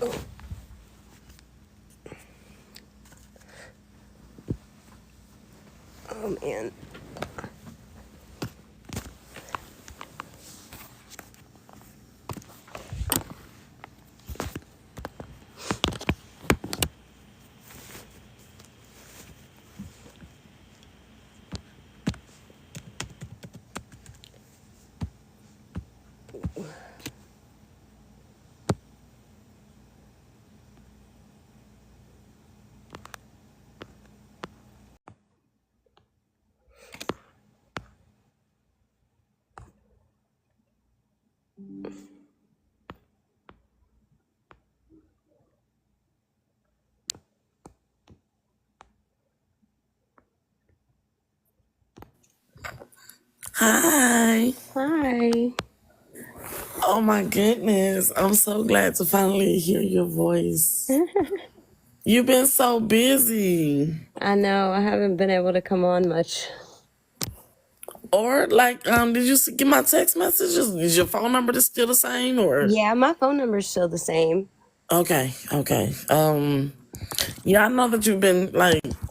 Oh man. Hi. Hi. Oh my goodness. I'm so glad to finally hear your voice. You've been so busy. I know, I haven't been able to come on much. Or did you get my text messages? Is your phone number still the same or? Yeah, my phone number's still the same. Okay. Yeah, I know that you've been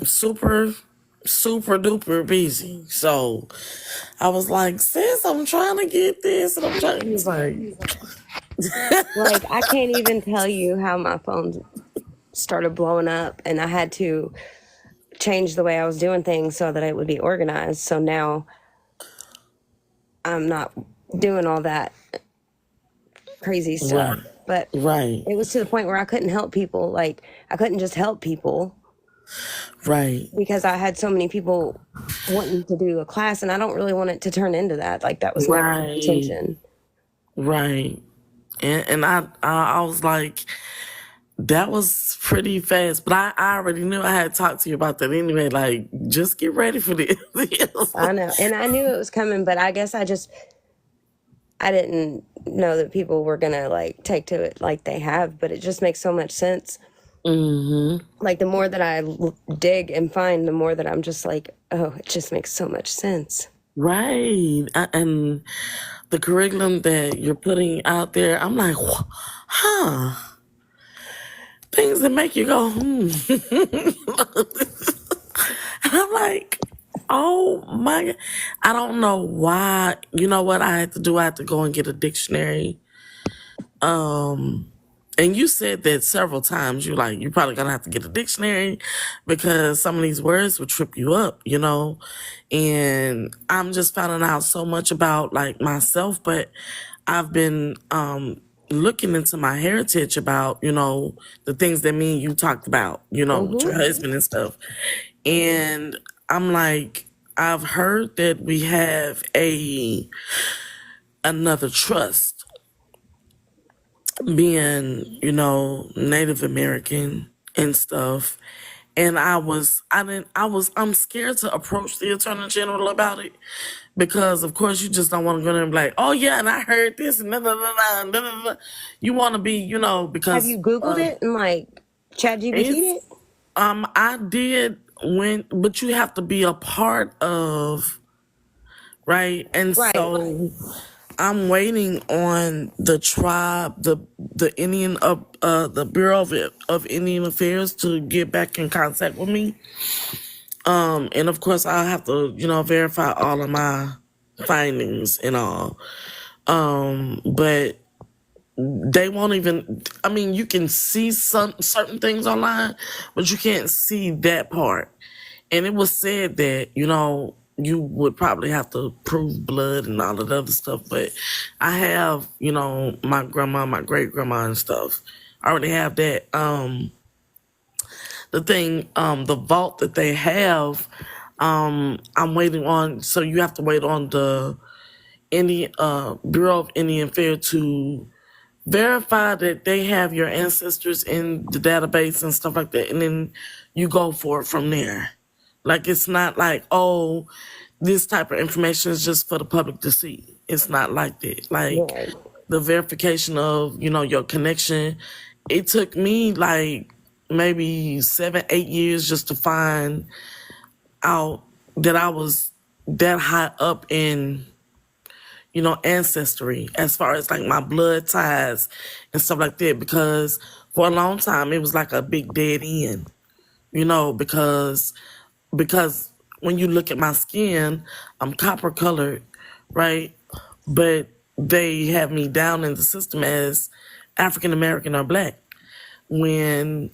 super duper busy. So I was like, sis, I'm trying to get this and I'm trying to Like, I can't even tell you how my phone started blowing up, and I had to change the way I was doing things so that it would be organized. So now I'm not doing all that crazy stuff. Right. But Right. it was to the point where I couldn't help people. Like, I couldn't just help people Right. because I had so many people wanting to do a class, and I don't really want it to turn into that. Like, that was never my Right. intention. Right. And I was like, that was pretty fast. But I already knew I had talked to you about that anyway. Like, just get ready for this. I know. And I knew it was coming, but I guess I didn't know that people were going to like take to it like they have, but it just makes so much sense. Mm-hmm. Like, the more that I dig and find, the more that I'm just like, oh, it just makes so much sense. Right. And the curriculum that you're putting out there, I'm like, huh. Things that make you go, And I'm like, oh my God. I don't know why. You know what I had to do? I had to go and get a dictionary. And you said that several times. You're like, you're probably gonna have to get a dictionary because some of these words would trip you up, you know? And I'm just finding out so much about like myself, but I've been looking into my heritage about, you know, the things that me and you talked about, you know, with your husband and stuff. And I'm like, I've heard that we have another trust being, you know, Native American and stuff. And I'm scared to approach the Attorney General about it because, of course, you just don't want to go there and be like, oh, yeah, and I heard this and da da da da da da. Da. You want to be, you know, Have because you Googled it and like chat GBT'd it's, it? I did but you have to be a part of, right? And Right. so I'm waiting on the tribe, the Indian the Bureau of Indian Affairs to get back in contact with me. And of course I'll have to, you know, verify all of my findings and all. But they won't even. I mean, you can see some certain things online, but you can't see that part. And it was said that, you know, you would probably have to prove blood and all of the other stuff. But I have, you know, my grandma, my great grandma and stuff. I already have that. The thing, the vault that they have, I'm waiting on. So you have to wait on the Indian Bureau of Indian Affairs to verify that they have your ancestors in the database and stuff like that, and then you go for it from there. Like, it's not like, oh, this type of information is just for the public to see. It's not like that. Like, Right. the verification of, you know, your connection, it took me like maybe 7, 8 years just to find out that I was that high up in, Ancestry, as far as like my blood ties and stuff like that, because for a long time it was like a big dead end, because when you look at my skin, I'm copper colored, right? But they have me down in the system as African American or black. When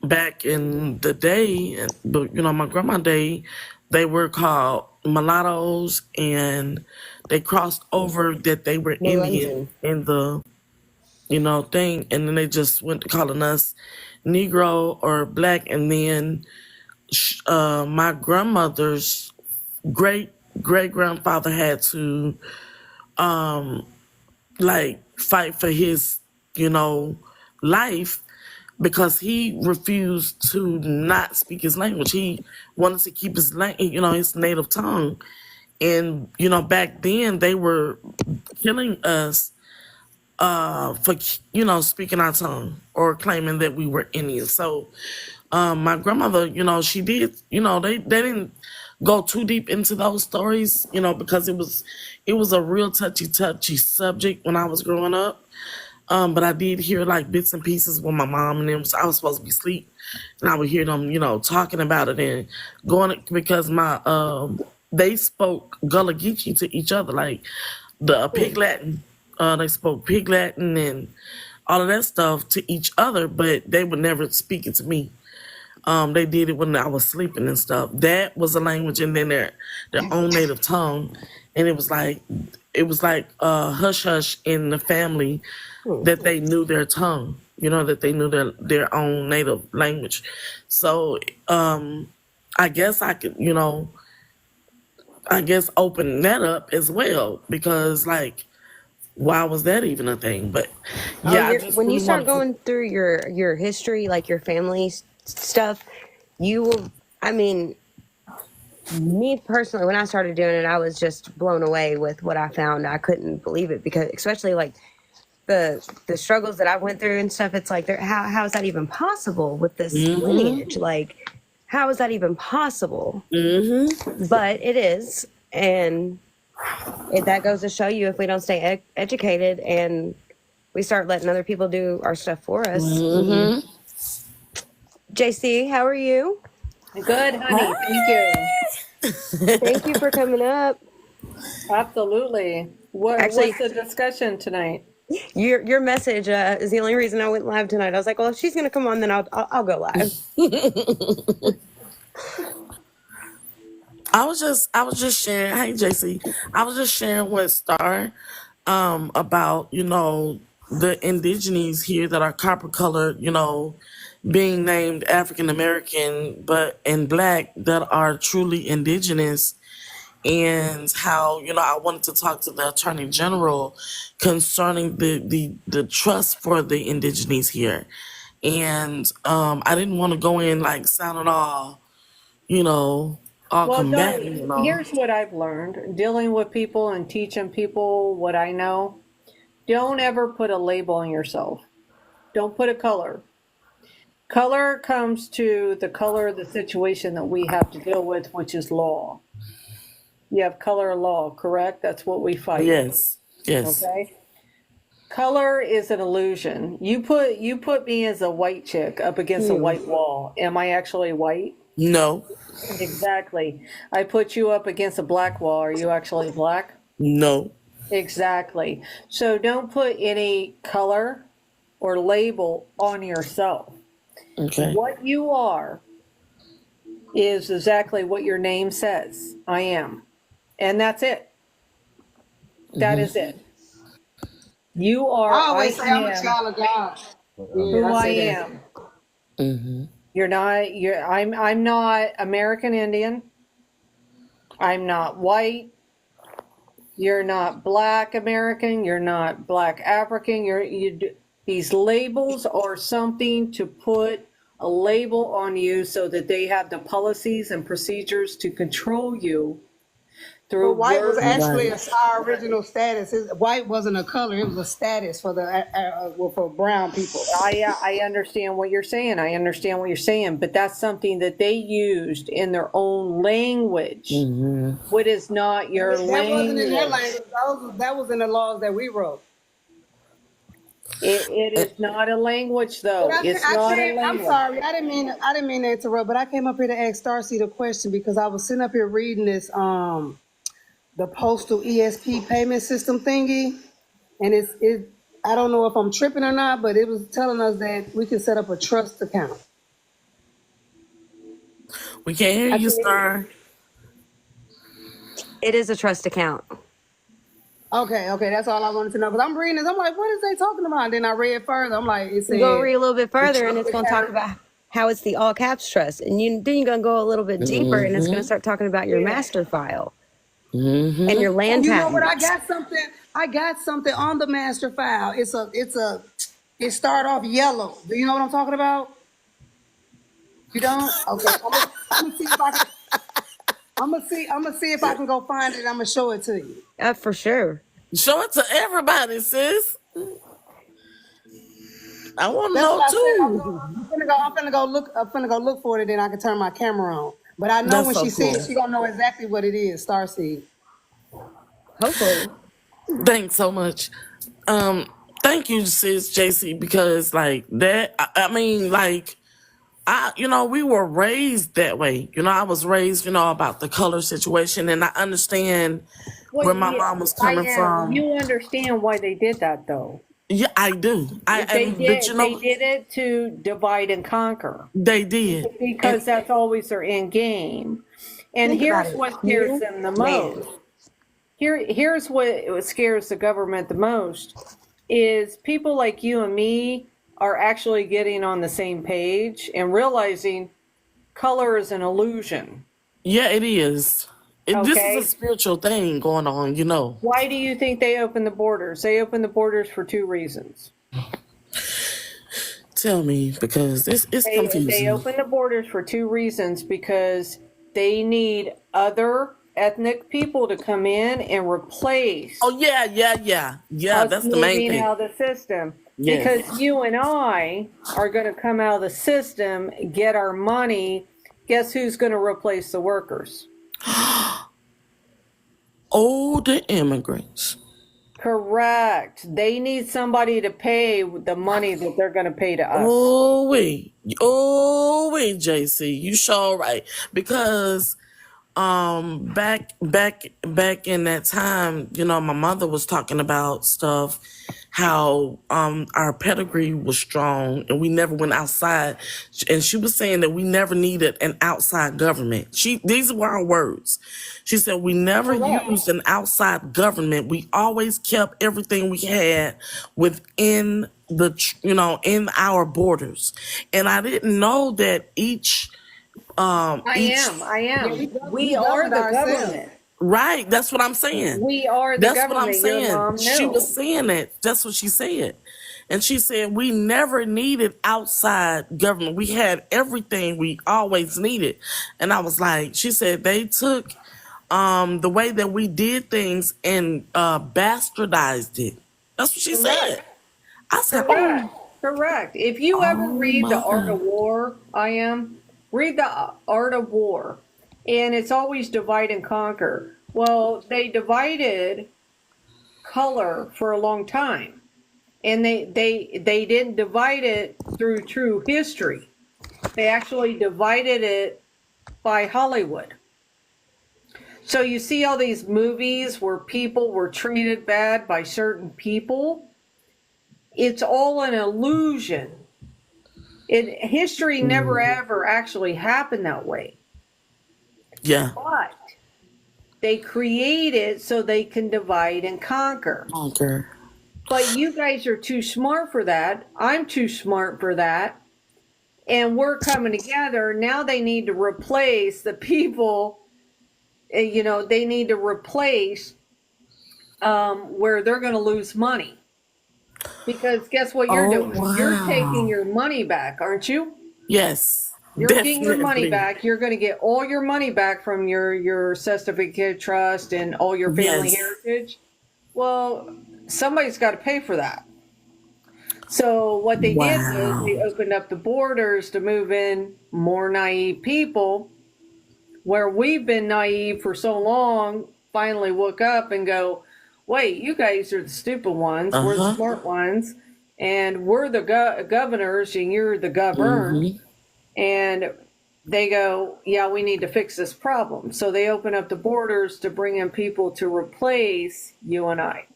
back in the day, my grandma day, they were called mulattoes, and they crossed over that they were Indian Melange. in the thing, and then they just went to calling us Negro or black, and then my grandmother's great great grandfather had to like fight for his life, because he refused to not speak his language. He wanted to keep his his native tongue. And back then they were killing us for speaking our tongue or claiming that we were Indian. So my grandmother, she did, they didn't go too deep into those stories, because it was a real touchy subject when I was growing up. But I did hear like bits and pieces with my mom, and then I was supposed to be asleep, and I would hear them, talking about it and going, because they spoke Gullah Geechee to each other, like the Pig Latin. They spoke Pig Latin and all of that stuff to each other, but they would never speak it to me. They did it when I was sleeping and stuff. That was a language, and then their own native tongue, and it was like hush hush in the family that they knew their tongue, that they knew their own native language. So I guess I could, open that up as well, because like, why was that even a thing? But Oh, yeah, I just when you really start wanted to. going through your history, like your family stuff, you will. I mean, me personally, when I started doing it, I was just blown away with what I found. I couldn't believe it, because especially like the struggles that I went through and stuff. It's like, how is that even possible with this lineage? Like, how is that even possible? But it is, and that goes to show you, if we don't stay educated and we start letting other people do our stuff for us. JC, how are you? Good, honey. Thank you. Thank you for coming up. Absolutely. Actually, What's the discussion tonight? your message is the only reason I went live tonight. I was like, well, if she's gonna come on, then I'll go live. I was just sharing. Hey, JC. I was just sharing with Star about the indigenes here that are copper colored, being named African American, but and black, that are truly indigenous, and how I wanted to talk to the Attorney General concerning the trust for the indigenes here, and I didn't want to go in like sounding all you know all Well, combative, here's what I've learned dealing with people and teaching people what I know. Don't ever put a label on yourself. Don't put a color. Color comes to the color of the situation that we have to deal with, which is law. You have color law, correct? That's what we fight. Yes. Okay. Color is an illusion. You put me as a white chick up against a white wall. Am I actually white? No. Exactly. I put you up against a black wall. Are you actually black? No. Exactly. So don't put any color or label on yourself. Okay. What you are is exactly what your name says. I am. And that's it. That is it. You are, I always I say I'm a am child of God. who I am. I'm not American Indian. I'm not white. You're not black American. You're not black African. These labels are something to put a label on you so that they have the policies and procedures to control you, through But white was words. actually Right. our original status. White wasn't a color; it was a status for for brown people. I understand what you're saying. I understand what you're saying, but that's something that they used in their own language. Hmm. What is not your That wasn't in their language? language. That was in the laws that we wrote. It is not a language, But though. It's I not a came. I'm language. sorry. I didn't mean to interrupt. But I came up here to ask Starseed a question because I was sitting up here reading this the Postal ESP payment system thingy, and it. I don't know if I'm tripping or not, but it was telling us that we can set up a trust account. We can't hear I you, think. Star. It is a trust account. Okay, that's all I wanted to know. Because I'm reading this, I'm like, what is they talking about? And then I read further. I'm like, it You go said read a little bit the further, and trust it's going to talk account. about how it's the all caps trust, and then you're going to go a little bit deeper, and it's going to start talking about your master file and your Oh, land you know what? patents. I got something on the master file. It start off yellow. Do you know what I'm talking about? You don't? Okay. I'm gonna see if I can. I'm gonna see if I can go find it. I'm gonna show it to you. For sure. Show it to everybody, sis. I want to That's know what I said. too. I'm finna go look for it. Then I can turn my camera on. But I know That's when so she sees it, cool. she gonna know exactly what it is. Starseed. Hopefully. Thanks so much. Um, Thank you, sis JC, because like that. I mean, like we were raised that way. I was raised, about the color situation, and I understand Well, where my yeah, mom was I coming am. from. You understand why they did that, though. Yeah, I do. They But did. They did it to divide and conquer they did, and because that's always their end game. And Think about here's it. what scares You, them the man. most. Here's what scares the government the most is people like you and me are actually getting on the same page and realizing color is an illusion. yeah, it is. This is a Okay? spiritual thing going on. Why do you think they open the borders? They open the borders for two reasons. Tell me, because it's They confusing. open the borders for two reasons because they need other ethnic people to come in and replace Oh yeah. us That's the main moving thing. out of the system. Yes. Because you and I are going to come out of the system, get our money. Guess who's going to replace the workers? Older immigrants. Correct. They need somebody to pay the money that they're going to pay to us. Oh wait, JC, you sure right, because back in that time, my mother was talking about stuff, how our pedigree was strong and we never went outside, and she was saying that we never needed an outside government. These were her words. She said we never Correct. used an outside government. We always kept everything we had within in our borders. And I didn't know that each I Yeah, am. we We are governed the ourselves. government. right, that's what I'm saying. We are the That's what I'm government. Your saying. mom She was knew. saying that. That's what she said. And she said we never needed outside government. We had everything we always needed. And I was like, she said they took the way that we did things and bastardized it. That's what she Correct. said. I said, Correct. Correct. If you ever oh read The my Art of God. War, read The Art of War, and it's always divide and conquer. Well, they divided color for a long time, and they didn't divide it through true history. They actually divided it by Hollywood. So you see all these movies where people were treated bad by certain people. It's all an illusion. History never ever actually happened that way. Yeah. But they create it so they can divide and conquer. Okay. But you guys are too smart for that. I'm too smart for that. And we're coming together. Now they need to replace the people, they need to replace where they're going to lose money. Because guess what you're Oh doing? You're taking wow. your money back, aren't you? Yes. You're getting your money Definitely. back. You're going to get all your money back from your certificate trust and all your family Yes. heritage. Well, somebody's got to pay for that. So what they did was they Wow. opened up the borders to move in more naive people, where we've been naive for so long, finally woke up and go, wait, you guys are the stupid ones, we're the Uh-huh. smart ones, and we're the governors and you're the governed. Mm-hmm. And they go, yeah, we need to fix this problem. So they open up the borders to bring in people to replace you and I.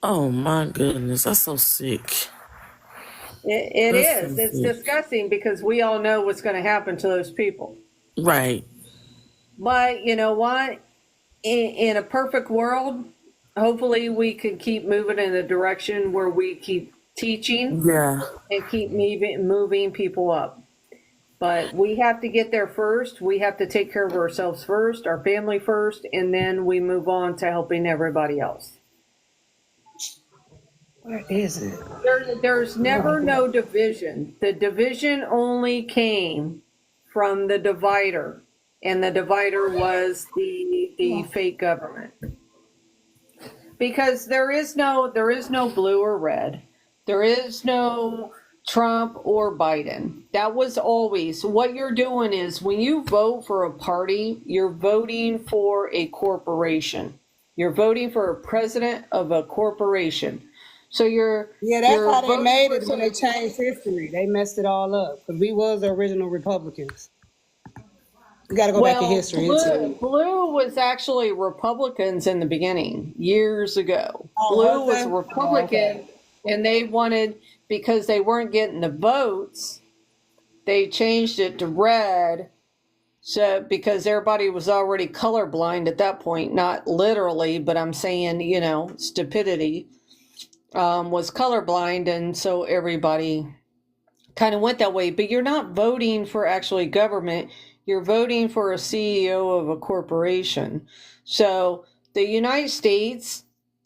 Oh my goodness, that's so sick. It That's so is. It's sick. disgusting because we all know what's going to happen to those people. Right. But you know what? In a perfect world, hopefully we can keep moving in the direction where we keep teaching Yeah. and keep moving people up. But we have to get there first. We have to take care of ourselves first, our family first, and then we move on to helping everybody else. Where is it? There's never no division. The division only came from the divider, and the divider was the fake government. Because there is no blue or red. There is no Trump or Biden. That was always what you're doing is when you vote for a party, you're voting for a corporation. You're voting for a president of a corporation. So Yeah, that's you're how they voting made for it when they changed history. They messed it all up because we was the original Republicans. We got to go back in well, history and see. blue was actually Republicans in the beginning, years ago. Oh, Blue was was they? a Oh, okay. Republican, and they wanted, because they weren't getting the votes, they changed it to red. So, because everybody was already colorblind at that point, not literally, but I'm saying, stupidity was colorblind, and so everybody kind of went that way. But you're not voting for actually government, you're voting for a CEO of a corporation. So the United States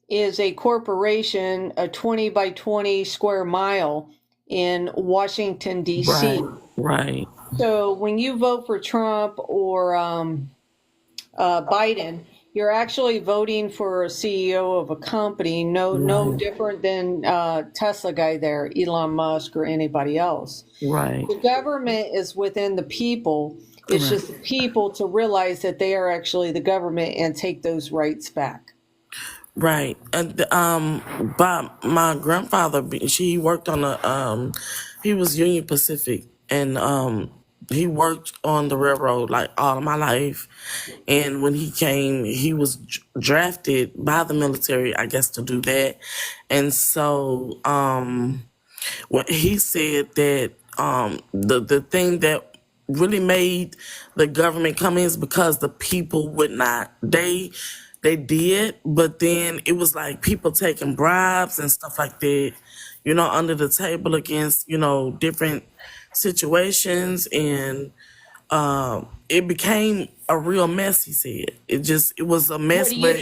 is a corporation, a 20 by 20 square mile in Washington, D.C. Right. Right. So when you vote for Trump or Biden, you're actually voting for a CEO of a company, no Right. different than Tesla guy there, Elon Musk or anybody else. Right. The government is within the people. It's Right. just the people to realize that they are actually the government and take those rights back. Right. And but my grandfather, she worked on he was Union Pacific, and he worked on the railroad like all of my life. And when he came, he was drafted by the military, I guess, to do that. And so what he said that the thing that really made the government come in is because the people would not. They did, but then it was like people taking bribes and stuff like that, under the table against, different situations, and it became a real mess. He said it was a mess, but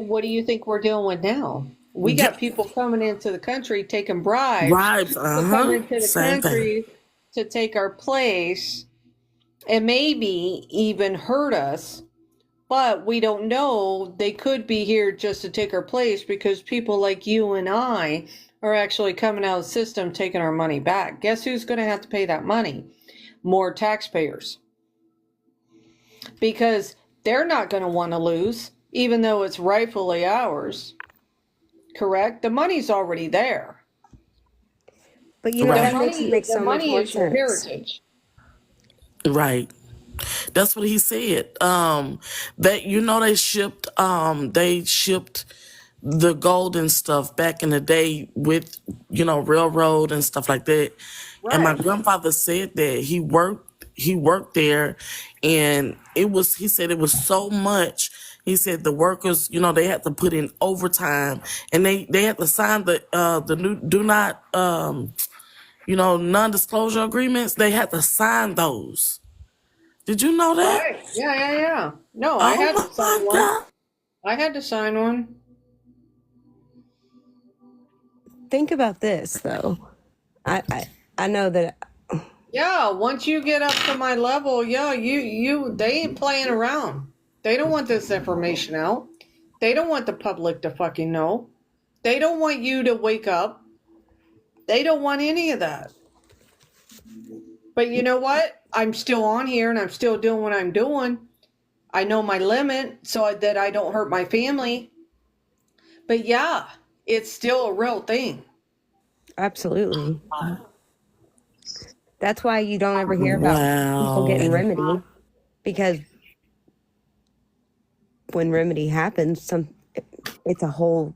What do you think we're dealing with now? We yeah, got people coming into the country taking bribes bribes, to come uh-huh, into the same thing. country to take our place and maybe even hurt us. But we don't know. They could be here just to take our place because people like you and I are actually coming out of the system taking our money back. Guess who's going to have to pay that money? More taxpayers. Because they're not going to want to lose, even though it's rightfully ours. Correct? The money's already there. But Right, that makes The so much money more is your sense. heritage. right. That's what he said. That they shipped the gold and stuff back in the day with railroad and stuff like that. And my Right. grandfather said that he worked there, and he said it was so much. He said the workers, they had to put in overtime, and they had to sign the new do not non-disclosure agreements. They had to sign those. Did you know that? Right. Yeah. No, I had to Oh sign my one. God. I had to sign one. Think about this though. I know that Yeah, once you get up to my level, yeah, they ain't playing around. They don't want this information out. They don't want the public to fucking know. They don't want you to wake up. They don't want any of that. But you know what? I'm still on here and I'm still doing what I'm doing. I know my limit so that I don't hurt my family. But yeah, it's still a real thing. Absolutely. That's why you don't ever hear about people getting Wow. remedy, because when remedy happens, it's a whole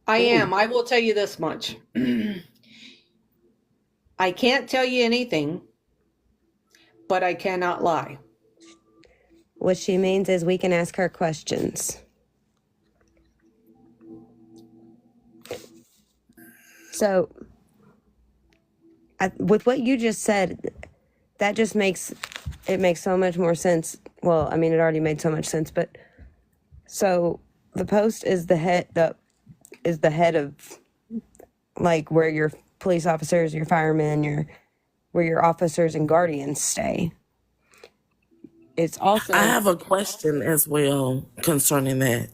I thing. am. I will tell you this much. I can't tell you anything, but I cannot lie. What she means is we can ask her questions. So, with what you just said, that just makes so much more sense. Well, I mean, it already made so much sense, but so the post is the head of, like, where your police officers, your firemen, where your officers and guardians stay. It's also, I have a question as well concerning that.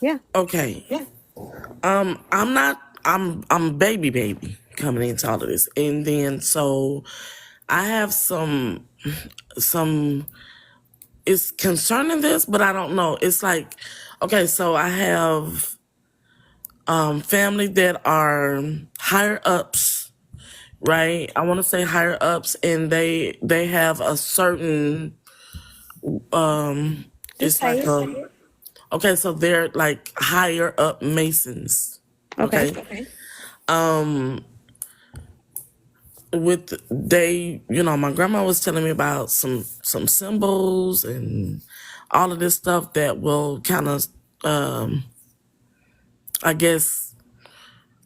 yeah. Okay. I'm baby coming into all of this. And then so I have some it's concerning this, but I don't know. It's like, okay, so I have family that are higher ups, right? I want to say higher ups, and they have a certain Just it's say like it. a okay, so they're like higher up masons. Okay. Okay. With they, my grandma was telling me about some symbols and all of this stuff that will kind of I guess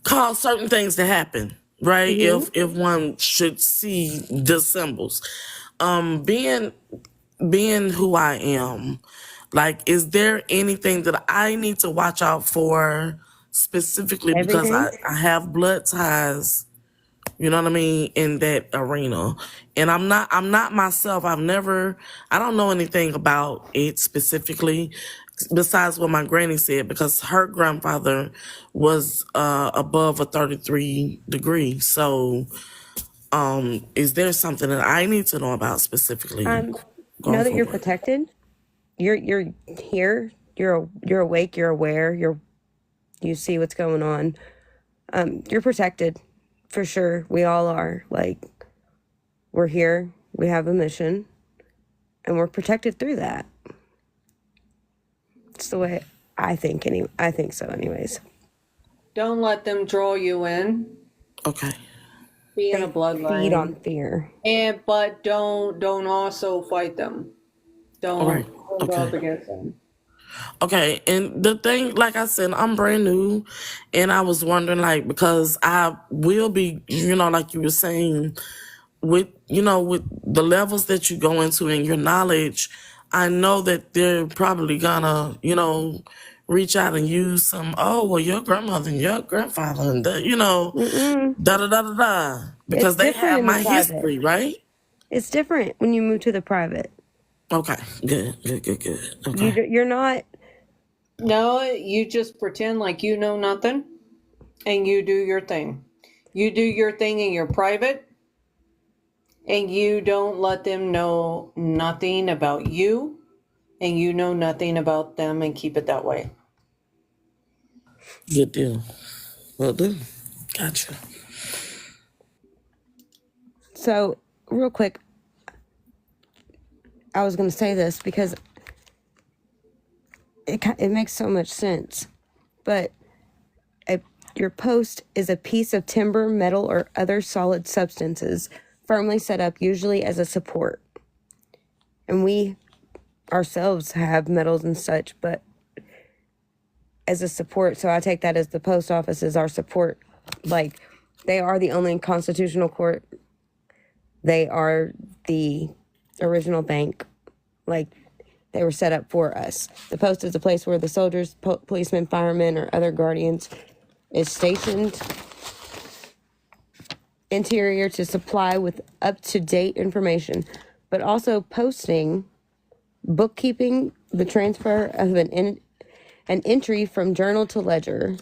cause certain things to happen, right? Mm-hmm. If one should see the symbols. Being who I am, like, is there anything that I need to watch out for specifically because Everything. I have blood ties, you know what I mean, in that arena. And I'm not myself. I don't know anything about it specifically besides what my granny said, because her grandfather was above a 33 degree. So is there something that I need to know about specifically going Know that you're forward? protected. You're here. You're awake. You're aware. You see what's going on. You're protected, for sure. We all are. Like, we're here. We have a mission, and we're protected through that. It's the way I think. I think so. Anyways, Don't let them draw you in. Okay. Be in they a feed on bloodline. fear. But don't also fight them. All right. Don't go Okay. up against them. Okay, and the thing, like I said, I'm brand new, and I was wondering, like, because I will be, like you were saying, with the levels that you go into and your knowledge, I know that they're probably gonna, reach out and use some, oh, well, your grandmother and your grandfather and Mm-mm. da da da da da, It's because they different have in the my private. history, right? It's different when you move to the private. Okay, good. Okay. You're not. No, you just pretend like you know nothing and you do your thing. You do your thing in your private and you don't let them know nothing about you and you know nothing about them and keep it that way. Good deal. Will do. Gotcha. So, real quick, I was going to say this because it makes so much sense. But your post is a piece of timber, metal, or other solid substances firmly set up, usually as a support. And we ourselves have metals and such, but as a support. So I take that as the post office is our support. Like, they are the only constitutional court. They are the original bank. Like, they were set up for us. The post is a place where the soldiers, policemen, firemen, or other guardians is stationed. interior to supply with up-to-date information, but also posting, bookkeeping, the transfer of an entry from journal to ledger,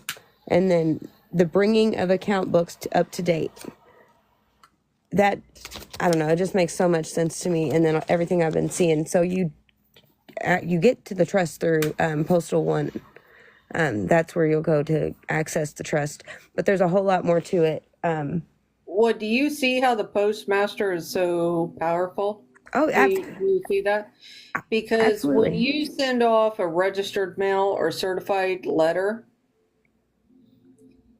and then the bringing of account books up to date. That, I don't know, it just makes so much sense to me. And then everything I've been seeing. So you get to the trust through Postal One. That's where you'll go to access the trust. But there's a whole lot more to it. Well, do you see how the postmaster is so powerful? Oh, Do you see that? Because when absolutely. you send off a registered mail or certified letter,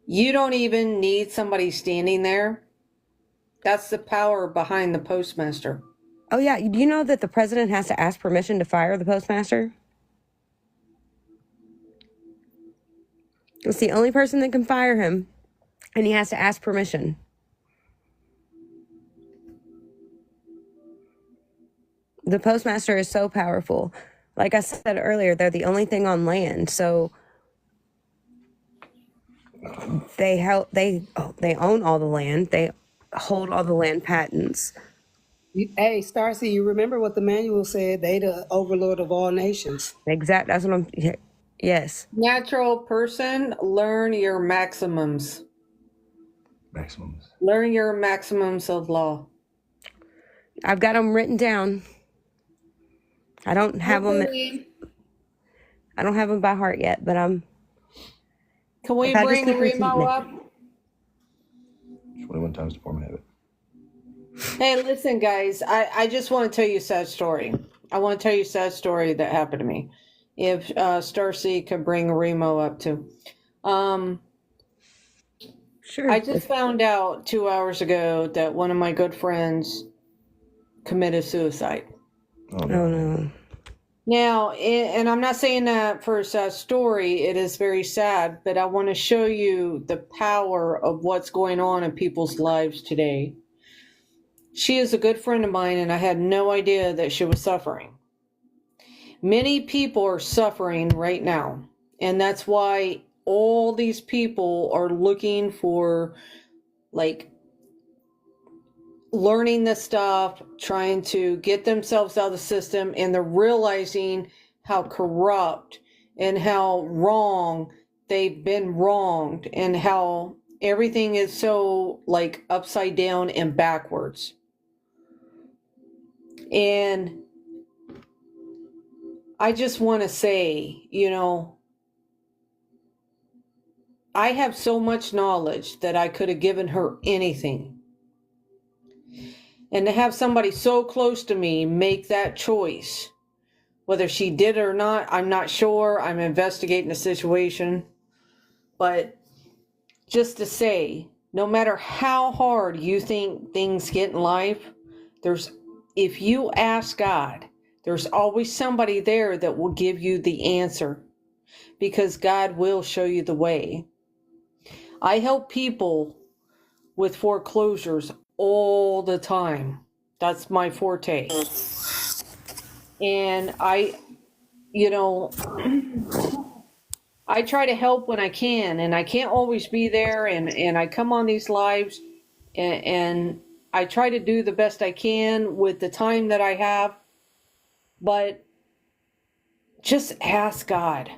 you don't even need somebody standing there. That's the power behind the postmaster. Oh, yeah. Do you know that the president has to ask permission to fire the postmaster? It's the only person that can fire him, and he has to ask permission. The postmaster is so powerful. Like I said earlier, they're the only thing on land. So they own all the land. They hold all the land patents. Hey, Starcy, you remember what the manual said? They the overlord of all nations. That's what I'm. Yes. Natural person, learn your maximums. Maximums. Learn your maximums of law. I've got them written down. I don't have them. I don't have them by heart yet, but I'm. Can we If I just bring keep repeating Remo it. up? 21 times to form a habit. Hey, listen, guys. I just want to tell you a sad story. I want to tell you a sad story that happened to me. If Starcy could bring Remo up too. Sure. I just found out 2 hours ago that one of my good friends committed suicide. Oh, Oh no. no. Now, and I'm not saying that for a sad story, it is very sad, but I want to show you the power of what's going on in people's lives today. She is a good friend of mine, and I had no idea that she was suffering. Many people are suffering right now, and that's why all these people are looking for, like, learning this stuff, trying to get themselves out of the system, and they're realizing how corrupt and how wrong they've been wronged, and how everything is so, like, upside down and backwards. And I just want to say, I have so much knowledge that I could have given her anything. And to have somebody so close to me make that choice, whether she did it or not, I'm not sure. I'm investigating the situation. But just to say, no matter how hard you think things get in life, if you ask God, there's always somebody there that will give you the answer, because God will show you the way. I help people with foreclosures all the time. That's my forte. And I try to help when I can, and I can't always be there, and I come on these lives, and I try to do the best I can with the time that I have, but just ask God,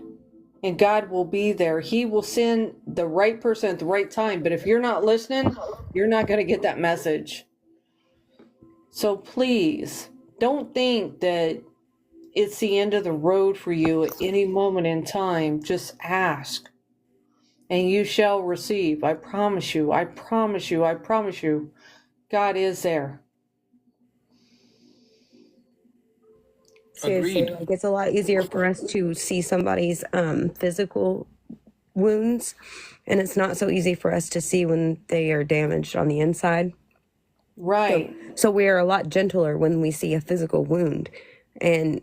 and God will be there. He will send the right person at the right time, but if you're not listening, you're not going to get that message. So please, don't think that it's the end of the road for you at any moment in time. Just ask, and you shall receive. I promise you, I promise you, I promise you, God is there. Seriously, Agreed. like it's a lot easier for us to see somebody's physical wounds, and it's not so easy for us to see when they are damaged on the inside. Right. So we are a lot gentler when we see a physical wound. And,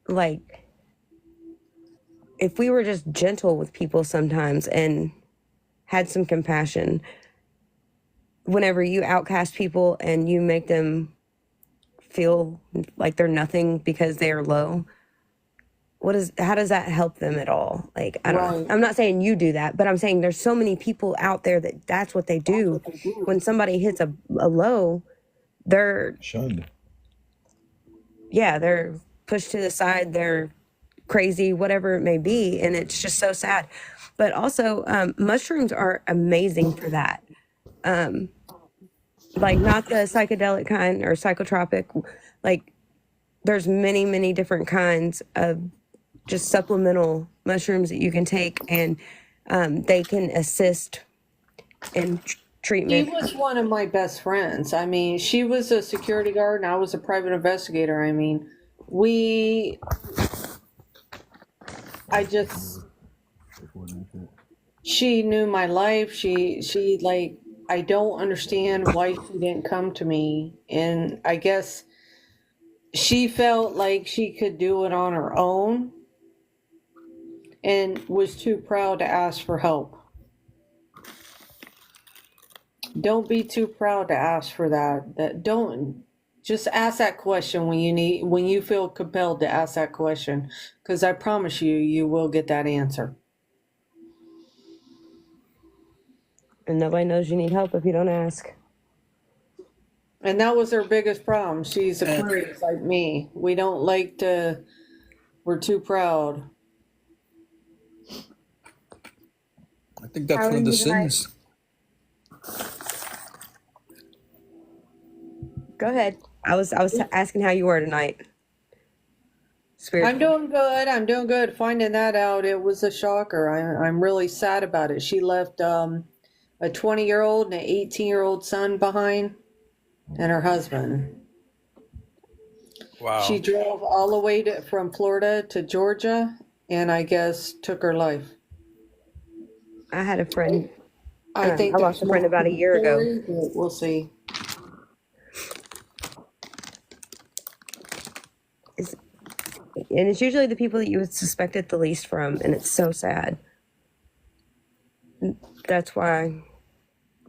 like, if we were just gentle with people sometimes and had some compassion, whenever you outcast people and you make them feel like they're nothing because they are low, how does that help them at all? Like, I don't know. Right. I'm not saying you do that, but I'm saying there's so many people out there that's what they do. When somebody hits a low, they're Shunned. they're pushed to the side, they're crazy, whatever it may be, and it's just so sad. But also, mushrooms are amazing for that. Like, not the psychedelic kind or psychotropic. Like, there's many different kinds of just supplemental mushrooms that you can take, and they can assist in She treatment. was one of my best friends. I mean, she was a security guard and I was a private investigator. I mean, I just, she knew my life. She like, I don't understand why she didn't come to me. And I guess she felt like she could do it on her own and was too proud to ask for help. Don't be too proud to ask for that. Don't just ask that question when you feel compelled to ask that question, because I promise you will get that answer. And nobody knows you need help if you don't ask. And that was her biggest problem. She's Aquarius like me. We don't like to, we're too proud. I think that's one of the sins. Go ahead. I was asking how you were tonight. Spirit. I'm doing good. I'm doing good. Finding that out, it was a shocker. I'm really sad about it. She left a 20-year-old and an 18-year-old son behind, and her husband. Wow. She drove all the way from Florida to Georgia, and I guess took her life. I had a friend. I think I lost a friend about a year ago. We'll see. And it's usually the people that you would suspect it the least from, and it's so sad. That's why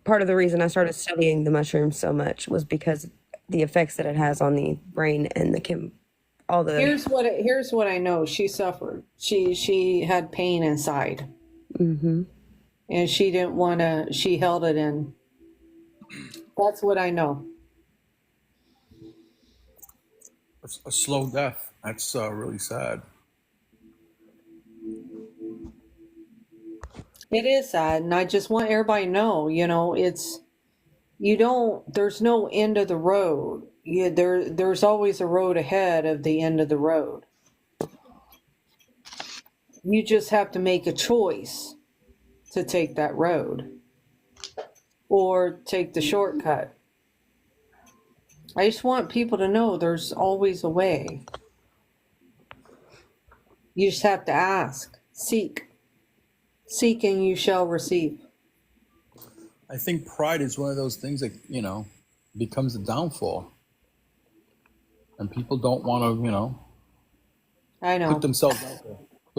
part of the reason I started studying the mushrooms so much was because the effects that it has on the brain and all the. Here's what I know. She suffered. She had pain inside, Mm-hmm. and she didn't want to. She held it in. That's what I know. A slow death. That's really sad. It is sad, and I just want everybody to know, there's no end of the road. There's always a road ahead of the end of the road. You just have to make a choice to take that road or take the shortcut. I just want people to know there's always a way. You just have to ask, seek. Seek and you shall receive. I think pride is one of those things that, becomes a downfall. And people don't want to, I know. put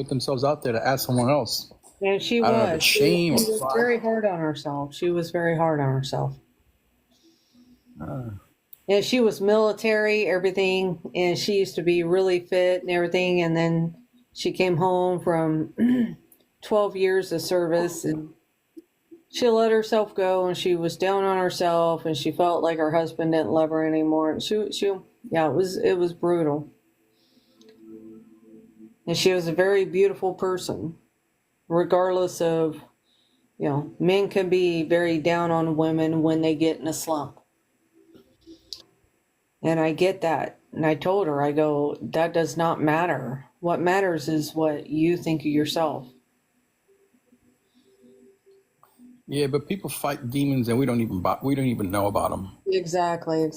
themselves out there to ask someone else. And she I don't know if was. it's shame She or was pride. very hard on herself. She was very hard on herself. And she was military, everything, and she used to be really fit and everything. And then she came home from 12 years of service, and she let herself go, and she was down on herself, and she felt like her husband didn't love her anymore. And it was brutal. And she was a very beautiful person, regardless of, men can be very down on women when they get in a slump. And I get that. And I told her, I go, that does not matter. What matters is what you think of yourself. Yeah, but people fight demons and we don't even know about them. Exactly.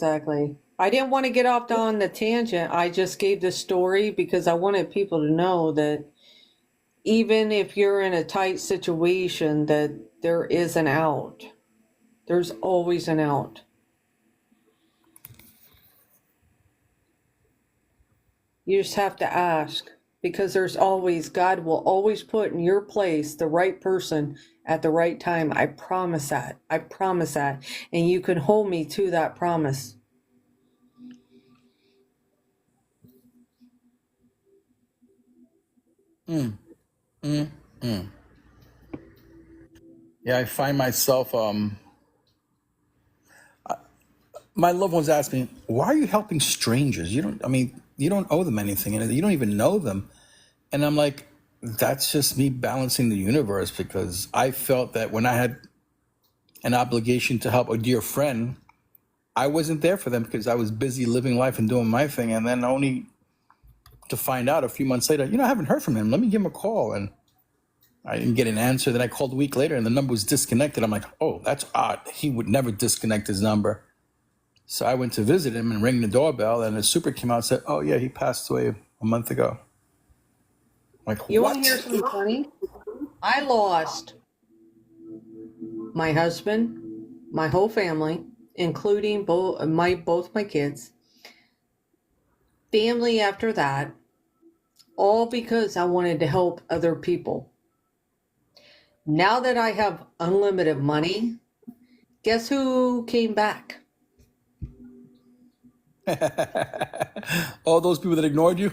I didn't want to get off on the tangent. I just gave this story because I wanted people to know that even if you're in a tight situation, that there is an out. There's always an out. You just have to ask, because God will always put in your place the right person at the right time. I promise that. And you can hold me to that promise. Mm, mm, mm. Yeah, I find myself. My loved ones ask me, "Why are you helping strangers? You don't. I mean, you don't owe them anything, and you don't even know them." And I'm like, "That's just me balancing the universe because I felt that when I had an obligation to help a dear friend, I wasn't there for them because I was busy living life and doing my thing, and then only to find out a few months later, I haven't heard from him. Let me give him a call." And I didn't get an answer. Then I called a week later and the number was disconnected. I'm like, oh, that's odd. He would never disconnect his number. So I went to visit him and rang the doorbell, and the super came out and said, oh, yeah, he passed away a month ago. I'm like, You want to hear what? something funny? I lost my husband, my whole family, including both my kids, family after that, all because I wanted to help other people. Now that I have unlimited money, guess who came back? All those people that ignored you.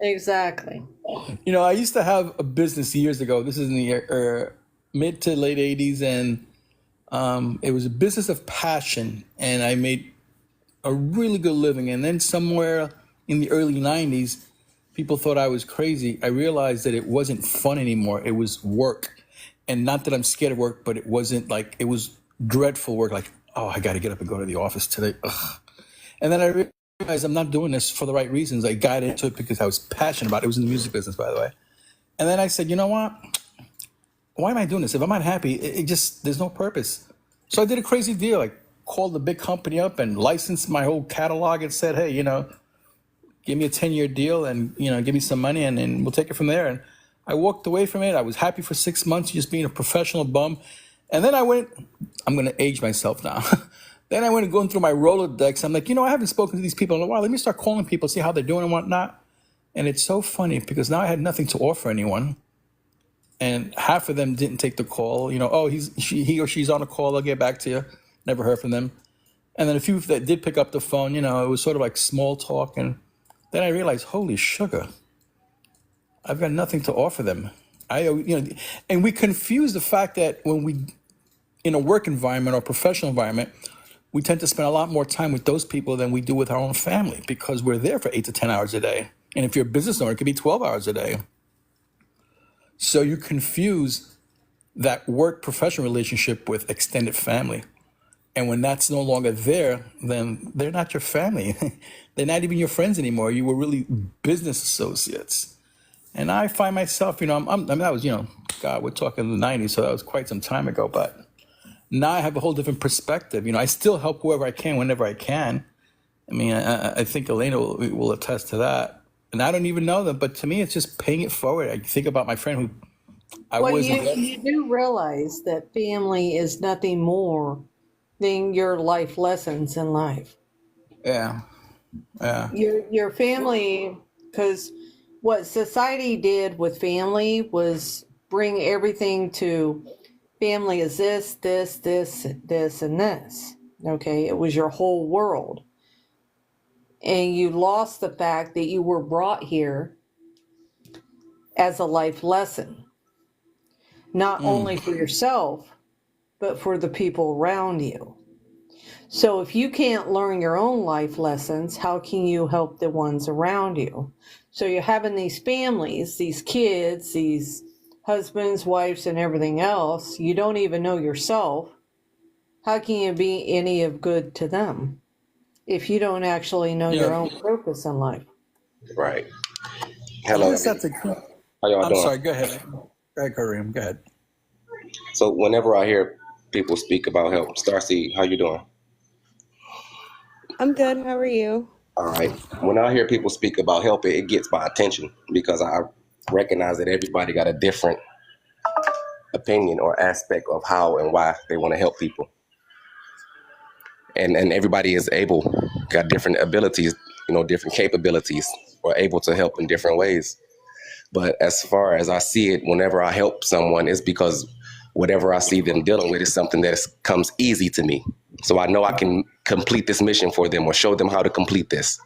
Exactly. I used to have a business years ago. This is in the mid to late 80s, and it was a business of passion, and I made a really good living. And then somewhere in the early 90s, people thought I was crazy. I realized that it wasn't fun anymore. It was work. And not that I'm scared of work, but it wasn't like, it was dreadful work. Like, oh, I got to get up and go to the office today. Ugh. And then I realized I'm not doing this for the right reasons. I got into it because I was passionate about it. It was in the music business, by the way. And then I said, you know what? Why am I doing this? If I'm not happy, it just, there's no purpose. So I did a crazy deal. I called the big company up and licensed my whole catalog and said, hey, give me a 10-year deal and, give me some money and we'll take it from there. And I walked away from it. I was happy for 6 months just being a professional bum. And then I'm going to age myself now. Then I went going through my Rolodex. I'm like, I haven't spoken to these people in a while. Let me start calling people, see how they're doing and whatnot. And it's so funny because now I had nothing to offer anyone. And half of them didn't take the call. Oh, he or she's on a call. I'll get back to you. Never heard from them. And then a few that did pick up the phone, it was sort of like small talk. And then I realized, holy sugar, I've got nothing to offer them. And we confuse the fact that when we, in a work environment or professional environment, we tend to spend a lot more time with those people than we do with our own family because we're there for 8 to 10 hours a day. And if you're a business owner, it could be 12 hours a day. So you confuse that work professional relationship with extended family. And when that's no longer there, then they're not your family. They're not even your friends anymore. You were really business associates. And I find myself, that was, God, we're talking the 90s, so that was quite some time ago. But now I have a whole different perspective. I still help whoever I can, whenever I can. I mean, I think Elena will attest to that. And I don't even know them, but to me, it's just paying it forward. I think about my friend who I was. You do realize that family is nothing more than your life lessons in life. Yeah. Your family, because what society did with family was bring everything to family is this, and this. Okay, it was your whole world. And you lost the fact that you were brought here as a life lesson, not only for yourself, but for the people around you. So if you can't learn your own life lessons, how can you help the ones around you? So you're having these families, these kids, these husbands, wives, and everything else. You don't even know yourself. How can you be any of good to them if you don't actually know your own purpose in life? Right. Hello. How y'all I'm doing? sorry. Go ahead. Go ahead, Kareem. Go ahead. So whenever I hear people speak about help, Starcy, how you doing? I'm good. How are you? All right. When I hear people speak about help, it gets my attention because I recognize that everybody got a different opinion or aspect of how and why they want to help people. And everybody is got different abilities, different capabilities, or able to help in different ways. But as far as I see it, whenever I help someone, it's because whatever I see them dealing with is something that comes easy to me. So I know I can complete this mission for them or show them how to complete this.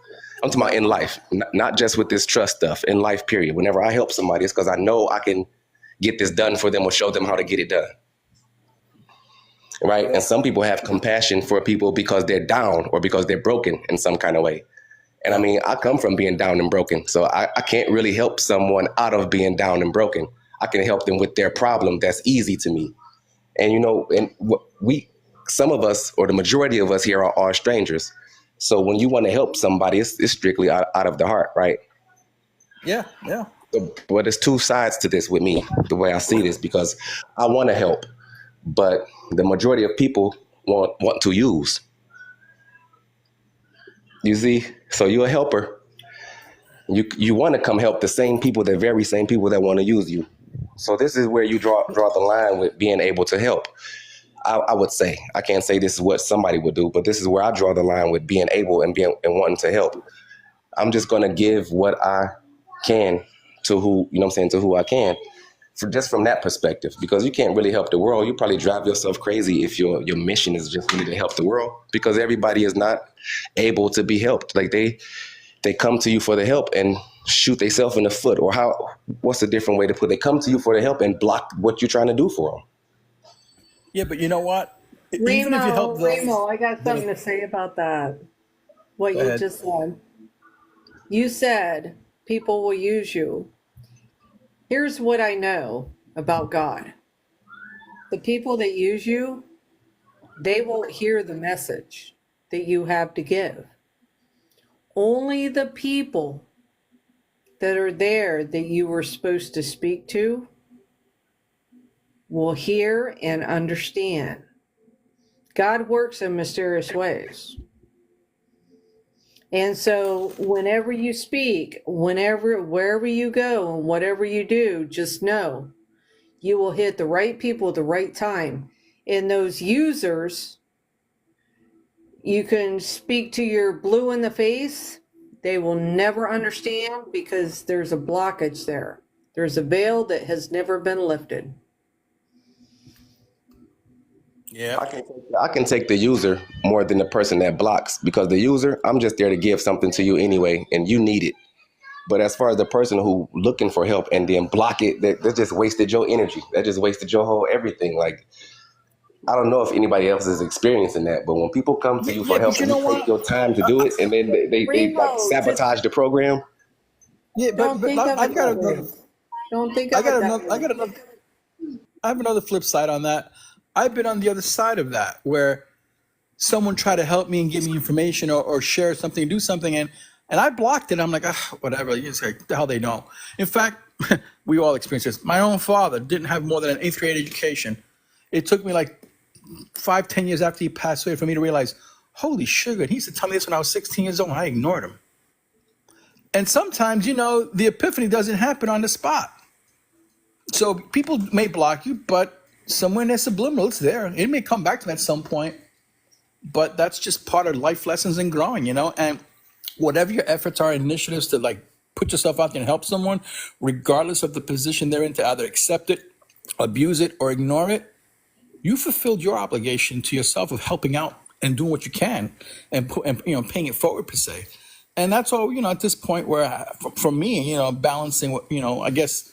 I'm talking about in life, not just with this trust stuff, in life, period. Whenever I help somebody, it's because I know I can get this done for them or show them how to get it done. Right? And some people have compassion for people because they're down or because they're broken in some kind of way. And I mean, I come from being down and broken. So I can't really help someone out of being down and broken. I can help them with their problem. That's easy to me. And, you know, and some of us, or the majority of us here, are strangers. So when you want to help somebody, it's strictly out of the heart, right? Yeah. But there's two sides to this with me, the way I see this, because I want to help, but the majority of people want to use. You see? So you're a helper. You want to come help the same people, the very same people that want to use you. So this is where you draw the line with being able to help. I would say, I can't say this is what somebody would do, but this is where I draw the line with being able and wanting to help. I'm just going to give what I can to who, you know what I'm saying, to who I can, just from that perspective, because you can't really help the world. You probably drive yourself crazy if your mission is just really to help the world, because everybody is not able to be helped. Like they come to you for the help and shoot themselves in the foot, or what's a different way to put it? They come to you for the help and block what you're trying to do for them. Yeah, but you know what? Even if you help Remo, I got something to say about that. What Go you ahead. just said. You said people will use you. Here's what I know about God. The people that use you, they won't hear the message that you have to give. Only the people that are there that you were supposed to speak to will hear and understand. God works in mysterious ways. And so whenever you speak, wherever you go and whatever you do, just know you will hit the right people at the right time. And those users, you can speak to your blue in the face. They will never understand because there's a blockage there. There's a veil that has never been lifted. Yeah. I can take the user more than the person that blocks, because the user, I'm just there to give something to you anyway, and you need it. But as far as the person who looking for help and then block it, that just wasted your energy. That just wasted your whole everything. Like, I don't know if anybody else is experiencing that, but when people come to you for Yeah, help but you and know you take what? your time to do it, and then they like Remo, just sabotage the program. Yeah, don't but think of I've it got that another. way. Don't think of it that way. I have another flip side on that. I've been on the other side of that, where someone tried to help me and give me information or share something, do something, and I blocked it. I'm like, whatever. It's like, the hell they don't. In fact, we all experience this. My own father didn't have more than an 8th grade education. It took me like 5, 10 years after he passed away for me to realize, holy sugar, he used to tell me this when I was 16 years old, and I ignored him. And sometimes, the epiphany doesn't happen on the spot. So people may block you, but somewhere in their subliminal, it's there. It may come back to them at some point, but that's just part of life lessons and growing, and whatever your efforts are, initiatives to like put yourself out there and help someone, regardless of the position they're in, to either accept it, abuse it, or ignore it, you fulfilled your obligation to yourself of helping out and doing what you can and paying it forward per se. And that's all, at this point where for me, balancing what, I guess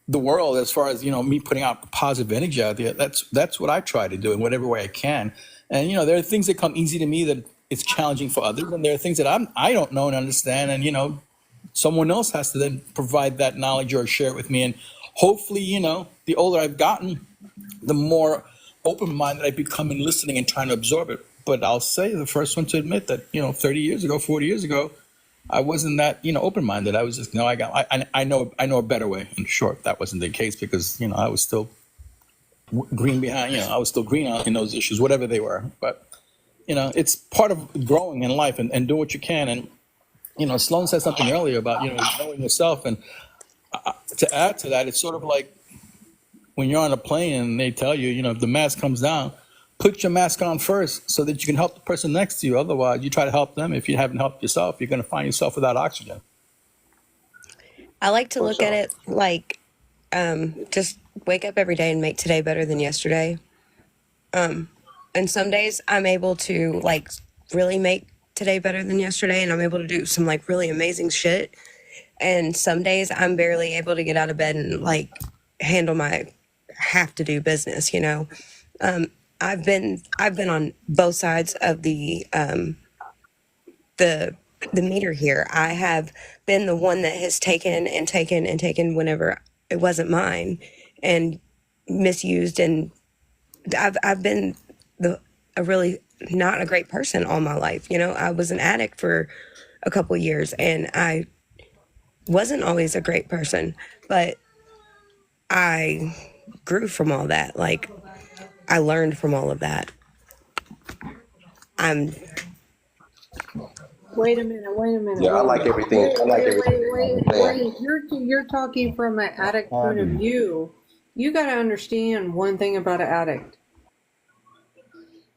the world as far as, me putting out positive energy out there, that's what I try to do in whatever way I can. And, there are things that come easy to me that it's challenging for others. And there are things that I don't know and understand. And, someone else has to then provide that knowledge or share it with me. And hopefully, the older I've gotten, the more open-minded I become in listening and trying to absorb it. But I'll say the first one to admit that, 30 years ago, 40 years ago, I wasn't that, open-minded. I was just, I know a better way. In short, that wasn't the case because, I was still green behind, I was still green in those issues, whatever they were. But, it's part of growing in life and do what you can. And, Sloan said something earlier about, knowing yourself. And to add to that, it's sort of like when you're on a plane and they tell you, if the mask comes down, put your mask on first so that you can help the person next to you. Otherwise, you try to help them. If you haven't helped yourself, you're going to find yourself without oxygen. I like to look at it like just wake up every day and make today better than yesterday. And some days I'm able to like really make today better than yesterday, and I'm able to do some like really amazing shit. And some days I'm barely able to get out of bed and like handle my have to do business, you know. I've been on both sides of the meter here. I have been the one that has taken and taken and taken whenever it wasn't mine, and misused, and I've been a really not a great person all my life. You know, I was an addict for a couple years, and I wasn't always a great person, but I grew from all that. Like, I learned from all of that. I'm Wait a minute. Yeah, I like everything. I like everything you're saying. You're talking from an addict point of view. You got to understand one thing about an addict.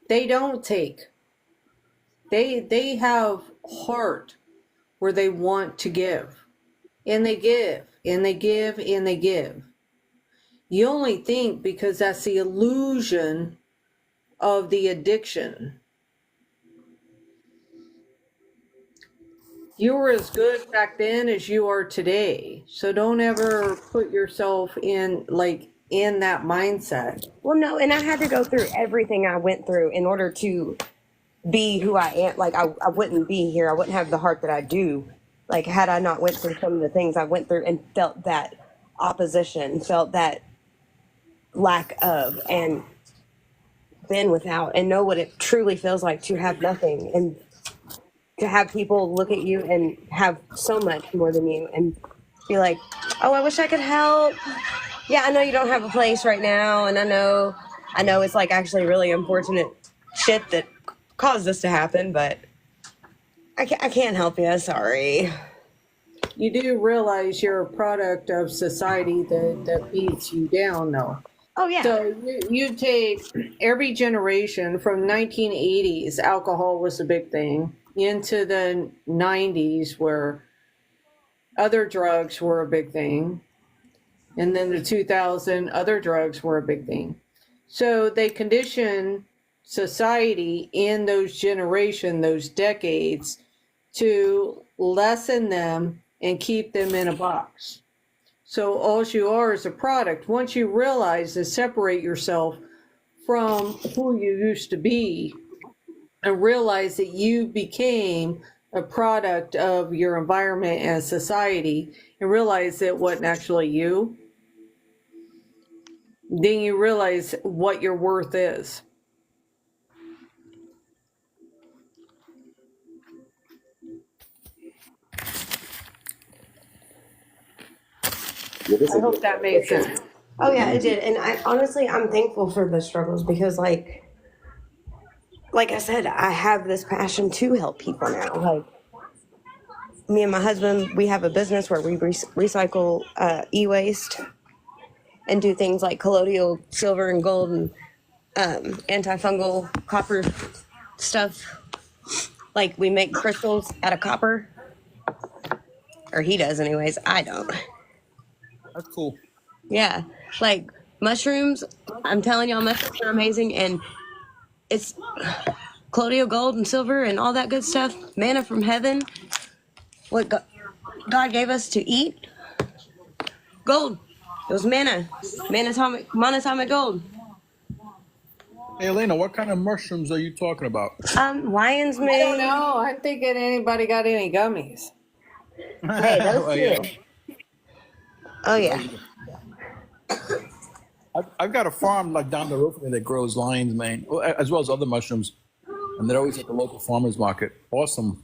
They don't take. They have heart where they want to give. And they give, and they give, and they give. You only think because that's the illusion of the addiction. You were as good back then as you are today. So don't ever put yourself in that mindset. well, no, and I had to go through everything I went through in order to be who I am. Like, I wouldn't be here. I wouldn't have the heart that I do. Like, had I not went through some of the things I went through and felt that opposition, felt that lack of, and been without, and know what it truly feels like to have nothing, and to have people look at you and have so much more than you and be like, oh, I wish I could help. Yeah, I know you don't have a place right now, and I know it's like actually really unfortunate shit that caused this to happen, but I can't help you. Sorry. You do realize you're a product of society that beats you down, though. Oh yeah. So you take every generation from 1980s, alcohol was a big thing, into the 90s where other drugs were a big thing, and then the 2000 other drugs were a big thing. So they condition society in those generation, those decades, to lessen them and keep them in a box. So all you are is a product. Once you realize and separate yourself from who you used to be, and realize that you became a product of your environment and society, and realize that it wasn't actually you, then you realize what your worth is. Yeah, this I is hope that made sense. Oh yeah, it did. And I'm thankful for the struggles, because like I said, I have this passion to help people now. Like, me and my husband, we have a business where we recycle e-waste and do things like colloidal silver and gold and antifungal copper stuff. Like, we make crystals out of copper, or he does anyways. I don't. That's cool. Yeah, like mushrooms. I'm telling y'all, mushrooms are amazing, and it's colloidal gold and silver and all that good stuff. Manna from heaven. What God gave us to eat. Gold. It was manna. Monatomic gold. Hey, Elena, what kind of mushrooms are you talking about? Lion's I don't mane. know. I'm thinking anybody got any gummies. Hey, those Well, too. yeah. Oh yeah. I've got a farm like down the road from me that grows lion's mane, as well as other mushrooms, and they're always at the local farmers market. Awesome.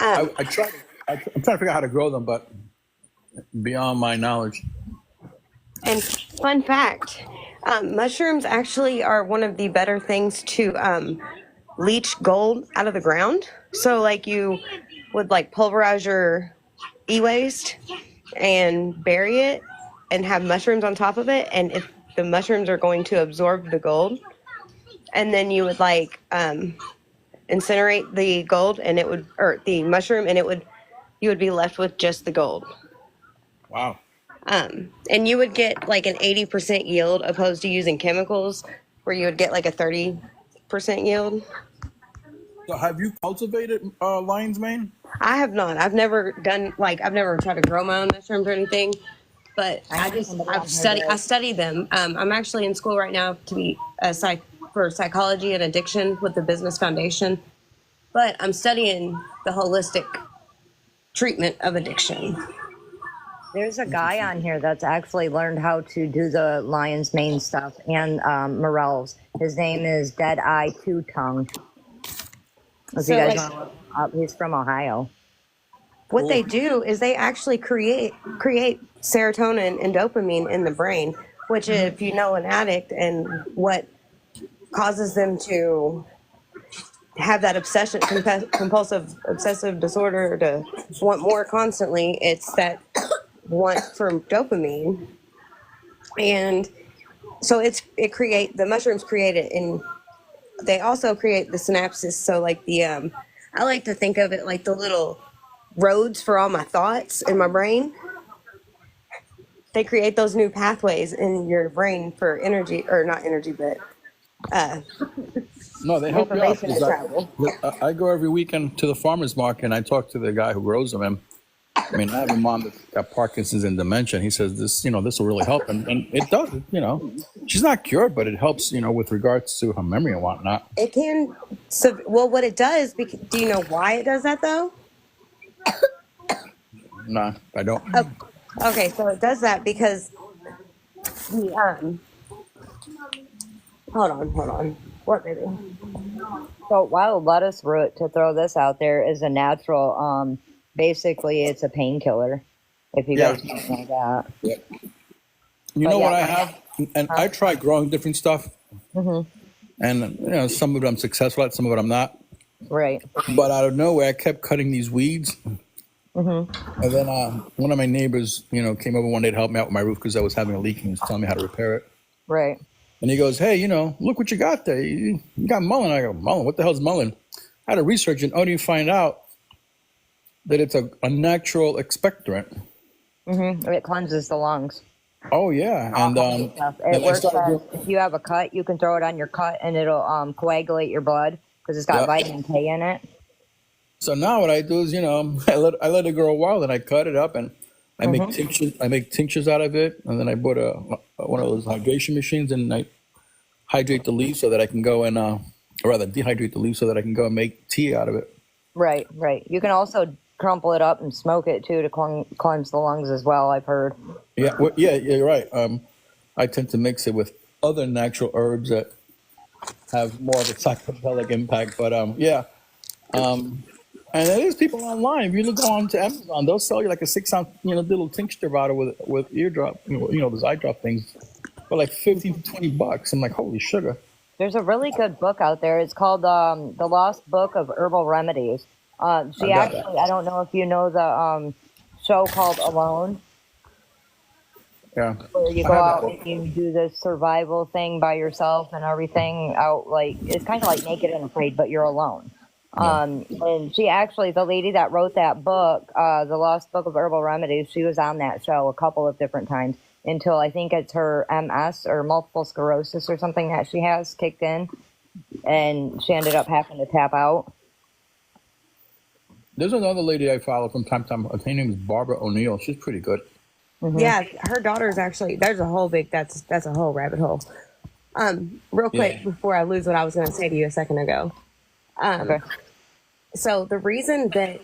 Um, I'm trying to figure out how to grow them, but beyond my knowledge. And fun fact, mushrooms actually are one of the better things to leach gold out of the ground. So like, you would like pulverize your e-waste and bury it and have mushrooms on top of it. And if the mushrooms are going to absorb the gold, and then you would like incinerate the gold, and it would, or the mushroom, and you would be left with just the gold. Wow. And you would get like an 80% yield, opposed to using chemicals where you would get like a 30% yield. So have you cultivated lion's mane? I have not. I've never done like I've never tried to grow my own mushrooms or anything, but I know somebody on here I that. study them. I'm actually in school right now to be a for psychology and addiction with the Business Foundation, but I'm studying the holistic treatment of addiction. There's a guy on here that's actually learned how to do the lion's mane stuff and morels. His name is Dead Eye Two Tongue. If you So guys like want to look him up, he's from Ohio. what they do is they actually create serotonin and dopamine in the brain, which if you know an addict and what causes them to have that compulsive obsessive disorder to want more constantly, it's that want for dopamine. And so the mushrooms create it, and they also create the synapses. So like I like to think of it like the little roads for all my thoughts in my brain. They create those new pathways in your brain for energy, or not energy, but No, they help you out information to because travel. I go every weekend to the farmer's market and I talk to the guy who grows them. And I mean, I have a mom that's got Parkinson's and dementia. And he says this will really help. And it does, she's not cured, but it helps, with regards to her memory and whatnot. It can, so, well, what it does, do you know why it does that though? No, I don't. Okay, so it does that because the, hold on. What, baby? So wild lettuce root, to throw this out there, is a natural. Basically, it's a painkiller. If you guys don't know that. You But know yeah, what I have? And I try growing different stuff. And, some of it I'm successful at, some of it I'm not. right. But out of nowhere, I kept cutting these weeds. And then one of my neighbors, came over one day to help me out with my roof because I was having a leak and he was telling me how to repair it. Right. And he goes, hey, look what you got there. You got mullein. I go, mullein? What the hell's mullein? I had to research it. Only you find out that it's a natural expectorant. It cleanses the lungs. Oh, yeah. And It works as, if you have a cut, you can throw it on your cut and it'll coagulate your blood because it's got vitamin K in it. So now what I do is, I let it grow a while, and I cut it up, and I make tinctures. I make tinctures out of it, and then I put one of those hydration machines, and I hydrate the leaves so that I can go and, or rather dehydrate the leaves so that I can go and make tea out of it. Right. You can also crumple it up and smoke it too to cleanse the lungs as well, I've heard. Yeah, you're right. I tend to mix it with other natural herbs that have more of a psychedelic impact, but and there's people online. If you look on to Amazon, they'll sell you like a 6-ounce, little tincture bottle with eardrop, those eye drop things, for like $15 to $20. I'm like, holy sugar. There's a really good book out there. It's called The Lost Book of Herbal Remedies. I don't know if you know the show called Alone. Yeah. Where you go out and you do this survival thing by yourself and everything out, like, it's kind of like Naked and Afraid, but you're alone. And she actually, the lady that wrote that book, The Lost Book of Herbal Remedies, she was on that show a couple of different times until I think it's her MS or multiple sclerosis or something that she has kicked in. And she ended up having to tap out. There's another lady I follow from time to time. Her name is Barbara O'Neill. She's pretty good. Yeah, her daughter's actually, there's a whole that's a whole rabbit hole. Real quick before I lose what I was going to say to you a second ago. Okay. So the reason that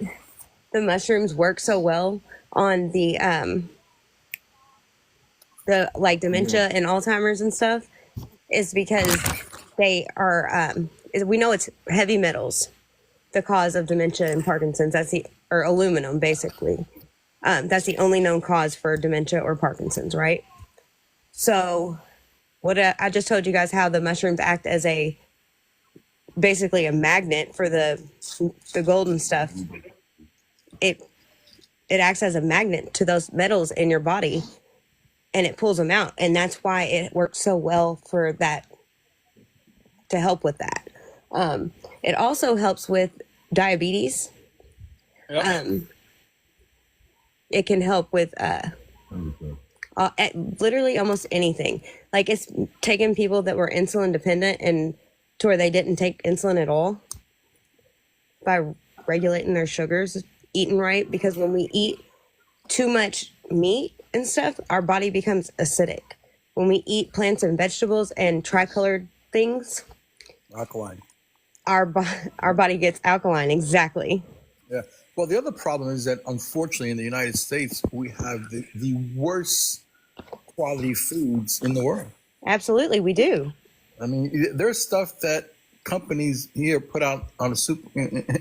the mushrooms work so well on the like dementia and Alzheimer's and stuff is because they are we know it's heavy metals, the cause of dementia and Parkinson's. Or aluminum basically. That's the only known cause for dementia or Parkinson's, right? So what I just told you guys how the mushrooms act as basically a magnet for the golden stuff. It acts as a magnet to those metals in your body, and it pulls them out, and that's why it works so well for that, to help with that. It also helps with diabetes. It can help with literally almost anything. Like, it's taken people that were insulin dependent and to where they didn't take insulin at all. by regulating their sugars, eating right, because when we eat too much meat and stuff, our body becomes acidic. When we eat plants and vegetables and tricolored things, Alkaline. our body gets alkaline. Exactly. Yeah. Well, the other problem is that unfortunately in the United States, we have the worst quality foods in the world. Absolutely, we do. I mean, there's stuff that companies here put out on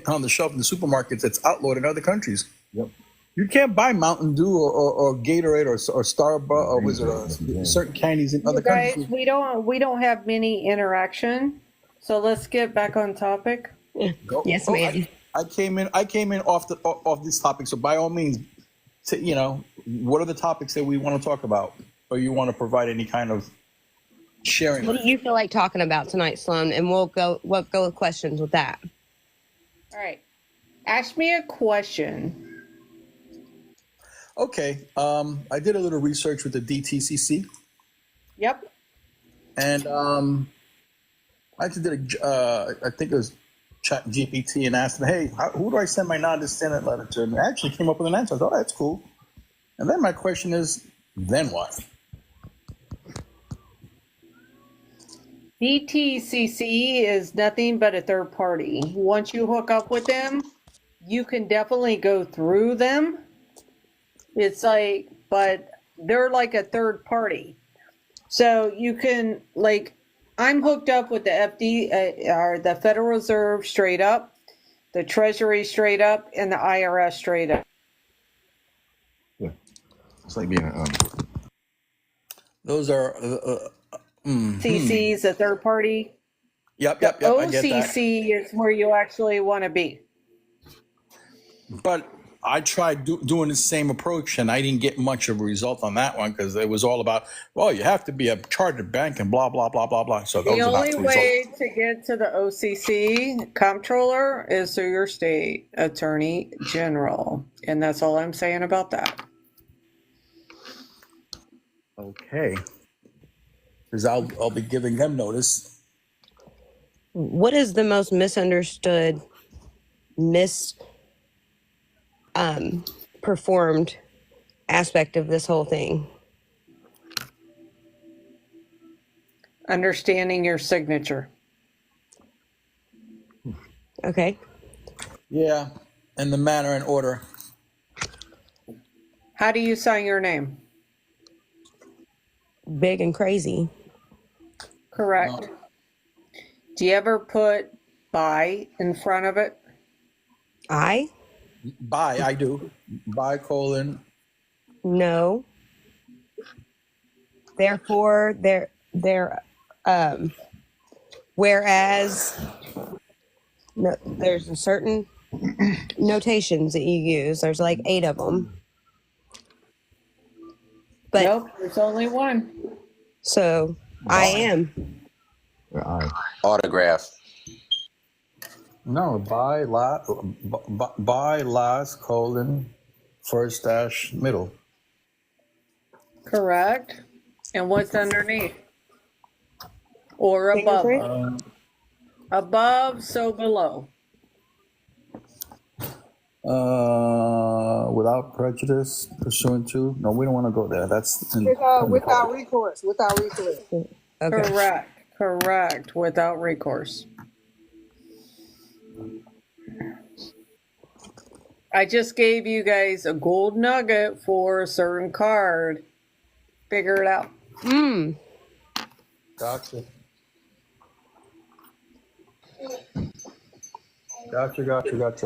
on the shelf in the supermarkets that's outlawed in other countries. Yep. You can't buy Mountain Dew or Gatorade or Starbucks or was it certain candies in other Guys, countries. we don't have many interaction, so let's get back on topic. Yes, ma'am. I came in off this topic, so by all means, what are the topics that we want to talk about, or you want to provide any kind of sharing? What do you feel like talking about tonight, Sloan? And we'll go with questions with that. All right. Ask me a question. Okay. I did a little research with the DTCC, Yep. and I just did I think it was Chat GPT, and asked them, hey, who do I send my non-descendant letter to? And I actually came up with an answer. I thought, oh, that's cool. And then my question is, then what? DTCC is nothing but a third party. Once you hook up with them, you can definitely go through them. It's like, but they're like a third party. So you can, like, I'm hooked up with the or the Federal Reserve straight up, the Treasury straight up, and the IRS straight up. Yeah. It's like being Those are CC is a third party. Yep. The I get that. OCC is where you actually want to be. But I tried doing the same approach, and I didn't get much of a result on that one because it was all about, well, you have to be a chartered bank and blah, blah, blah, blah, blah. So The only way to get to the OCC comptroller is through your state attorney general. And that's all I'm saying about that. Okay. Because I'll be giving them notice. What is the most misunderstood, performed aspect of this whole thing? Understanding your signature. Okay. Yeah, and the manner and order. How do you sign your name? Big and crazy. Correct. Do you ever put by in front of it? I? I do. By colon. No. Therefore, whereas, no, there's a certain notations that you use. There's like 8 of them. But Nope, there's only one. so I am. Autograph. No, by last colon first dash middle. Correct. And what's underneath? Or above? Fingerprint? Above, so below. Without prejudice, pursuant to. No, we don't want to go there. That's Without recourse. Okay. Correct. Without recourse. I just gave you guys a gold nugget for a certain card. Figure it out. Gotcha.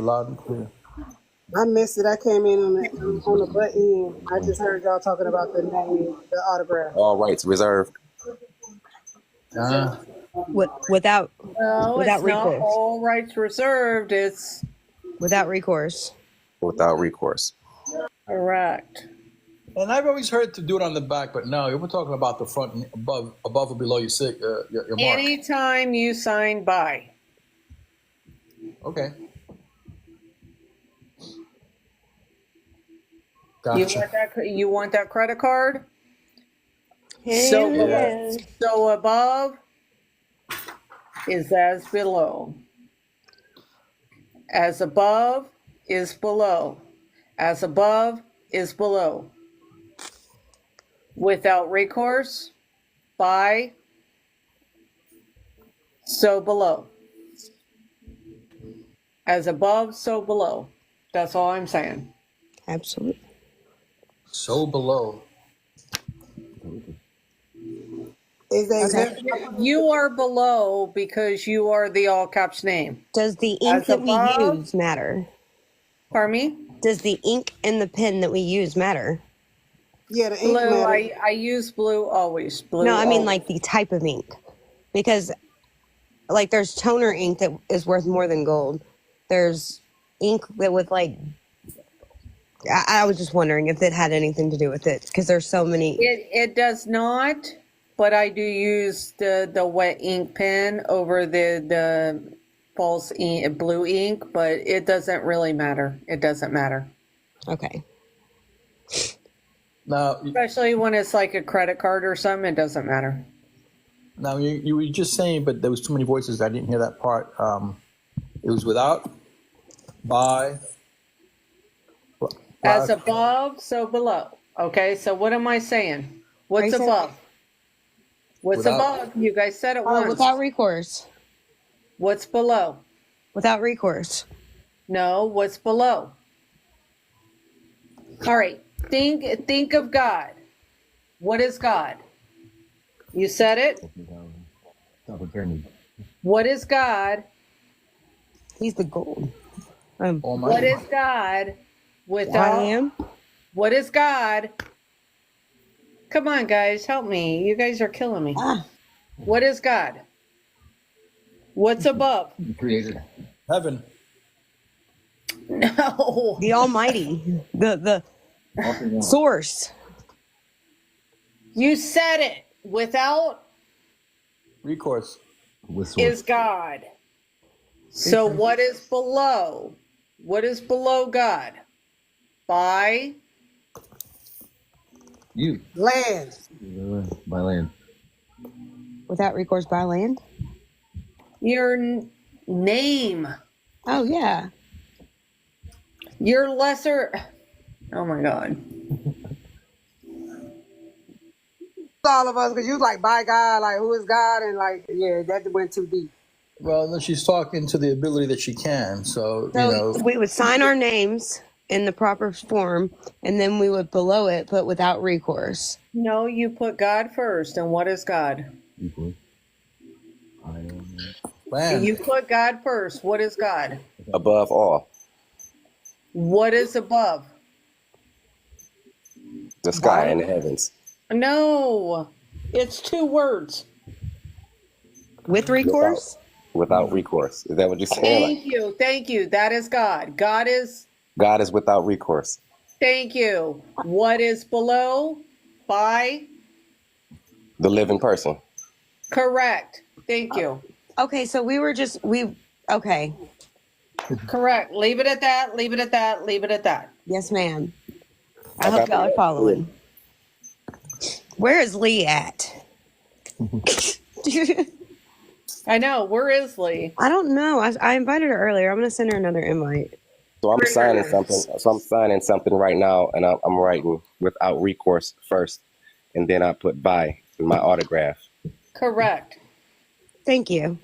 Loud and clear. I missed it. I came in on the button. I just heard y'all talking about the name, the autograph. All rights reserved. Without No, Without it's not recourse. all rights reserved. It's without recourse. Without recourse. correct. And I've always heard to do it on the back, but no, we're talking about the front and above or below your mark. Anytime you sign by. Okay. You Gotcha. want that credit card? Hell below. yeah. So above is as below. As above is below. As above is below. Without recourse, by, so below. As above, so below. That's all I'm saying. Absolutely. So below. Is they Okay. exempt? You are below because you are the all caps name. Does the ink As that we above- use matter? Pardon me? Does the ink in the pen that we use matter? Yeah, the ink Blue, matter. I use blue always. Blue No, I mean always. like the type of ink. Because like there's toner ink that is worth more than gold. There's ink that with like I was just wondering if it had anything to do with it because there's so many. It does not, but I do use the wet ink pen over the false ink, blue ink, but it doesn't really matter. It doesn't matter. Okay. Now, Especially when it's like a credit card or something, it doesn't matter. now you were just saying, but there was too many voices. I didn't hear that part. It was without, by, As black, above, so below. Okay, so what am I saying? What's I said- above? What's Without- above? You guys said it Oh, once. without recourse. What's below? Without recourse. No, what's below? All right, think of God. What is God? You said it. Top of pyramid. What is God? He's the gold. Almighty. What is God I without? am. What is God? Come on, guys, help me. You guys are killing me. Ah, What is God? What's above? Creator. Heaven. No. the Almighty. The All things one. source. You said it. Without Recourse. With source. is God. So what is below? What is below God? By You. Land. By land. Without recourse by land. your name. Oh yeah. Your lesser. Oh my God. All of us, because you like, by God, like, who is God? And like, yeah, that went too deep. Well, no, she's talking to the ability that she can. So, So you know, we would sign our names in the proper form, and then we would below it put without recourse. No, you put God first. And what is God? Equal. I am. land. You put God first. What is God? Above all, What is above? the sky and the heavens. No, it's two words. With recourse? Without recourse. Is that what you're saying? Thank you. Thank you. That is God. God is, God is without recourse. thank you. What is below? By? The living person. Correct. Thank you. Okay, so okay. Correct. Leave it at that. Leave it at that. Leave it at that. Yes, ma'am. I Okay. hope y'all are following. Where is Lee at? I know. Where is Lee? I don't know. I invited her earlier. I'm gonna send her another invite. So I'm signing something. So I'm signing something right now, and I'm writing without recourse first, and then I put by in my autograph. Correct. Thank you.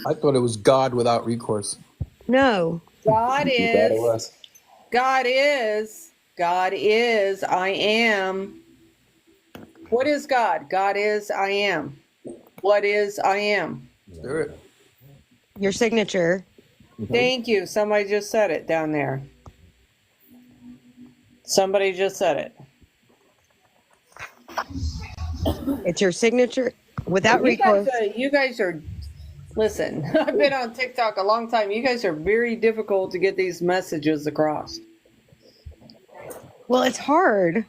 I thought it was God without recourse. No. God You thought it is. was? God is. God is. I am. What is God? God is. I am. What is I am? Spirit. Your signature. Thank you. Somebody just said it down there. Somebody just said it. It's your signature without recourse. You guys are, listen, I've been on TikTok a long time. You guys are very difficult to get these messages across. Well, it's hard.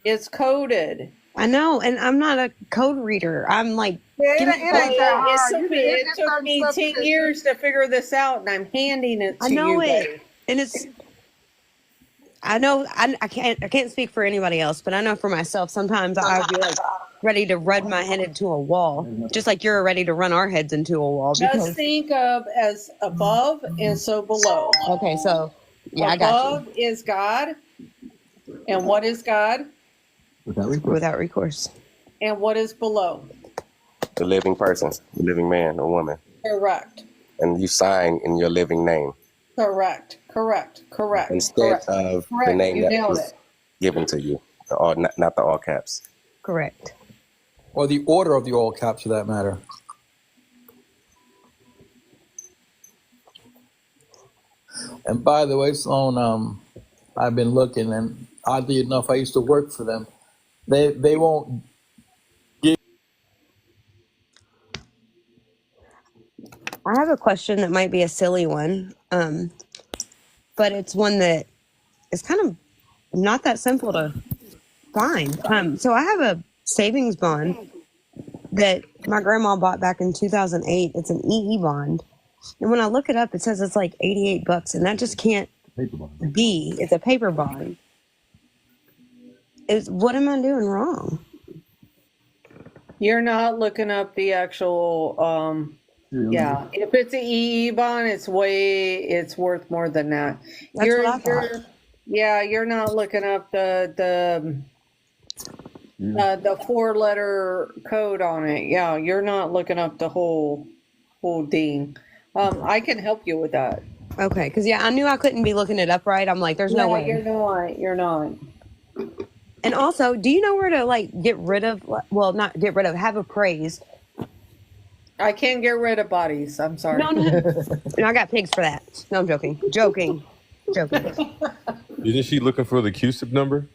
It's coded. I know, and I'm not a code reader. I'm like, Yeah, it Give me- ain't that hard. It took me 10 years to figure this out, and I'm handing it to I know you it, guys. and it's. I know I can't speak for anybody else, but I know for myself. Sometimes I'd be like, ready to run my head into a wall, just like you're ready to run our heads into a wall. Just Because think of as above and so below. okay, so yeah, I got Above is God. And what is God? Without you. recourse. Without recourse. And what is below? The living person, the living man or woman. Correct. And you sign in your living name Correct. instead of the name You that nailed was it. given to you, or not the all caps. Correct. Or the order of the all caps for that matter. And by the way, Sloan, I've been looking, and oddly enough, I used to work for them. They won't. I have a question that might be a silly one, but it's one that is kind of not that simple to find. So I have a savings bond that my grandma bought back in 2008. It's an EE bond. And when I look it up, it says it's like $88, and that just can't Paper bond. be. It's a paper bond. What am I doing wrong? You're not looking up the actual yeah. If it's an EE bond, it's worth more than that. That's what I thought. You're not looking up the 4-letter code on it. Yeah, you're not looking up the whole ding. I can help you with that. Okay, because I knew I couldn't be looking it up right. I'm like, there's no way. You're not. And also, do you know where to like get rid of? Well, not get rid of. Have appraised. I can't get rid of bodies. I'm sorry. No, I got pigs for that. No, I'm joking. Joking. Isn't she looking for the QSIP number?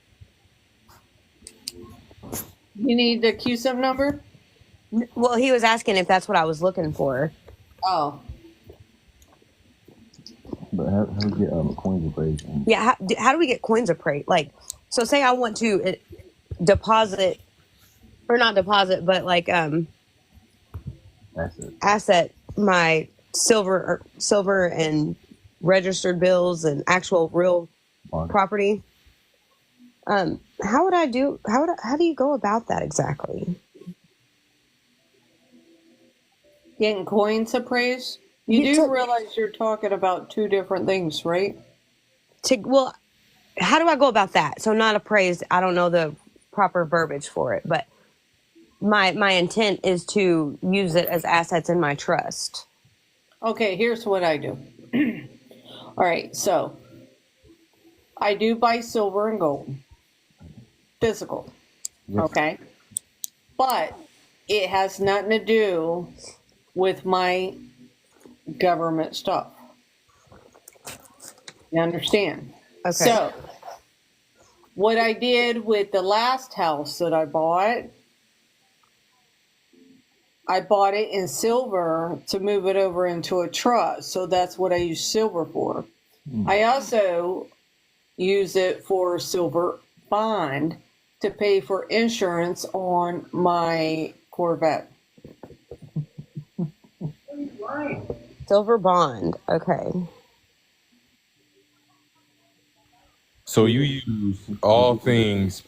You need the QSIP number? Well, he was asking if that's what I was looking for. Oh. But how do we get coins appraised? Yeah, how do we get coins appraised? Like, so say I want to deposit, or not deposit, but like asset my silver and registered bills and actual real property. How do you go about that exactly? Getting coins appraised? You do realize you're talking about two different things, right? Well, how do I go about that? So not appraised, I don't know the proper verbiage for it, but my intent is to use it as assets in my trust. Okay, here's what I do. All right, so I do buy silver and gold, physical, okay? But it has nothing to do with my government stuff. You understand? Okay. So, what I did with the last house that I bought it in silver to move it over into a trust. So that's what I use silver for. I also use it for silver bond to pay for insurance on my Corvette. Silver bond. Okay. So you use all things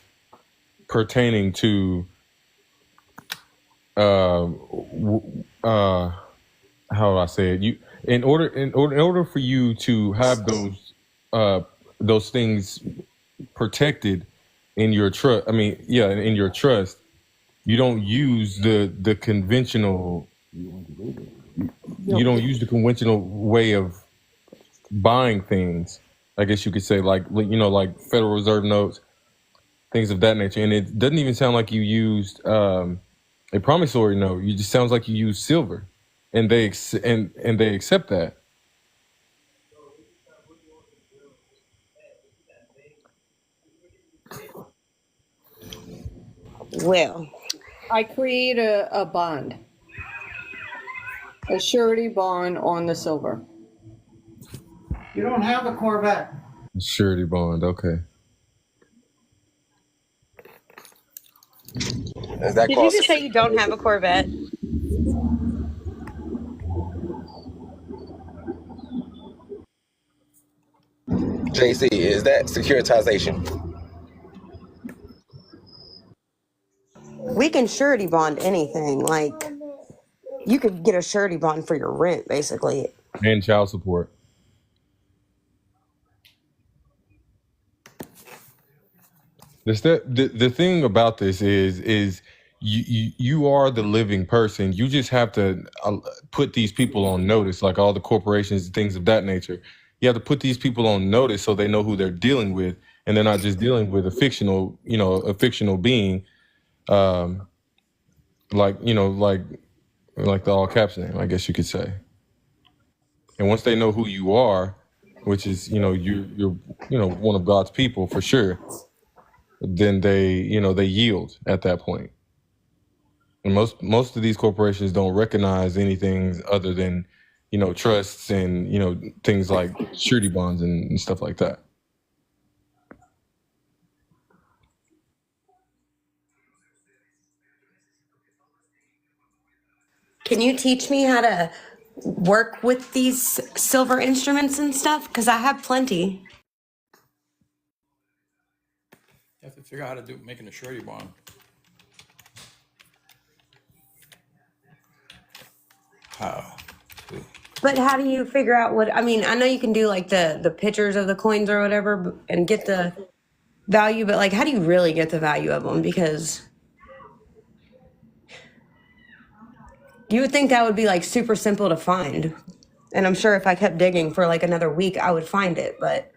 pertaining to how do I say it? You in order for you to have those things protected in your trust. I mean, yeah, in your trust, you don't use the conventional. You don't use the conventional way of buying things. I guess you could say, like Federal Reserve notes, things of that nature. And it doesn't even sound like you used a promissory note. You just sounds like you used silver, and they accept that. Well, I create a bond, a surety bond on the silver. You don't have a Corvette. Surety bond, okay. did you just say you don't have a Corvette? JC, is that securitization? We can surety bond anything. Like, you could get a surety bond for your rent, basically. And child support. The thing about this is you are the living person. You just have to put these people on notice, like all the corporations and things of that nature. You have to put these people on notice so they know who they're dealing with, and they're not just dealing with a fictional being, like the all caps name, I guess you could say. And once they know who you are, which is you're one of God's people for sure, then they yield at that point. And most of these corporations don't recognize anything other than trusts and things like surety bonds and stuff like that. Can you teach me how to work with these silver instruments and stuff? Because I have plenty. You have to figure out how to making a surety bond. How? But how do you figure out what, I mean, I know you can do like the pictures of the coins or whatever and get the value, but like, how do you really get the value of them? Because you would think that would be like super simple to find. And I'm sure if I kept digging for like another week, I would find it, but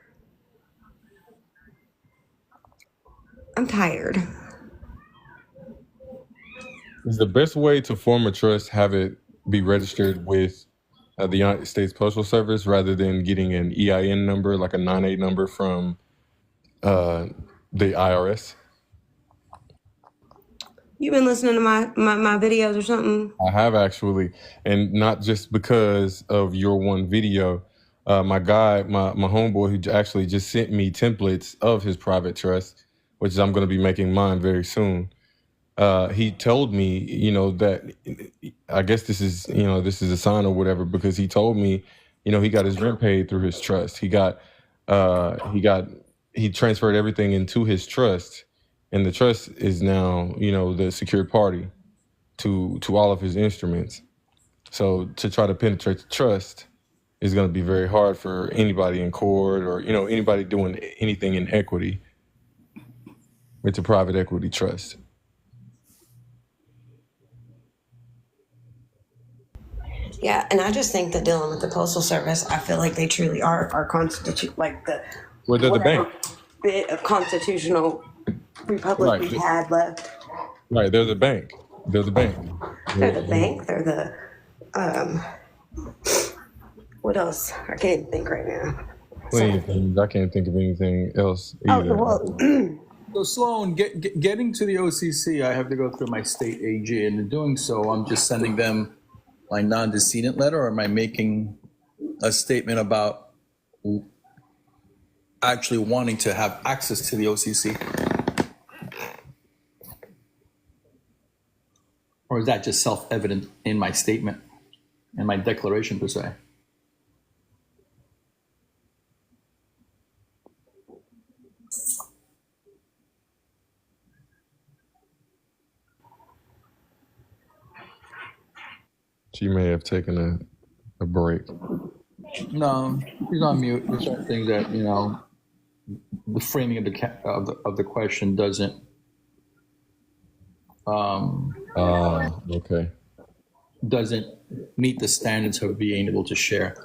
I'm tired. Is the best way to form a trust have it be registered with the United States Postal Service rather than getting an EIN number, like a 9A number from the IRS? You've been listening to my videos or something? I have actually, and not just because of your one video. My homeboy who actually just sent me templates of his private trust, which I'm going to be making mine very soon. He told me, that I guess this is a sign or whatever, because he told me, he got his rent paid through his trust. He transferred everything into his trust, and the trust is now, the secured party to all of his instruments. So to try to penetrate the trust is going to be very hard for anybody in court or, anybody doing anything in equity. It's a private equity trust. Yeah, and I just think that dealing with the Postal Service, I feel like they truly are our like the Well, they're the bank. Bit of constitutional republic we had left. Right, they're the bank. They're the bank. They're the bank. They're the what else? I can't even think right now. Plenty of things. I can't think of anything else either. So Sloan, getting to the OCC, I have to go through my state AG, and in doing so, I'm just sending them my non-decedent letter, or am I making a statement about actually wanting to have access to the OCC? Or is that just self-evident in my statement, in my declaration per se? She may have taken a break. No, he's on mute. It's one thing that, the framing of the question doesn't okay. doesn't meet the standards of being able to share.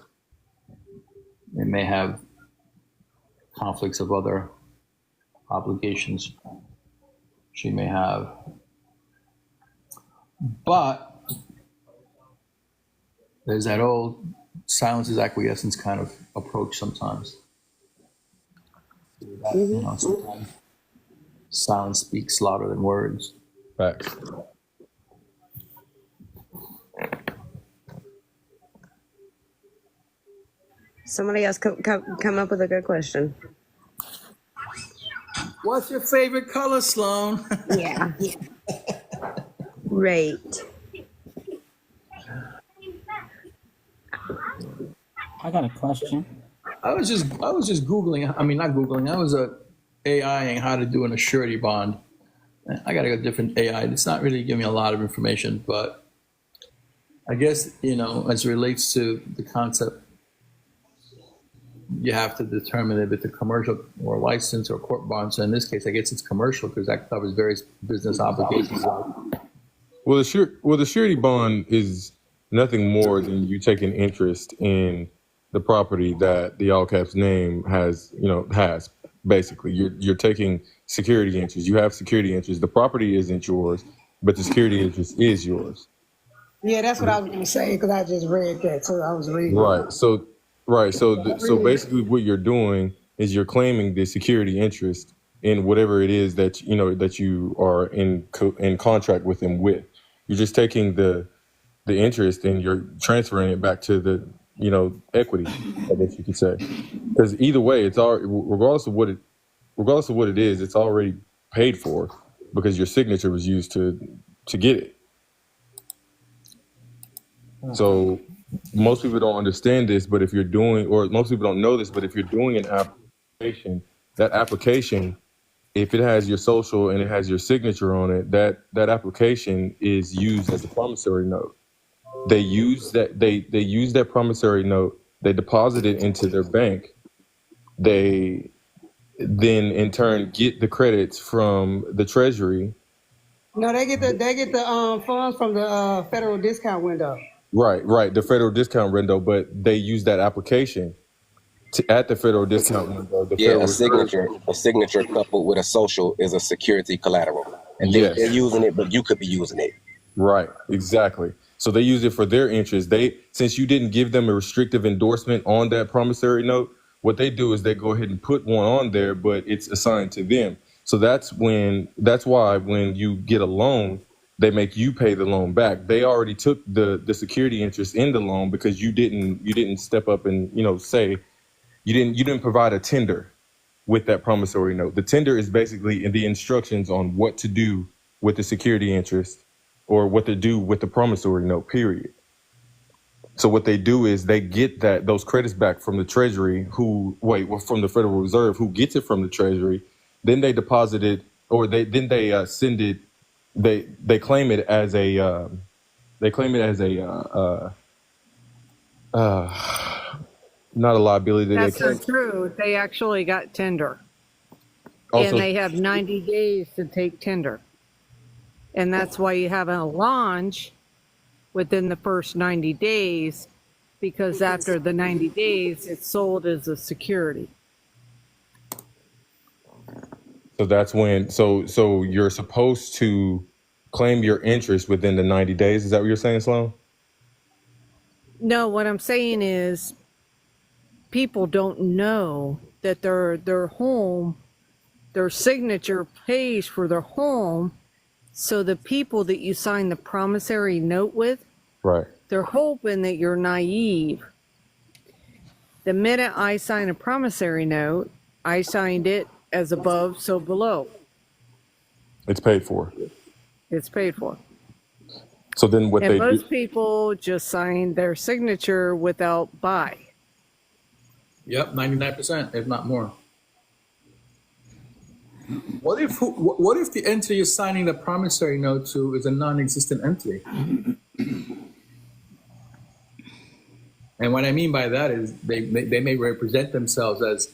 It may have conflicts of other obligations she may have. But there's that old silence is acquiescence kind of approach sometimes. Sometimes silence speaks louder than words. Facts. Somebody else come up with a good question. What's your favorite color, Sloan? Yeah. Right. I got a question. I was just Googling. I mean, not Googling. I was AIing how to do an surety bond I got to go different AI. It's not really giving me a lot of information, but I guess, as it relates to the concept, you have to determine if it's a commercial or license or court bond. So in this case, I guess it's commercial because that covers various business obligations. Well, the surety bond is nothing more than you taking interest in the property that the all caps name has basically. You're taking security interest. You have security interest. The property isn't yours, but the security interest is yours. Yeah, that's what I was gonna say because I just read that, so I was reading. Right. So basically, what you're doing is you're claiming the security interest in whatever it is that that you are in contract with them with. You're just taking the interest and you're transferring it back to the equity, I guess you could say. Because either way, it's all regardless of what it is, it's already paid for because your signature was used to get it. So most people don't understand this, but if you're doing, or most people don't know this, but if you're doing an application, that application, if it has your social and it has your signature on it, that application is used as a promissory note. They use that promissory note, they deposit it into their bank. They then in turn get the credits from the treasury. No, they get the funds from the federal discount window. Right, the federal discount window, but they use that application at the federal discount window. A signature coupled with a social is a security collateral, and they're using it, but you could be using it. Right, exactly. So they use it for their interest. Since you didn't give them a restrictive endorsement on that promissory note, what they do is they go ahead and put one on there, but it's assigned to them. So that's why when you get a loan, they make you pay the loan back. They already took the security interest in the loan because you didn't step up and say you didn't provide a tender with that promissory note. The tender is basically in the instructions on what to do with the security interest or what to do with the promissory note, period. So what they do is they get those credits back from the Treasury, from the Federal Reserve, who gets it from the Treasury. Then they deposit it, or they send it. They claim it as a not a liability. That's not true. They actually got tender. And they have 90 days to take tender. And that's why you have a launch within the first 90 days, because after the 90 days, it's sold as a security. So that's when, so you're supposed to claim your interest within the 90 days. Is that what you're saying, Sloan? No, what I'm saying is people don't know that their home, their signature pays for their home. So the people that you sign the promissory note with, right, they're hoping that you're naive. The minute I sign a promissory note, I signed it as above, so below. It's paid for. It's paid for. So then what and they most people just sign their signature without by. Yep, 99%, if not more. What if the entity you're signing the promissory note to is a non-existent entity? And what I mean by that is they may represent themselves as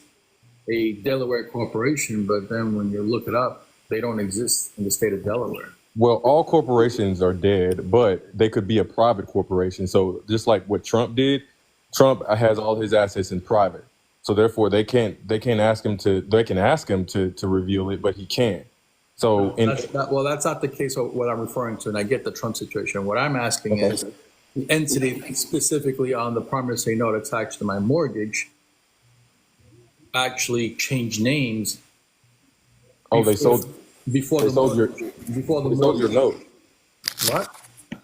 a Delaware corporation, but then when you look it up, they don't exist in the state of Delaware. Well, all corporations are dead, but they could be a private corporation. So just like what Trump did, Trump has all his assets in private. So therefore, they can ask him to reveal it, but he can't. So that's not the case of what I'm referring to, and I get the Trump situation. What I'm asking is the entity specifically on the promissory note attached to my mortgage actually changed names. They sold your note. What?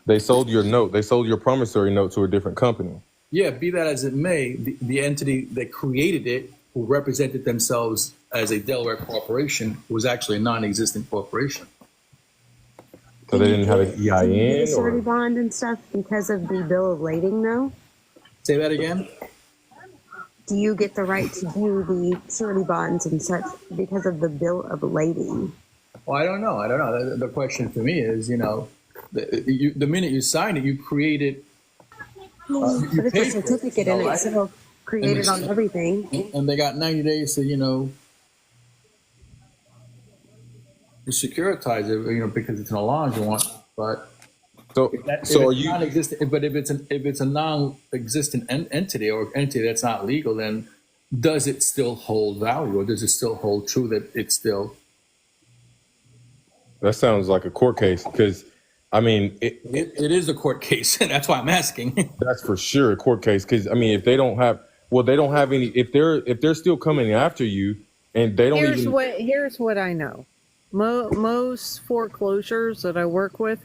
They sold your note. They sold your promissory note to a different company. Yeah, be that as it may, the entity that created it, who represented themselves as a Delaware corporation, was actually a non-existent corporation. So they didn't have an EIN surety bond and stuff because of the bill of lading, though? Say that again? Do you get the right to do the surety bonds and such because of the bill of lading? Well, I don't know. I don't know. The question for me is, the minute you sign it, you created, you But it's a paid for it, certificate and right? it's still And, created on everything. and they got 90 days to, to securitize it, because it's an allowance you want. But So, if so are it's you? non-existent, but if it's a non-existent entity or entity that's not legal, then does it still hold value, or does it still hold true that it's still? That sounds like a court case because, I mean, It is a court case, and that's why I'm asking. that's for sure a court case. Because I mean, if they don't have, well, they don't have any. If they're still coming after you and they don't even. Here's what I know. Most foreclosures that I work with,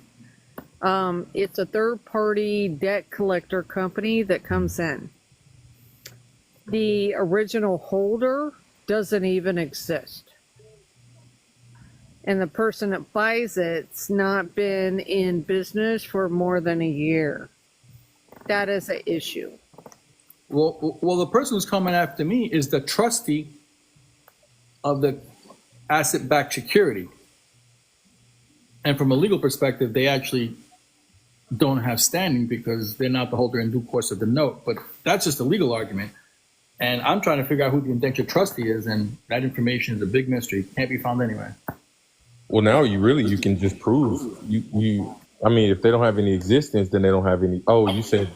it's a third party debt collector company that comes in. The original holder doesn't even exist. And the person that buys it's not been in business for more than a year. That is an issue. Well, the person who's coming after me is the trustee of the asset-backed security. And from a legal perspective, they actually don't have standing because they're not the holder in due course of the note. But that's just a legal argument. And I'm trying to figure out who the indentured trustee is, and that information is a big mystery. Can't be found anywhere. Well, now you can just prove you. I mean, if they don't have any existence, then they don't have any. Oh, you said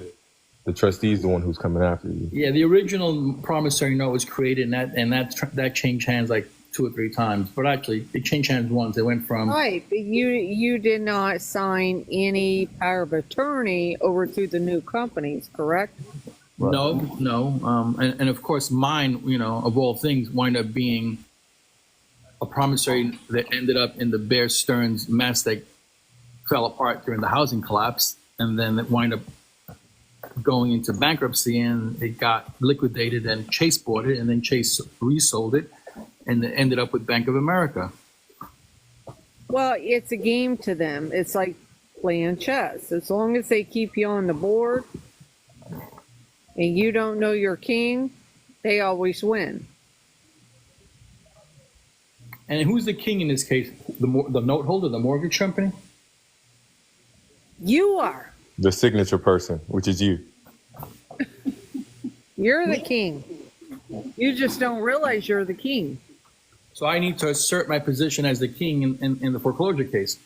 the trustee is the one who's coming after you. Yeah, the original promissory note was created, and that changed hands like 2 or 3 times. But actually, it changed hands once. It went from Right, but you did not sign any power of attorney over to the new companies, correct? no. And of course, mine, of all things, wind up being a promissory that ended up in the Bear Stearns mess that fell apart during the housing collapse, and then it wind up going into bankruptcy, and it got liquidated, and Chase bought it, and then Chase resold it, and it ended up with Bank of America. Well, it's a game to them. It's like playing chess. As long as they keep you on the board and you don't know your king, they always win. And who's the king in this case? The note holder, the mortgage company? You are. The signature person, which is you. You're the king. You just don't realize you're the king. So I need to assert my position as the king in the foreclosure case.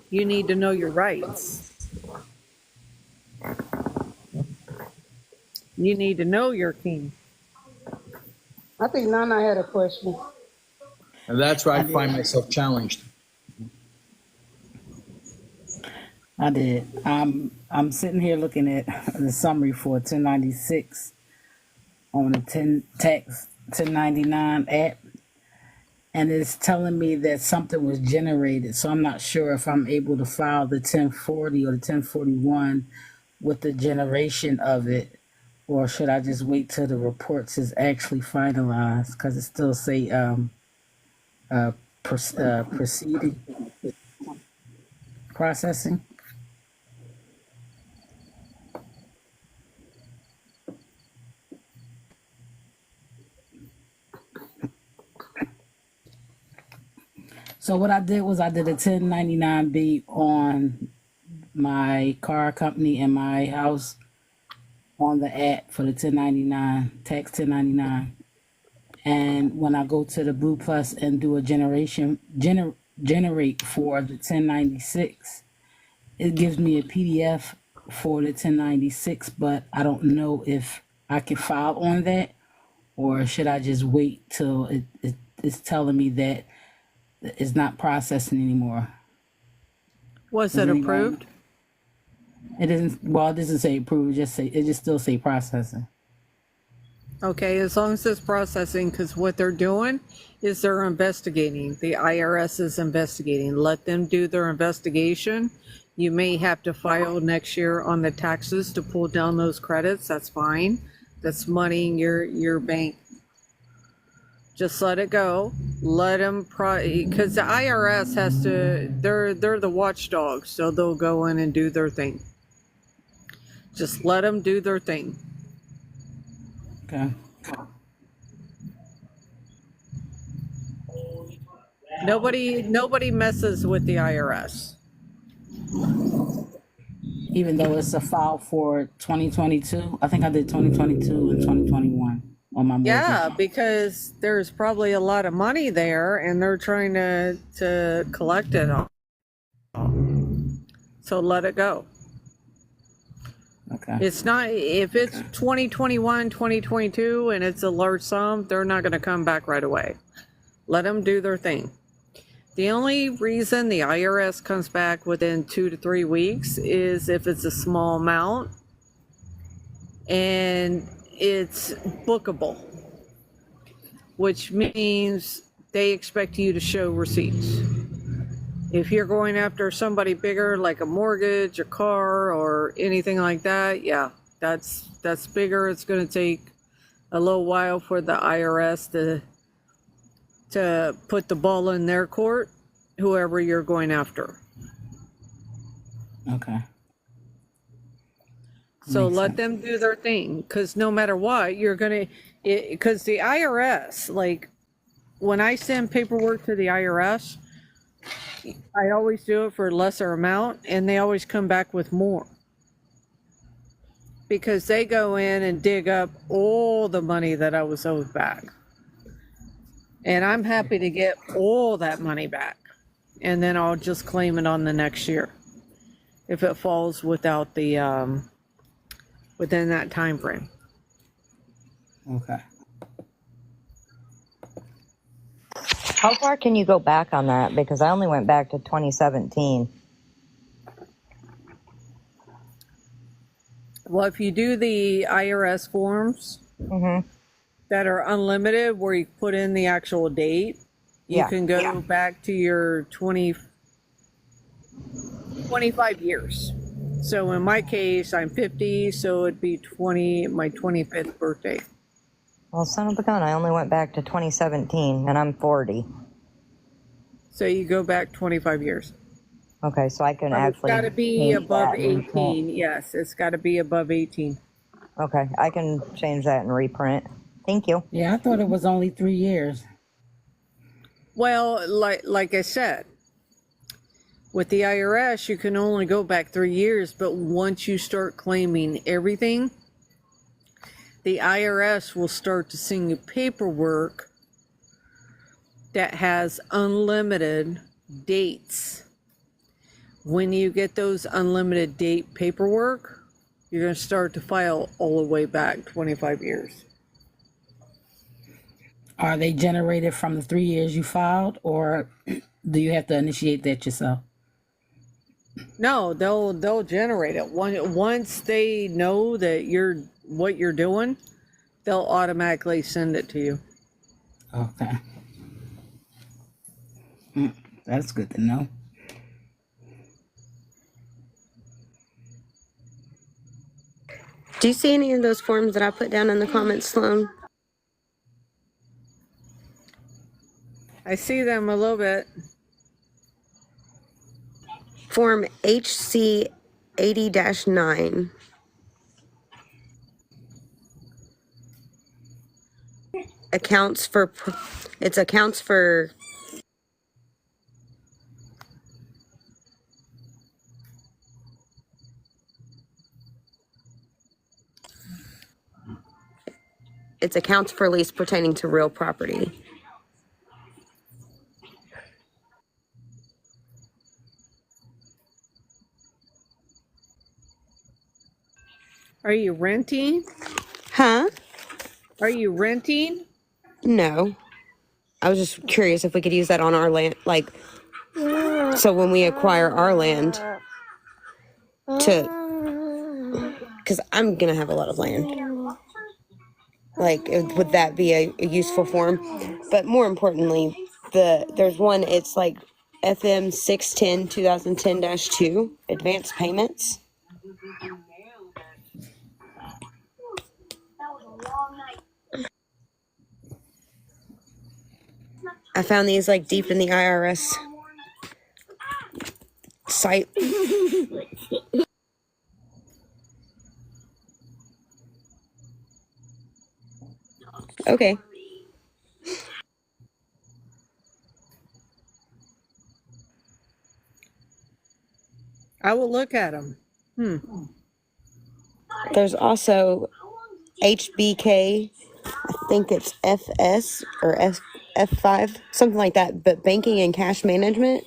You need to know your rights. You need to know your king. I think Nana had a question. And that's where I find myself challenged. I did. I'm sitting here looking at the summary for 1096 on the 1099 app, and it's telling me that something was generated. So I'm not sure if I'm able to file the 1040 or the 1041 with the generation of it, or should I just wait till the reports is actually finalized? Because it still say proceeding processing. So what I did was I did a 1099B on my car company and my house on the app for the 1099, tax 1099. And when I go to the Blue Plus and do a generate for the 1096, it gives me a PDF for the 1096, but I don't know if I can file on that, or should I just wait till it's telling me that it's not processing anymore. Was it approved? It isn't. Well, it doesn't say approved. It just still say processing. Okay, as long as it's processing, because what they're doing is they're investigating. The IRS is investigating. Let them do their investigation. You may have to file next year on the taxes to pull down those credits. That's fine. That's money in your bank. Just let it go. Let them, because the IRS has to. They're the watchdog, so they'll go in and do their thing. Just let them do their thing. Okay. Nobody messes with the IRS. Even though it's a file for 2022. I think I did 2022 and 2021 on my mortgage. Yeah, because there's probably a lot of money there and they're trying to collect it all. So let it go. Okay. It's not, if it's 2021, 2022 and it's a large sum, they're not going to come back right away. Let them do their thing. The only reason the IRS comes back within 2 to 3 weeks is if it's a small amount and it's bookable, which means they expect you to show receipts. If you're going after somebody bigger, like a mortgage, a car, or anything like that, yeah, that's bigger. It's going to take a little while for the IRS to put the ball in their court, whoever you're going after. Okay. So Makes let sense. them do their thing, because no matter what, you're going to, because the IRS, like when I send paperwork to the IRS, I always do it for a lesser amount and they always come back with more. Because they go in and dig up all the money that I was owed back. And I'm happy to get all that money back. And then I'll just claim it on the next year. If it falls without the, within that time frame. Okay. How far can you go back on that? Because I only went back to 2017. Well, if you do the IRS forms that are unlimited, where you put in the actual date, you Yeah. can go back to your 25 years. So in my case, I'm 50, so it'd be my 25th birthday. Well, son of a gun, I only went back to 2017, and I'm 40. So you go back 25 years. Okay, so I can But it's actually got to be change above that and reprint. 18. Yes, it's got to be above 18. Okay, I can change that and reprint. Thank you. Yeah, I thought it was only 3 years. Well, like I said, with the IRS, you can only go back 3 years, but once you start claiming everything, the IRS will start to send you paperwork that has unlimited dates. When you get those unlimited date paperwork, you're going to start to file all the way back 25 years. Are they generated from the 3 years you filed, or do you have to initiate that yourself? No, they'll generate it. Once they know that what you're doing, they'll automatically send it to you. Okay. That's good to know. Do you see any of those forms that I put down in the comments, Sloan? I see them a little bit. Form HC 80-9. Accounts for it's accounts for lease pertaining to real property. Are you renting? Huh? Are you renting? No. I was just curious if we could use that on our land, like, so when we acquire our land because I'm going to have a lot of land. Like, would that be a useful form? But more importantly, there's one, it's like FM 610 2010-2, advance payments. I found these like deep in the IRS site. Okay. I will look at them. There's also HBK, I think it's FS or F5, something like that, but banking and cash management.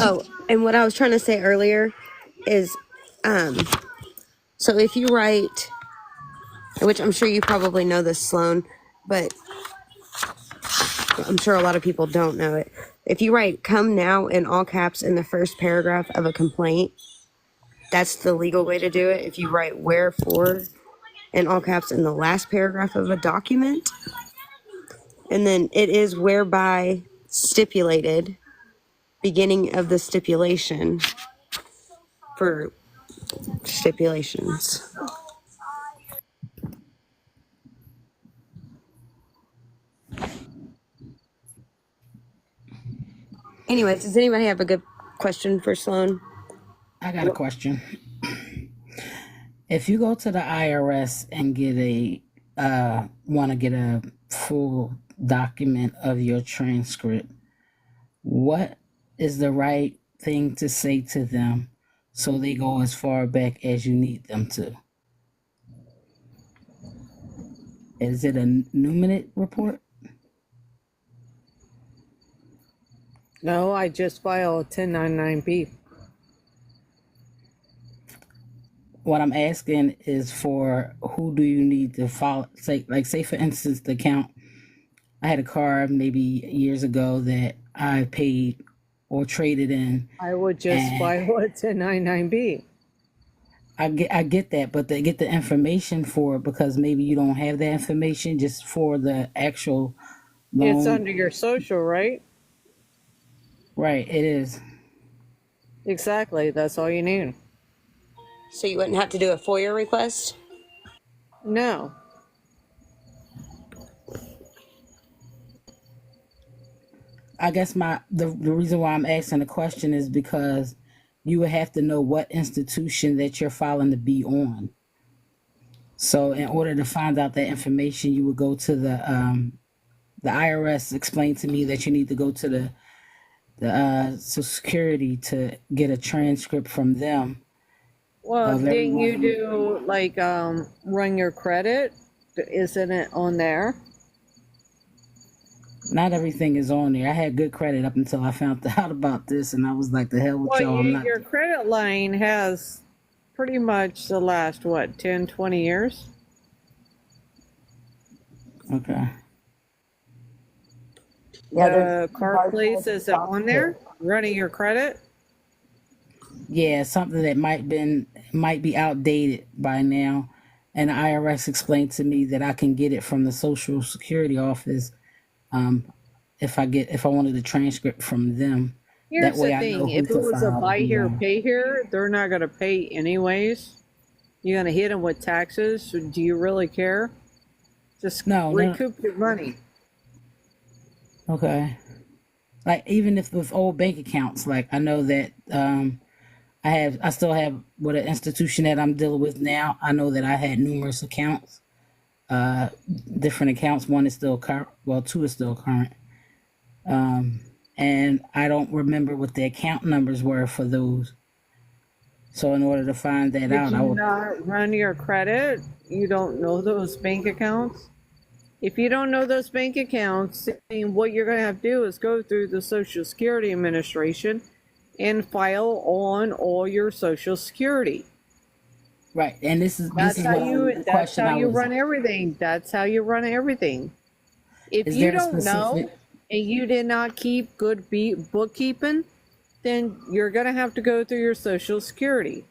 Oh, and what I was trying to say earlier is, so if you write, which I'm sure you probably know this, Sloan, but I'm sure a lot of people don't know it. If you write "come now" in all caps in the first paragraph of a complaint, that's the legal way to do it. If you write "wherefore" in all caps in the last paragraph of a document, and then it is whereby stipulated, beginning of the stipulation for stipulations. Anyways, does anybody have a good question for Sloan? I got a question. If you go to the IRS and get want to get a full document of your transcript, what is the right thing to say to them so they go as far back as you need them to? Is it a new-minute report? No, I just file a 1099-B. What I'm asking is for who do you need to follow? Say for instance, the account. I had a car maybe years ago that I paid or traded in. I would just file a 1099-B. I get that, but they get the information for it because maybe you don't have that information just for the actual loan. It's under your social, right? Right, it is. Exactly. That's all you need. So you wouldn't have to do a FOIA request? No. I guess the reason why I'm asking the question is because you would have to know what institution that you're filing to be on. So in order to find out that information, you would go to the IRS explained to me that you need to go to the Social Security to get a transcript from them. Well, didn't you do like run your credit? Isn't it on there? Not everything is on there. I had good credit up until I found out about this, and I was like, "The hell with y'all!" Your credit line has pretty much the last 10, 20 years. Okay. The car place is it on there? Running your credit? Yeah, something that might be outdated by now, and the IRS explained to me that I can get it from the Social Security office. If I wanted a transcript from them. Here's the thing: if it was a buy here, pay here, they're not going to pay anyways. You're going to hit them with taxes. So do you really care? Just recoup your money. Okay. Like even if with old bank accounts, like I know that I still have with an institution that I'm dealing with now. I know that I had numerous accounts, different accounts. One is still current. Well, two is still current. And I don't remember what the account numbers were for those. So in order to find that out, I would not run your credit. You don't know those bank accounts. If you don't know those bank accounts, then what you're going to have to do is go through the Social Security Administration and file on all your Social Security. Right, and that's how you run everything. That's how you run everything. If you don't know and you did not keep good bookkeeping, then you're going to have to go through your Social Security.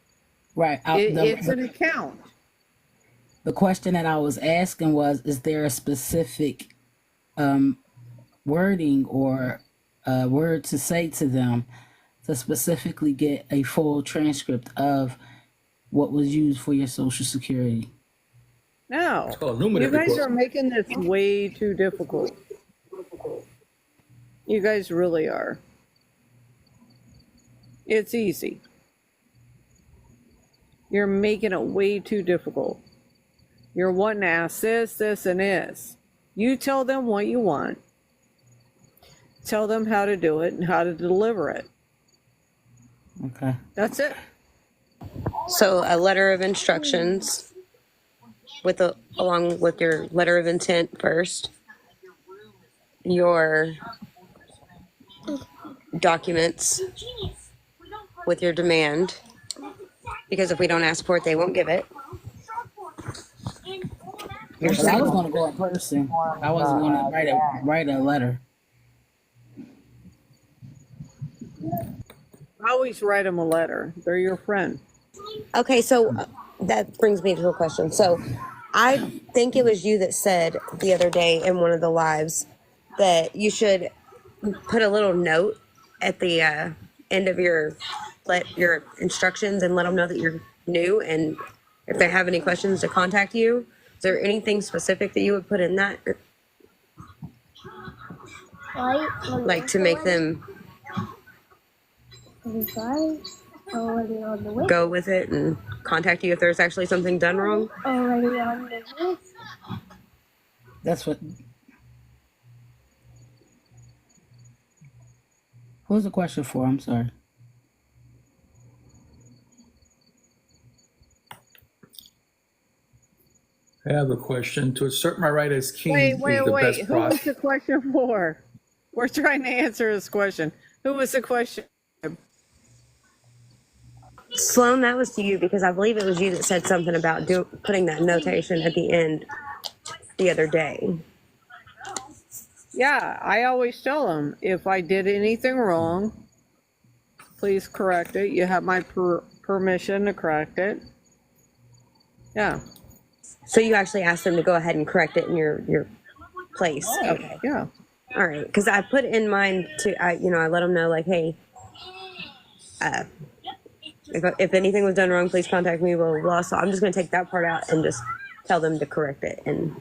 Right. It's an account. The question that I was asking was, is there a specific wording or word to say to them to specifically get a full transcript of what was used for your Social Security? No, It's called you illuminative guys recourse. are making this way too difficult. You guys really are. It's easy. You're making it way too difficult. You're wanting to ask this, this, and this. You tell them what you want. Tell them how to do it and how to deliver it. Okay. That's it. So a letter of instructions along with your letter of intent first, your documents with your demand, because if we don't ask for it, they won't give it. Your But I was going to go in person. I wasn't going to write a letter. Always write them a letter. They're your friend. Okay, so that brings me to a question. So I think it was you that said the other day in one of the lives that you should put a little note at the end of your instructions and let them know that you're new, and if they have any questions to contact you. Is there anything specific that you would put in that, like to make them go with it and contact you if there's actually something done wrong? That's what. Who's the question for? I'm sorry. I have a question. To assert my right as king is the Wait. best Who was process. the question for? We're trying to answer this question. Who was the question? Sloan, that was to you, because I believe it was you that said something about putting that notation at the end the other day. Yeah, I always tell them, if I did anything wrong, please correct it. You have my permission to correct it. Yeah. So you actually asked them to go ahead and correct it in your place. Okay. Yeah. All right. Because I put in mine I let them know, like, hey, if anything was done wrong, please contact me, blah, blah, blah. So I'm just going to take that part out and just tell them to correct it and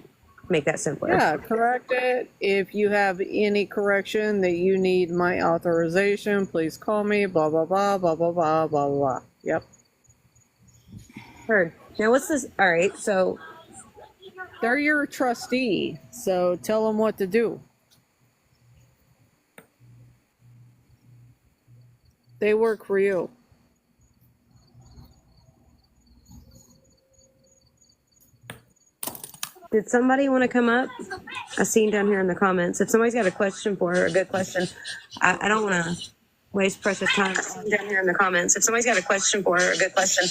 make that simpler. Yeah, correct it. If you have any correction that you need my authorization, please call me, blah, blah, blah, blah, blah, blah, blah, blah. Yep. Heard. Now, what's this? All right. So they're your trustee, so tell them what to do. They work for you. Did somebody want to come up? I seen down here in the comments. If somebody's got a question for her, a good question, I don't want to waste precious time. Down here in the comments. If somebody's got a question for her, a good question.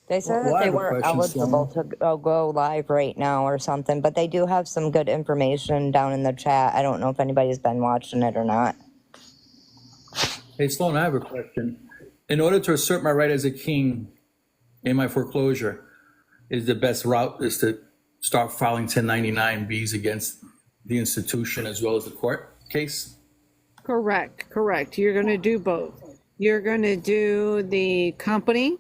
They said Well, that I they have a weren't question, eligible to go live right now or something, but they do have some good information down in the chat. I don't know if anybody's been watching it or not. Hey, Sloan, I have a question. In order to assert my right as a king in my foreclosure, is the best route is to start filing 1099-Bs against the institution as well as the court case? Correct. You're going to do both. You're going to do the company.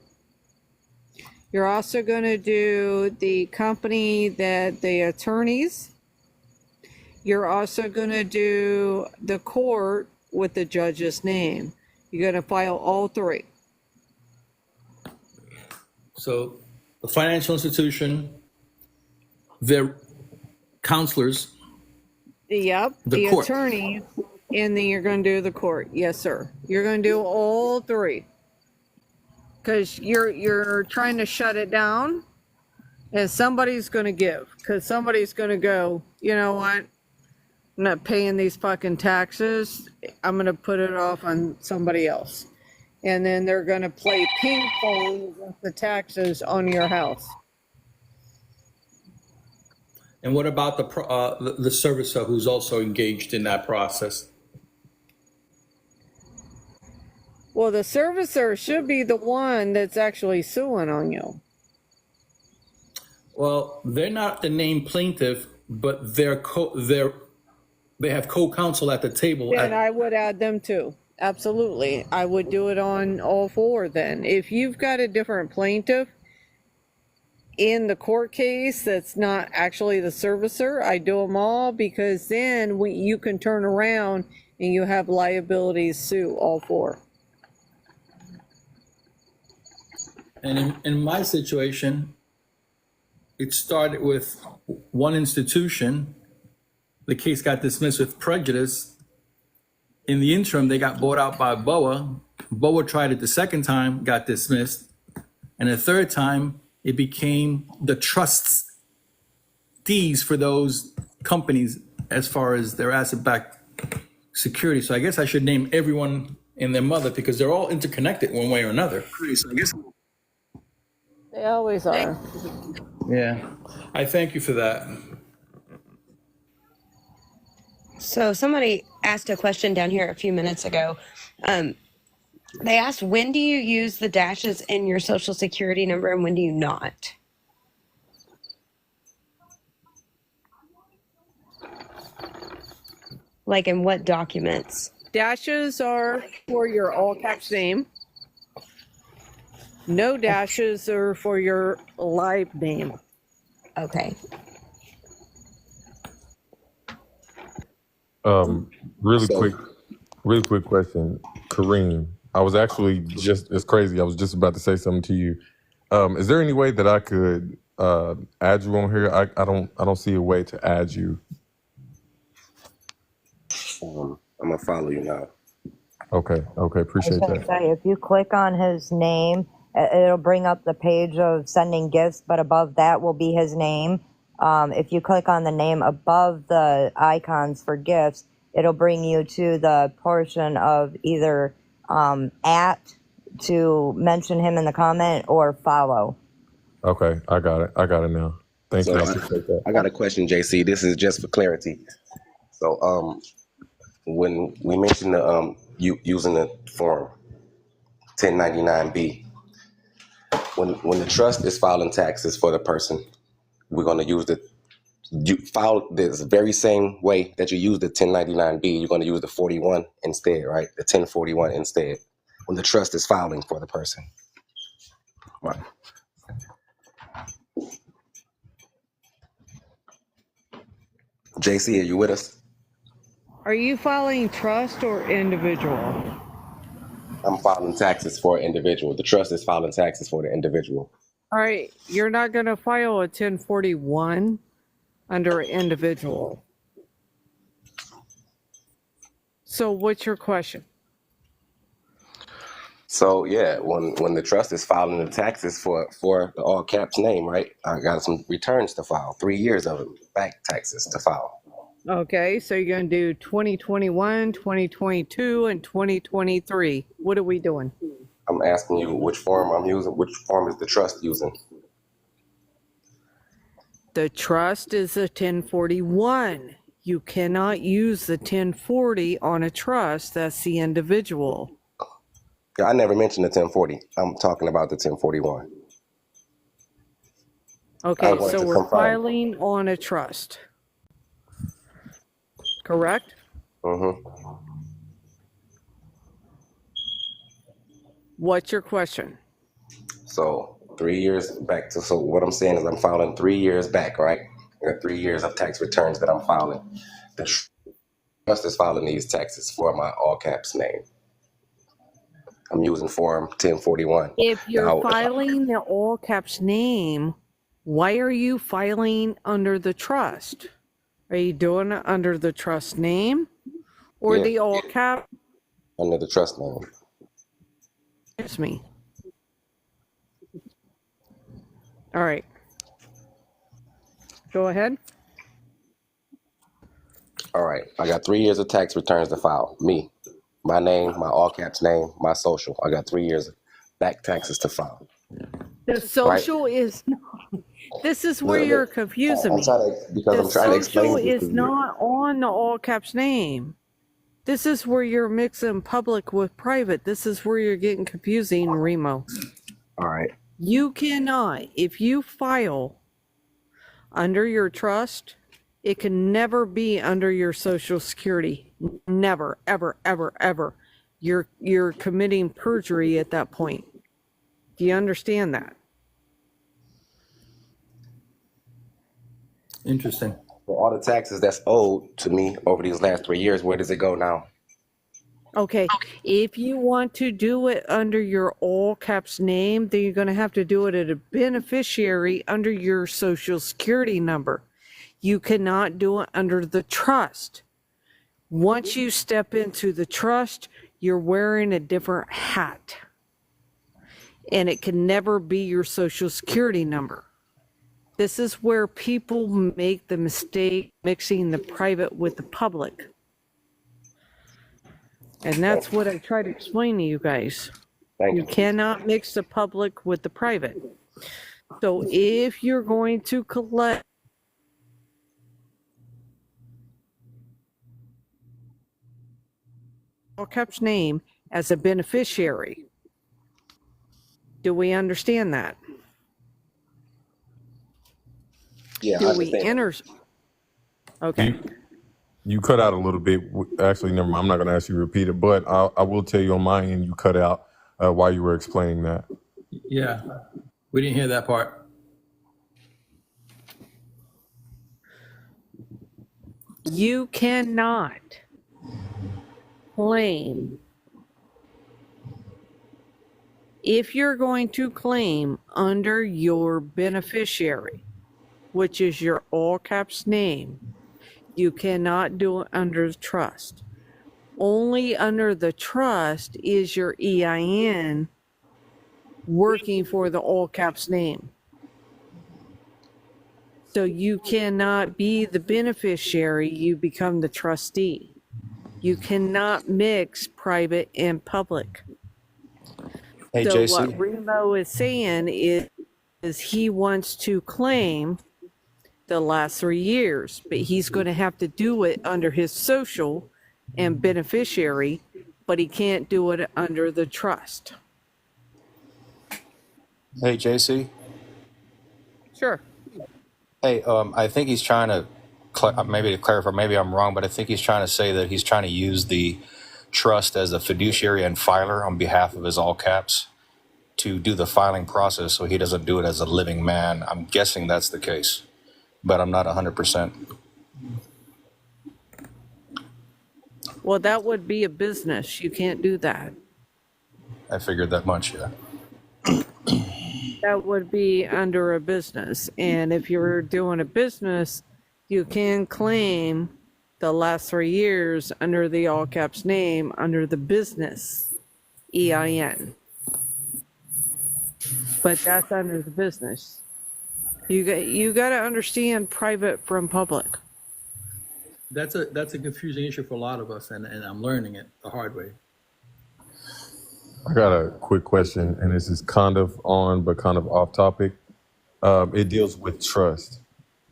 You're also going to do the company that the attorneys. You're also going to do the court with the judge's name. You're going to file all three. So the financial institution, their counselors, Yep, The the court. attorney, and then you're going to do the court. Yes, sir. You're going to do all three. Because you're trying to shut it down, and somebody's going to give. Because somebody's going to go, you know what? I'm not paying these fucking taxes. I'm going to put it off on somebody else. And then they're going to play ping pong with the taxes on your house. and what about the servicer who's also engaged in that process? Well, the servicer should be the one that's actually suing on you. Well, they're not the named plaintiff, but they have co-counsel at the table. Then I would add them too. Absolutely. I would do it on all four then. If you've got a different plaintiff, in the court case that's not actually the servicer. I do them all because then you can turn around and you have liabilities sue all four. And in my situation, it started with one institution. The case got dismissed with prejudice. In the interim, they got bought out by BOA. BOA tried it the second time, got dismissed. And the third time, it became the trustees for those companies as far as their asset-backed security. So I guess I should name everyone and their mother because they're all interconnected one way or another. So I guess. They always are. Yeah. I thank you for that. So somebody asked a question down here a few minutes ago. They asked, when do you use the dashes in your social security number and when do you not? Like in what documents? Dashes are for your all caps name. No dashes are for your live name. Okay. Really quick question, Kareem. I was actually it's crazy. I was just about to say something to you. Is there any way that I could add you on here? I don't see a way to add you. I'm gonna follow you now. Okay, appreciate that. Say, if you click on his name, it'll bring up the page of sending gifts, but above that will be his name. If you click on the name above the icons for gifts, it'll bring you to the portion of either at to mention him in the comment or follow. Okay, I got it now. Thank you. I appreciate that. I got a question, JC. This is just for clarity. So, when we mentioned the using the form 1099B, when the trust is filing taxes for the person, we're going to use file this very same way that you use the 1099B. You're going to use the 41 instead, right? The 1041 instead. When the trust is filing for the person, right? JC, are you with us? Are you filing trust or individual? I'm filing taxes for an individual. The trust is filing taxes for the individual. All right, you're not going to file a 1041 under individual. So what's your question? So yeah, when the trust is filing the taxes for the all caps name, right? I got some returns to file, 3 years of it, back taxes to file. Okay, so you're going to do 2021, 2022, and 2023. What are we doing? I'm asking you which form I'm using. Which form is the trust using? The trust is a 1041. You cannot use the 1040 on a trust. That's the individual. Yeah, I never mentioned the 1040. I'm talking about the 1041. Okay, so we're filing on a trust. Correct? Mm-hmm. What's your question? So 3 years back to, so what I'm saying is I'm filing 3 years back, right? I got 3 years of tax returns that I'm filing. The trust is filing these taxes for my all caps name. I'm using form 1041. If you're filing the all caps name, why are you filing under the trust? Are you doing it under the trust name or the all cap? Under the trust name. Excuse me. All right. Go ahead. All right. I got 3 years of tax returns to file. Me, my name, my all caps name, my social. I got 3 years of back taxes to file. The social is not. This is where you're confusing me. I'm trying to explain. The social is not on the all caps name. This is where you're mixing public with private. This is where you're getting confusing, Remo. All right. You cannot, if you file under your trust, it can never be under your Social Security. Never, ever, ever, ever. You're committing perjury at that point. Do you understand that? Interesting. So all the taxes that's owed to me over these last 3 years, where does it go now? Okay, if you want to do it under your all caps name, then you're going to have to do it as a beneficiary under your social security number. You cannot do it under the trust. Once you step into the trust, you're wearing a different hat. And it can never be your social security number. This is where people make the mistake mixing the private with the public. And that's what I try to explain to you guys. Thank You you. cannot mix the public with the private. So if you're going to collect all caps name as a beneficiary, do we understand that? Yeah, I Do we understand. enter? Okay. You cut out a little bit. Actually, never mind. I'm not going to ask you to repeat it, but I will tell you on my end, you cut out while you were explaining that. Yeah, we didn't hear that part. You cannot claim, if you're going to claim under your beneficiary, which is your all caps name, you cannot do it under the trust. Only under the trust is your EIN working for the all caps name. So you cannot be the beneficiary, you become the trustee. You cannot mix private and public. Hey, So JC. what Remo is saying is he wants to claim the last 3 years, but he's going to have to do it under his social and beneficiary, but he can't do it under the trust. Hey, JC. Sure. Hey, I think he's trying to, maybe to clarify, maybe I'm wrong, but I think he's trying to say that he's trying to use the trust as a fiduciary and filer on behalf of his all caps to do the filing process so he doesn't do it as a living man. I'm guessing that's the case, but I'm not 100%. Well, that would be a business. You can't do that. I figured that much, yeah. That would be under a business. And if you're doing a business, you can claim the last 3 years under the all caps name under the business EIN. But that's under the business. You got to understand private from public. That's a confusing issue for a lot of us, and I'm learning it the hard way. I got a quick question, and this is kind of on, but kind of off topic. It deals with trust.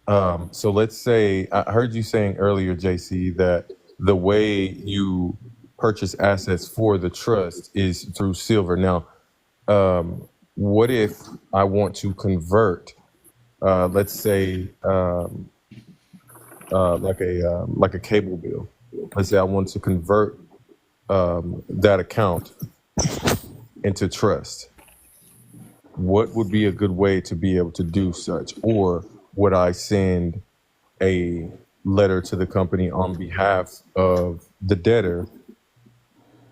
So let's say, I heard you saying earlier, JC, that the way you purchase assets for the trust is through silver. Now, what if I want to convert, let's say, like a cable bill? Let's say I want to convert that account into trust. What would be a good way to be able to do such? Or would I send a letter to the company on behalf of the debtor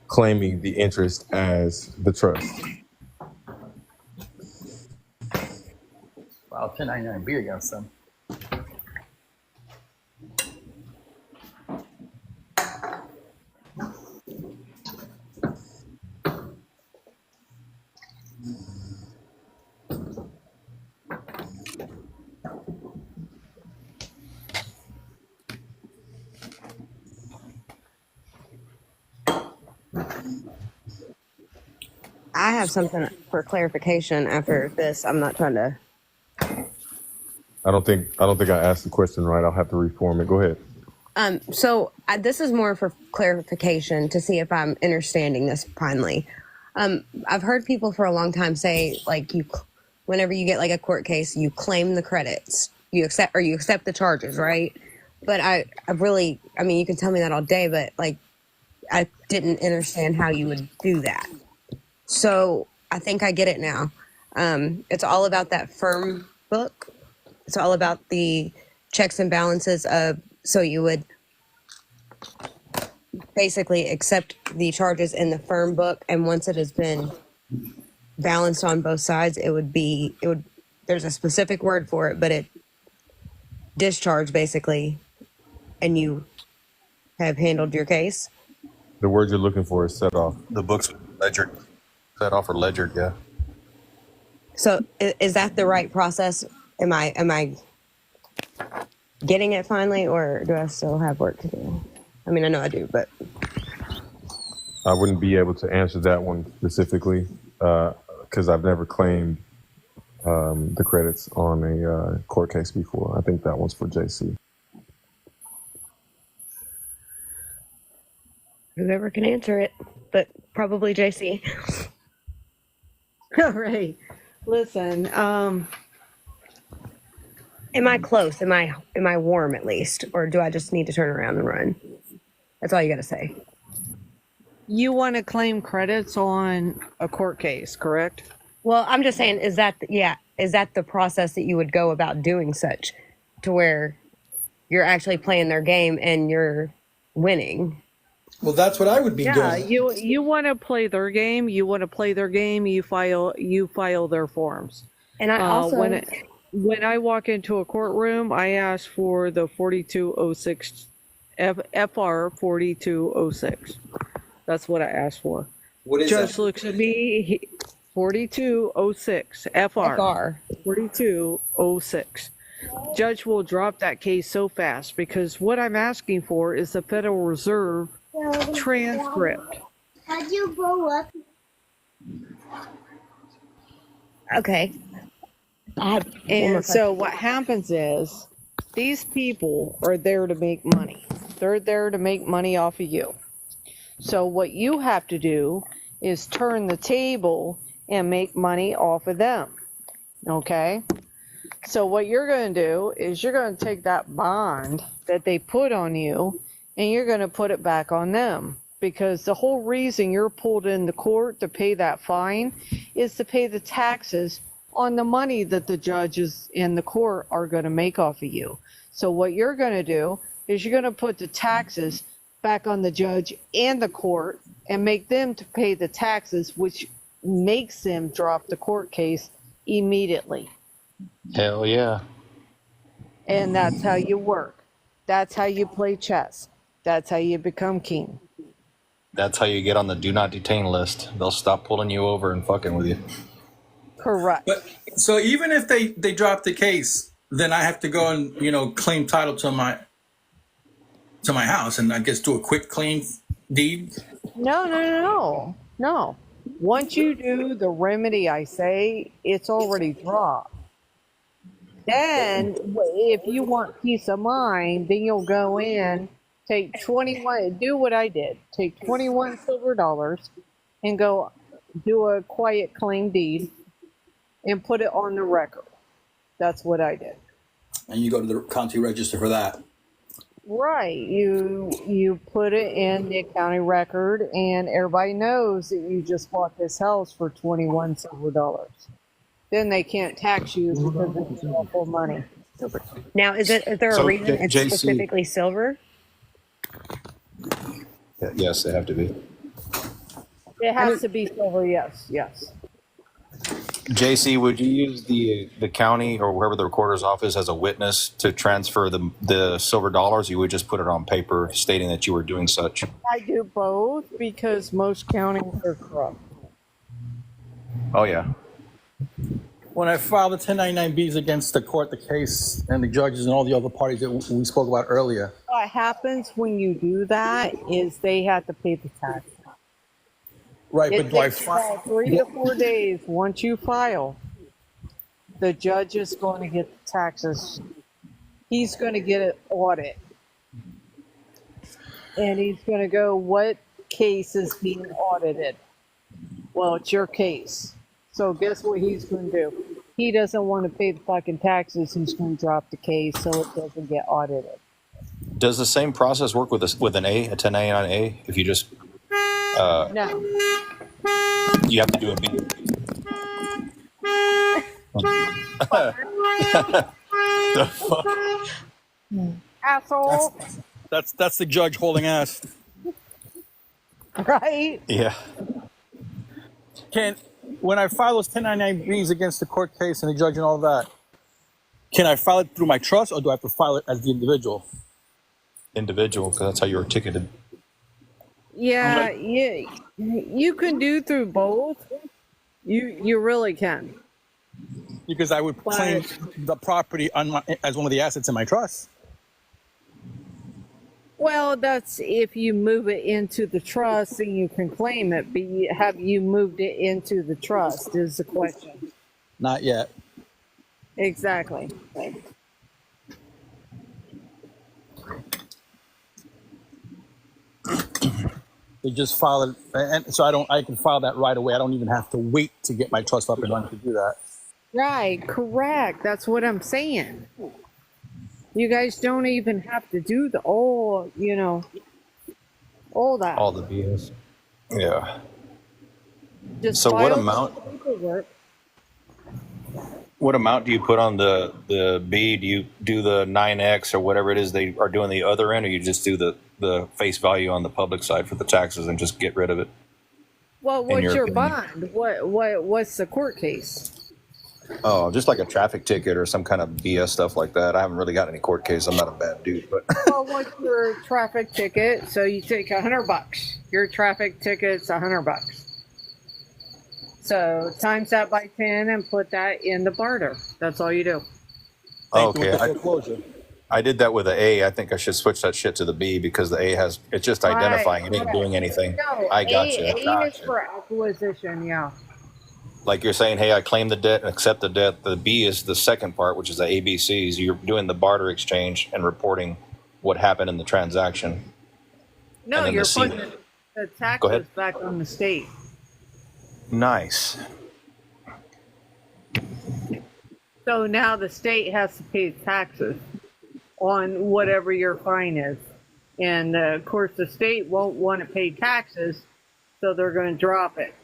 claiming the interest as the trust? Wow, 1099 beer, you got some. I have something for clarification after this. I'm not trying to. I don't think I asked the question right. I'll have to reform it. Go ahead. So this is more for clarification to see if I'm understanding this finally. I've heard people for a long time say, like, whenever you get like a court case, you claim the credits, you accept the charges, right? But I mean, you can tell me that all day, but like, I didn't understand how you would do that. So I think I get it now. It's all about that firm book. It's all about the checks and balances of, so you would basically accept the charges in the firm book, and once it has been balanced on both sides, it would, there's a specific word for it, but it discharge basically, and you have handled your case. The word you're looking for is set off. The books ledger, set off or ledgered, yeah. So is that the right process? Am I getting it finally, or do I still have work to do? I mean, I know I do, but I wouldn't be able to answer that one specifically because I've never claimed the credits on a court case before. I think that one's for JC. whoever can answer it, but probably JC. All right. Listen, Am I close? Am I warm at least, or do I just need to turn around and run? That's all you got to say. you want to claim credits on a court case, correct? Well, I'm just saying, is that the process that you would go about doing such, to where you're actually playing their game and you're winning? Well, that's what I would be Yeah, doing. you want to play their game. You want to play their game. You file their forms. And I also when I walk into a courtroom, I ask for the 4206 FR 4206. That's what I ask for. What is Judge that? looks at me. 4206 FR 4206. Judge will drop that case so fast because what I'm asking for is the Federal Reserve transcript. How'd you blow up? okay. And so what happens is these people are there to make money. They're there to make money off of you. So what you have to do is turn the table and make money off of them. Okay? So what you're going to do is you're going to take that bond that they put on you and you're going to put it back on them. Because the whole reason you're pulled into court to pay that fine is to pay the taxes on the money that the judges in the court are going to make off of you. So what you're going to do is you're going to put the taxes back on the judge and the court and make them to pay the taxes, which makes them drop the court case immediately. Hell yeah. And that's how you work. That's how you play chess. That's how you become king. That's how you get on the do not detain list. They'll stop pulling you over and fucking with you. Correct. But so even if they drop the case, then I have to go and claim title to my house, and I guess do a quick claim deed. No. Once you do the remedy I say, it's already dropped. Then, if you want peace of mind, then you'll go in, take 21, do what I did. Take 21 silver dollars and go do a quiet claim deed and put it on the record. That's what I did. And you go to the county register for that. Right. You put it in the county record and everybody knows that you just bought this house for 21 silver dollars. Then they can't tax you because it's awful money. Now, is there a So, reason it's JC specifically silver? Yes, they have to be. It has to be silver, yes. JC, would you use the county or wherever the recorder's office as a witness to transfer the silver dollars? You would just put it on paper stating that you were doing such. I do both because most counties are corrupt. Oh yeah. When I filed the 1099-Bs against the court, the case, and the judges and all the other parties that we spoke about earlier. What happens when you do that is they have to pay the tax. Right, It but do I takes about 3 to 4 days once you file. The judge is going to get the taxes. He's going to get an audit. And he's going to go, what case is being audited? Well, it's your case. So guess what he's going to do? He doesn't want to pay the fucking taxes. He's going to drop the case so it doesn't get audited. Does the same process work with an A, a 1099-A? If you just No. you have to do a B. The fuck? Asshole. That's the judge holding ass. Right? Yeah. When I file those 1099-Bs against the court case and the judge and all that, can I file it through my trust, or do I have to file it as the individual? Individual, because that's how you were ticketed. Yeah, you can do through both. You really can. Because I would claim the property as one of the assets in my trust. Well, that's if you move it into the trust, then you can claim it. But have you moved it into the trust is the question. Not yet. Exactly. They just file it, and so I can file that right away. I don't even have to wait to get my trust up and running to do that. Right, correct. That's what I'm saying. You guys don't even have to do all that. All the BS. Yeah. Just So what file amount? the paperwork. What amount do you put on the B? Do you do the 9X or whatever it is they are doing the other end, or you just do the face value on the public side for the taxes and just get rid of it? Well, what's your opinion? bond? What's the court case? Oh, just like a traffic ticket or some kind of BS stuff like that. I haven't really got any court case. I'm not a bad dude, but Well, what's your traffic ticket? So you take $100. Your traffic ticket's $100. So times that by 10 and put that in the barter. That's all you do. okay. I did that with the A. I think I should switch that shit to the B because the A it's just identifying. It ain't doing anything. No, I got you. A is for acquisition, yeah. Like you're saying, hey, I claim the debt and accept the debt. The B is the second part, which is the ABCs. You're doing the barter exchange and reporting what happened in the transaction. No, you're putting the Go taxes ahead. back on the state. Nice. So now the state has to pay taxes on whatever your fine is. And of course, the state won't want to pay taxes, so they're going to drop it.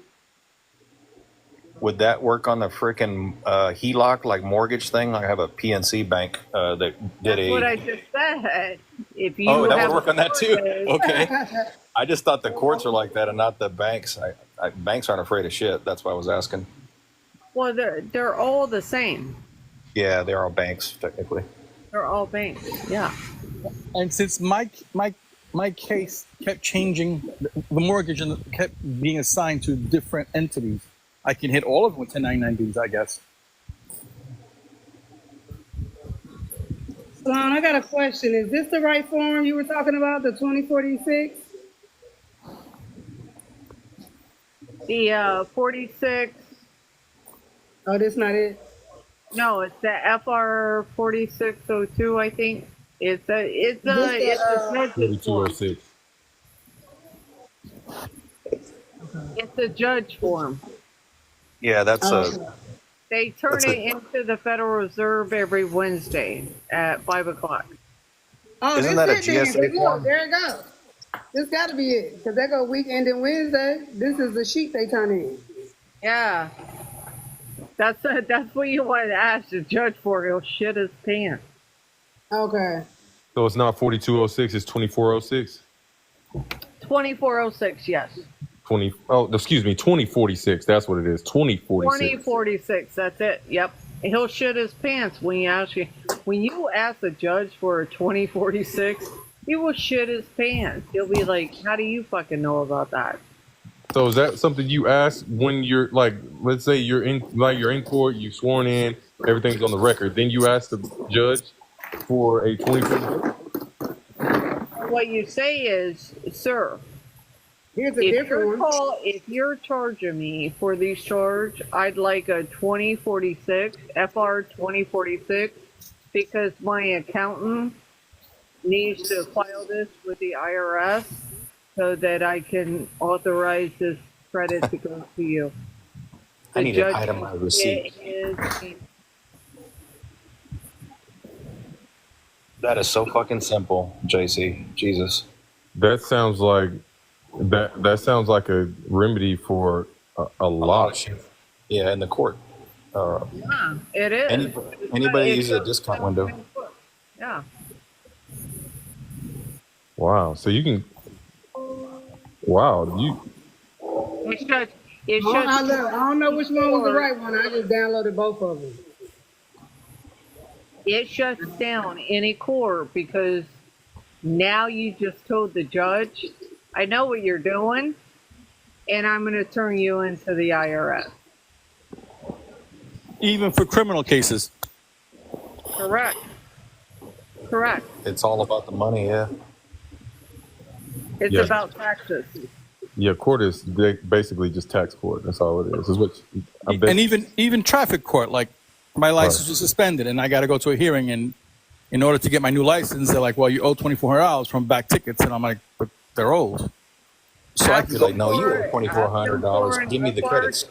Would that work on the freaking HELOC, like mortgage thing? I have a PNC bank that did That's what I just said. If you that have would work on that too. mortgage- Okay. I just thought the courts are like that and not the banks. Banks aren't afraid of shit. That's why I was asking. Well, they're all the same. Yeah, they're all banks technically. They're all banks. Yeah. And since my case kept changing, the mortgage kept being assigned to different entities, I can hit all of them with 1099-Bs, I guess. Sloan, I got a question. Is this the right form you were talking about, the 2046? The 46. Oh, that's not it? No, it's the FR 4602. I think it's a judge's form. 4206. It's a judge form. Yeah, that's They turn it into the Federal Reserve every Wednesday at 5 o'clock. Oh, Isn't this that a it then. GSA Look, form? there it goes. This got to be it, because they go weekend and Wednesday. This is the sheet they turn in. Yeah, that's what you want to ask the judge for. He'll shit his pants. Okay. So it's not 4206, it's 2406? 2406, yes. 2046. That's what it is. 2046. 2046, that's it. Yep. He'll shit his pants when you ask the judge for a 2046, he will shit his pants. He'll be like, how do you fucking know about that? So is that something you ask when you're like, let's say you're in court, you sworn in, everything's on the record, then you ask the judge for a 2046? What you say is, sir, here's a different one. If you're charging me for these charge, I'd like a 2046, FR 2046, because my accountant needs to file this with the IRS so that I can authorize this credit to go to you. I need an itemized receipt. That is so fucking simple, JC. Jesus. That sounds like a remedy for a lot of shit. Yeah, in the court. Yeah, it is. Anybody uses a discount window. Yeah. Wow. So you can. Wow. It shuts. It Oh, shuts I don't know which one was the down. right one. I just downloaded both of them. It shuts down any court because now you just told the judge, I know what you're doing, and I'm going to turn you into the IRS. Even for criminal cases. Correct. Correct. It's all about the money, yeah. It's Yeah. about taxes. Yeah. Court is basically just tax court. That's all it is. Is what I bet. And even traffic court, like my license was suspended and I got to go to a hearing, and in order to get my new license, they're like, well, you owe $2,400 from back tickets. And I'm like, but they're old. So I Be can like, no, you owe $2,400. Give me the credits.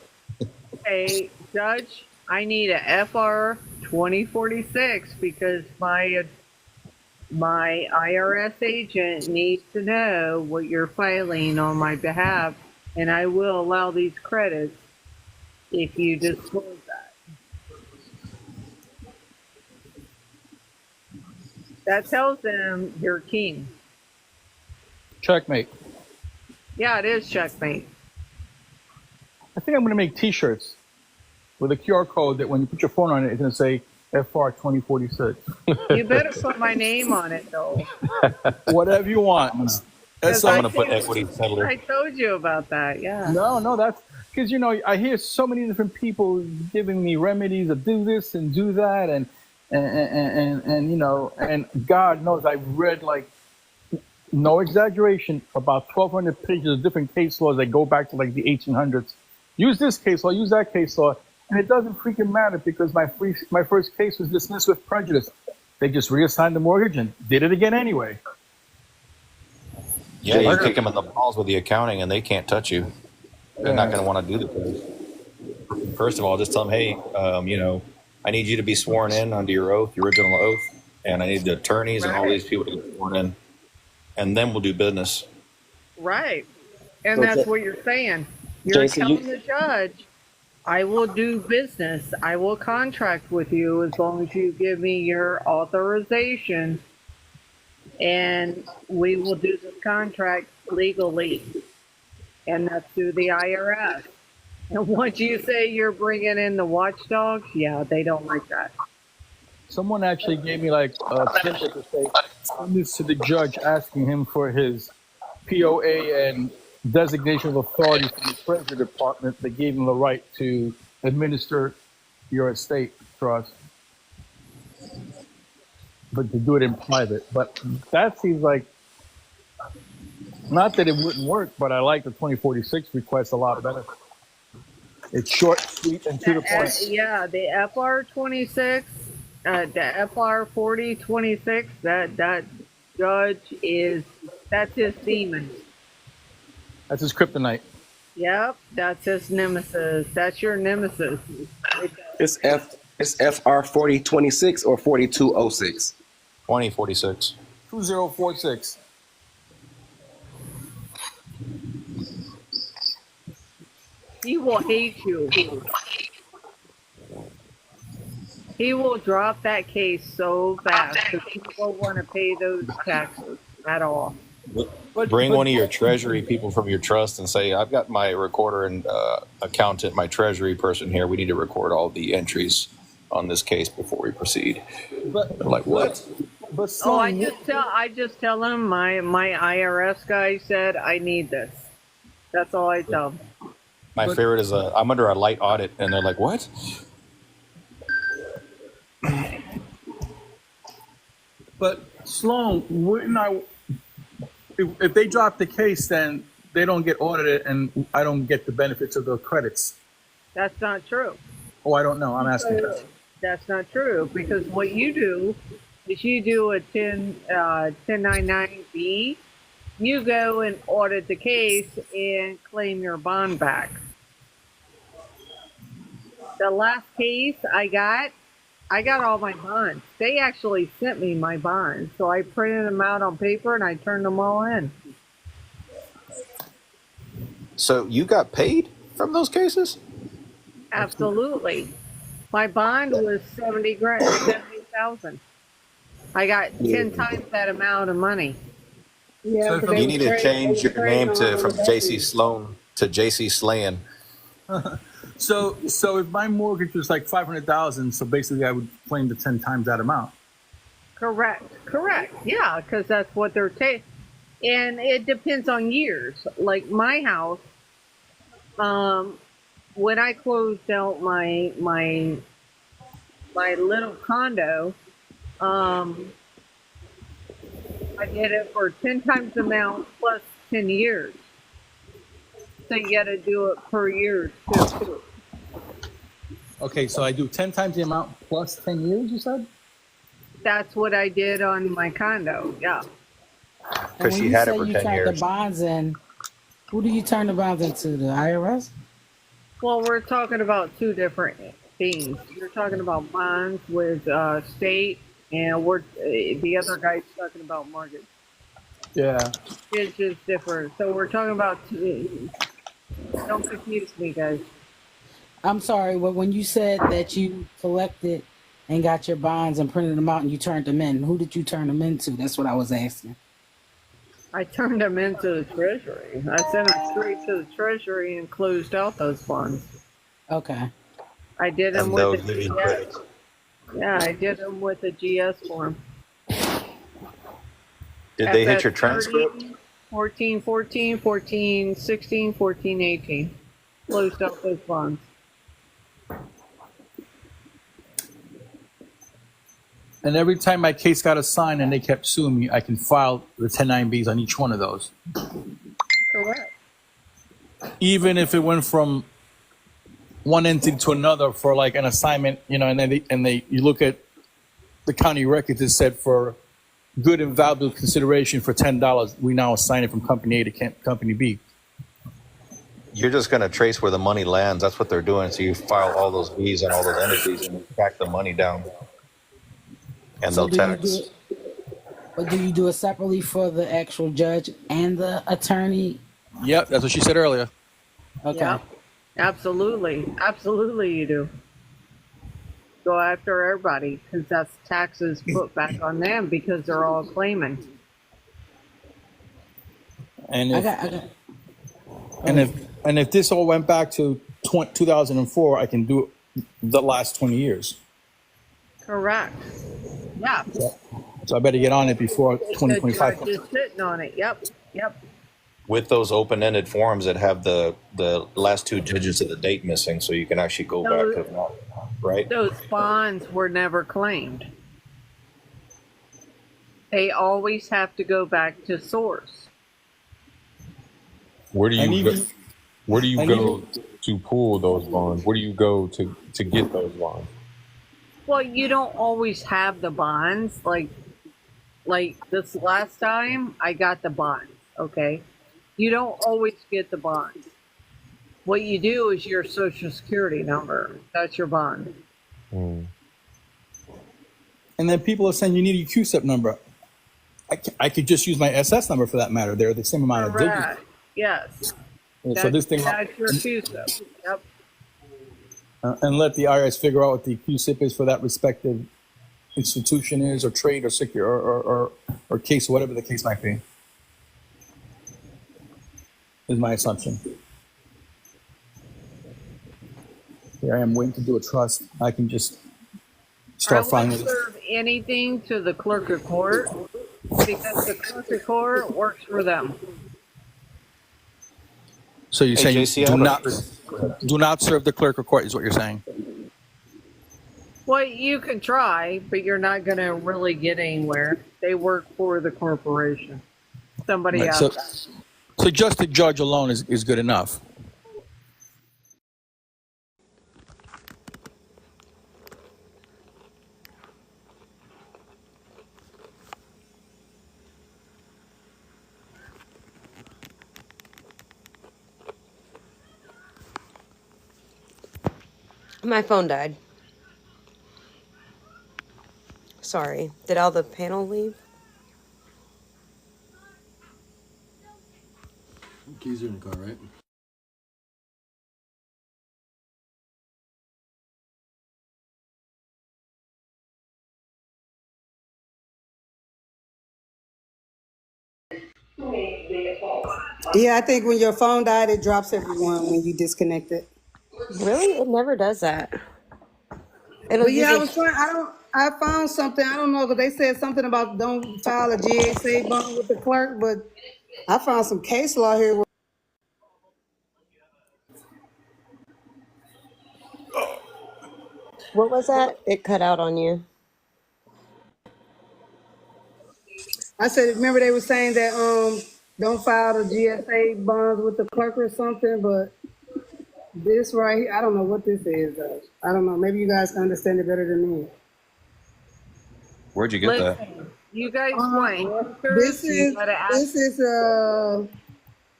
Hey, Judge, I need a FR 2046 because my IRS agent needs to know what you're filing on my behalf, and I will allow these credits if you disclose that. That tells them you're king. checkmate. Yeah, it is checkmate. I think I'm going to make T-shirts with a QR code that when you put your phone on it, it's going to say FR 2046. You better put my name on it, though. Whatever you want. Because I'm going to put equity settler. I told you about that, yeah. No, that's because, I hear so many different people giving me remedies of do this and do that. And God knows I've read, like, no exaggeration, about 1,200 pages of different case laws that go back to like the 1800s. Use this case law, use that case law. And it doesn't freaking matter because my first case was dismissed with prejudice. They just reassigned the mortgage and did it again anyway. Yeah, you kick them in the balls with the accounting and they can't touch you. They're not going to want to do the thing. First of all, just tell them, hey, I need you to be sworn in under your oath, your original oath, and I need the attorneys and all these people to get sworn in, and then we'll do business. Right. And that's what you're saying. You're telling the judge, I will do business. I will contract with you as long as you give me your authorization, and we will do this contract legally. And that's through the IRS. And once you say you're bringing in the watchdogs, yeah, they don't like that. Someone actually gave me like a template to say, send this to the judge asking him for his POA and designation of authority from the Treasury Department that gave him the right to administer your estate trust, but to do it in private. But that seems like, not that it wouldn't work, but I like the 2046 request a lot better. It's short, sweet, and to the point. Yeah, the FR 26, the FR 4026, that judge that's his demon. That's his kryptonite. Yep, that's his nemesis. That's your nemesis. It's FR 4026 or 4206. 2046. 2046. He will hate you. He will drop that case so fast because people don't want to pay those taxes at all. Bring one of your treasury people from your trust and say, I've got my recorder and accountant, my treasury person here. We need to record all the entries on this case before we proceed. They're like, what? I just tell them my IRS guy said I need this. That's all I tell them. My favorite is I'm under a light audit, and they're like, what? But Sloan, wouldn't I? If they drop the case, then they don't get audited, and I don't get the benefits of the credits. That's not true. Oh, I don't know. I'm asking. That's not true because what you do is you do a 1099B. You go and audit the case and claim your bond back. The last case I got all my bonds. They actually sent me my bonds. So I printed them out on paper and I turned them all in. So you got paid from those cases? Absolutely. My bond was 70,000. I got 10 times that amount of money. Yeah, So because if I'm, You need to change your name to from JC Sloan to JC Slayan. so if my mortgage was like 500,000, so basically I would claim the 10 times that amount. Correct. Yeah, because that's what they're taking. And it depends on years. Like my house, when I closed out my little condo, I did it for 10 times the amount plus 10 years. So you got to do it per year too. Okay, so I do 10 times the amount plus 10 years, you said? That's what I did on my condo. Yeah. And Because when she you had it say for you 10 turn the years. bonds in, who do you turn the bonds into? The IRS? Well, we're talking about two different things. You're talking about bonds with state, and the other guy's talking about mortgage. Yeah. It's just different. So we're talking about. Don't confuse me, guys. I'm sorry, but when you said that you collected and got your bonds and printed them out and you turned them in, who did you turn them into? That's what I was asking. I turned them into the treasury. I sent them straight to the treasury and closed out those bonds. Okay. I did them And with those the living GS. credits. Yeah, I did them with the GS form. Did they hit your FS30, transcript? 14, 14, 14, 16, 14, 18. Closed out those bonds. And every time my case got assigned and they kept suing me, I can file the 10-9Bs on each one of those. Correct. Even if it went from one entity to another for like an assignment, you know, and then you look at the county records, it said for good and valuable consideration for $10, we now assign it from company A to company B. You're just going to trace where the money lands. That's what they're doing. So you file all those Bs on all those entities and track the money down. And So they'll do you do tax. it? But do you do it separately for the actual judge and the attorney? Yep, that's what she said earlier. Okay. Yeah, absolutely. Absolutely, you do. Go after everybody because that's taxes put back on them because they're all claiming. And I if got. and if this all went back to 2004, I can do it the last 20 years. Correct. Yeah. So I better get on it before The 2025. judge is sitting on it. Yep. With those open-ended forms that have the last two digits of the date missing, so you can actually go back to that, right? Those bonds were never claimed. They always have to go back to source. Where do And you go? even Where do you and go even to pull those bonds? Where do you go to get those bonds? Well, you don't always have the bonds. Like this last time, I got the bonds. Okay, you don't always get the bonds. What you do is your social security number. That's your bond. Mm. and then people are saying you need a QSIP number. I could just use my SS number for that matter. They're the same amount of digits. Correct. Yes. So this thing, That's your QSIP. Yep. and let the IRS figure out what the QSIP is for that respective institution is, or trade, or secure, or case, whatever the case might be. Is my assumption. Here I am waiting to do a trust. I can just start I filing wouldn't it. serve anything to the clerk of court because the clerk of court works for them. So you're Hey, saying JC, I have do not serve the clerk of court is what you're saying. Well, you can try, but you're not going to really get anywhere. They work for the corporation. Somebody Right, else. so just the judge alone is good enough. My phone died. Sorry. Did all the panel leave? Keys are in the car, right? Yeah, I think when your phone died, it drops everyone when you disconnect it. Really? It never does that. It'll But yeah, I usually. was trying. I found something. I don't know, because they said something about don't file a GSA bond with the clerk. But I found some case law here. What was that? It cut out on you. I said, remember they were saying that don't file the GSA bonds with the clerk or something. But this right here, I don't know what this is. Though. I don't know. Maybe you guys can understand it better than me. Where'd you get that? Listen, you guys want This answers? You is gotta ask. this is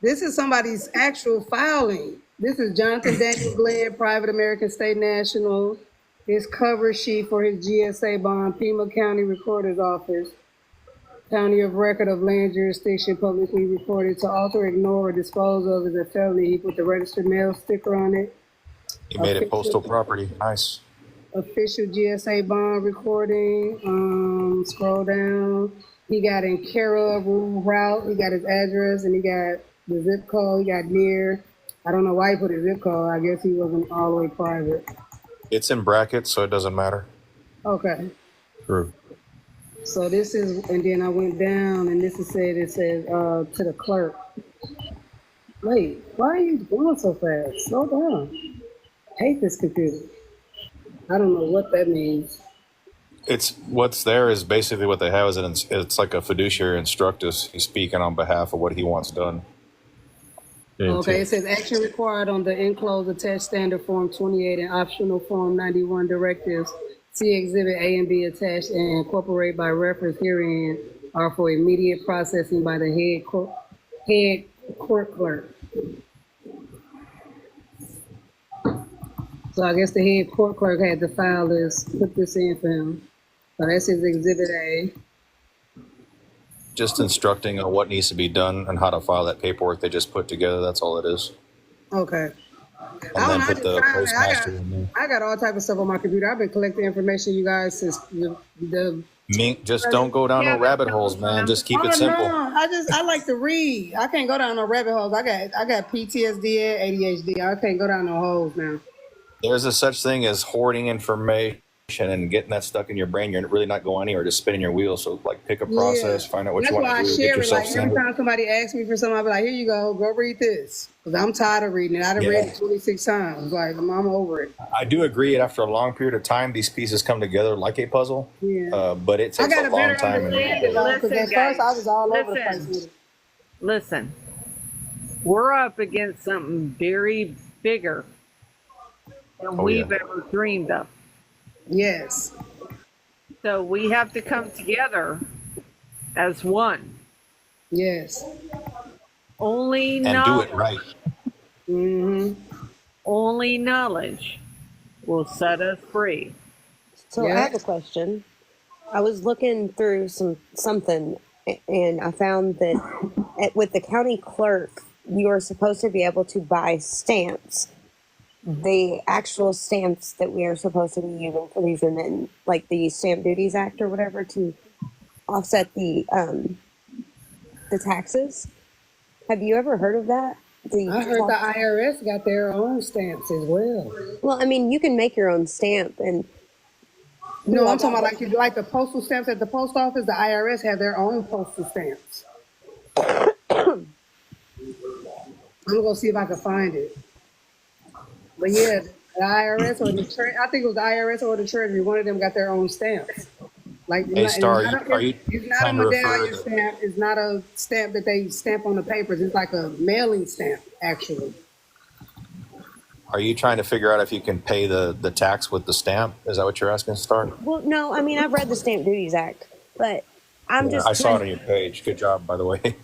this is somebody's actual filing. This is Jonathan Daniel Glenn, private American State National. His cover sheet for his GSA bond, Pima County Recorder's Office, County of Record of Land Jurisdiction, publicly reported to alter, ignore, or dispose of as a felony. He put the registered mail sticker on it. He made it postal property. Nice. Official GSA bond recording. Scroll down. He got in care of route. He got his address, and he got the zip code. He got near. I don't know why he put his zip code. I guess he wasn't all the way private. It's in brackets, so it doesn't matter. Okay. True. So this is, and then I went down, and this is said. It says to the clerk. Wait, why are you going so fast? Slow down. I hate this computer. I don't know what that means. It's what's there is basically what they have is it's like a fiduciary instructus. He's speaking on behalf of what he wants done. Okay, it says action required on the enclosed attached standard form 28 and optional form 91 directives. See exhibit A and B attached and incorporate by reference herein are for immediate processing by the head court clerk. So I guess the head court clerk had to file this, put this in for him. So that's his exhibit A. Just instructing on what needs to be done and how to file that paperwork they just put together. That's all it is. Okay. And then put the postmaster in there. I got all type of stuff on my computer. I've been collecting information, you guys, since the Mink, just don't go down no rabbit holes, man. Just keep it simple. No, I like to read. I can't go down no rabbit holes. I got PTSD and ADHD. I can't go down no holes now. There's a such thing as hoarding information and getting that stuck in your brain. You're really not going anywhere, just spinning your wheels. So like pick a process, find out what you want to do, That's why I share it. Like every time somebody asks me for something, I'll be like, here you go read this. Because I'm tired of reading it. I've read it 26 times. Like, I'm over it. I do agree after a long period of time, these pieces come together like a puzzle. Yeah. But it takes a long time. Because at first I was all over the place with it. Listen, we're up against something very bigger than we've ever dreamed of. Yes. So we have to come together as one. Yes. Only and do it right. Only knowledge will set us free. So I have a question. I was looking through something, and I found that with the county clerk, you are supposed to be able to buy stamps. The actual stamps that we are supposed to be using for these, and then like the Stamp Duties Act or whatever to offset the taxes. Have you ever heard of that? I heard the IRS got their own stamps as well. Well, I mean, you can make your own stamp, and no, I'm talking about like the postal stamps at the post office. The IRS have their own postal stamps. I'm gonna see if I can find it. But yeah, the IRS or the I think it was the IRS or the Treasury. One of them got their own stamps. Like, hey, Star, it's not a medallion stamp. It's not a stamp that they stamp on the papers. It's like a mailing stamp, actually. Are you trying to figure out if you can pay the tax with the stamp? Is that what you're asking, Star? Well, no, I mean, I've read the Stamp Duties Act, but I saw it on your page. Good job, by the way.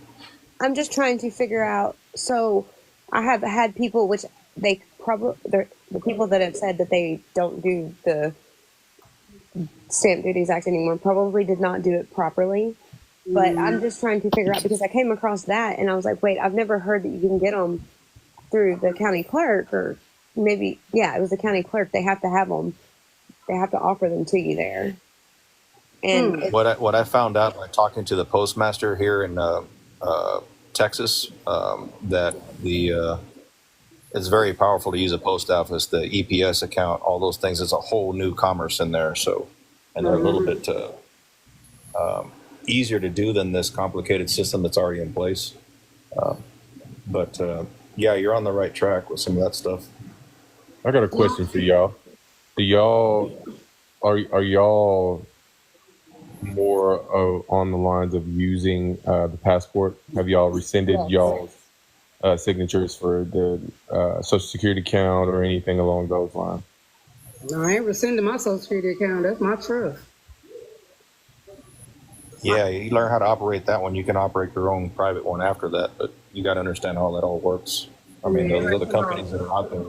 I'm just trying to figure out. So I have had people, which they probably, the people that have said that they don't do the Stamp Duties Act anymore probably did not do it properly. But I'm just trying to figure out, because I came across that and I was like, wait, I've never heard that you can get them through the county clerk, or maybe, it was the county clerk. They have to have them. They have to offer them to you there. And what I found out by talking to the postmaster here in Texas, that it's very powerful to use a post office, the EPS account, all those things. It's a whole new commerce in there. So, and they're a little bit easier to do than this complicated system that's already in place. But yeah, you're on the right track with some of that stuff. I got a question for y'all. Do y'all are y'all more on the lines of using the passport? Have y'all rescinded y'all's signatures for the Social Security account or anything along those lines? No, I ain't rescinding my Social Security account. That's my trust. Yeah, you learn how to operate that one. You can operate your own private one after that, but you got to understand how that all works. I mean, those other companies that are out there,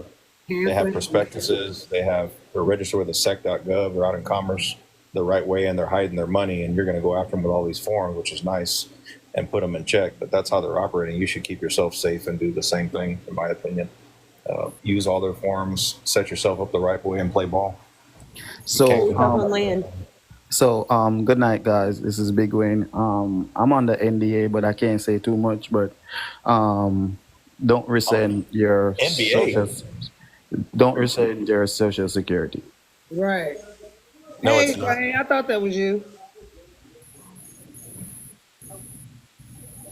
they have prospectuses, they're registered with the sec.gov, they're out in commerce the right way, and they're hiding their money, and you're going to go after them with all these forms, which is nice, and put them in check. But that's how they're operating. You should keep yourself safe and do the same thing, in my opinion. Use all their forms, set yourself up the right way, and play ball. So, land. So, good night, guys. This is Big Wayne. I'm on the NDA, but I can't say too much. But don't rescind your social security. Right. No, hey, it's not. Wayne, I thought that was you.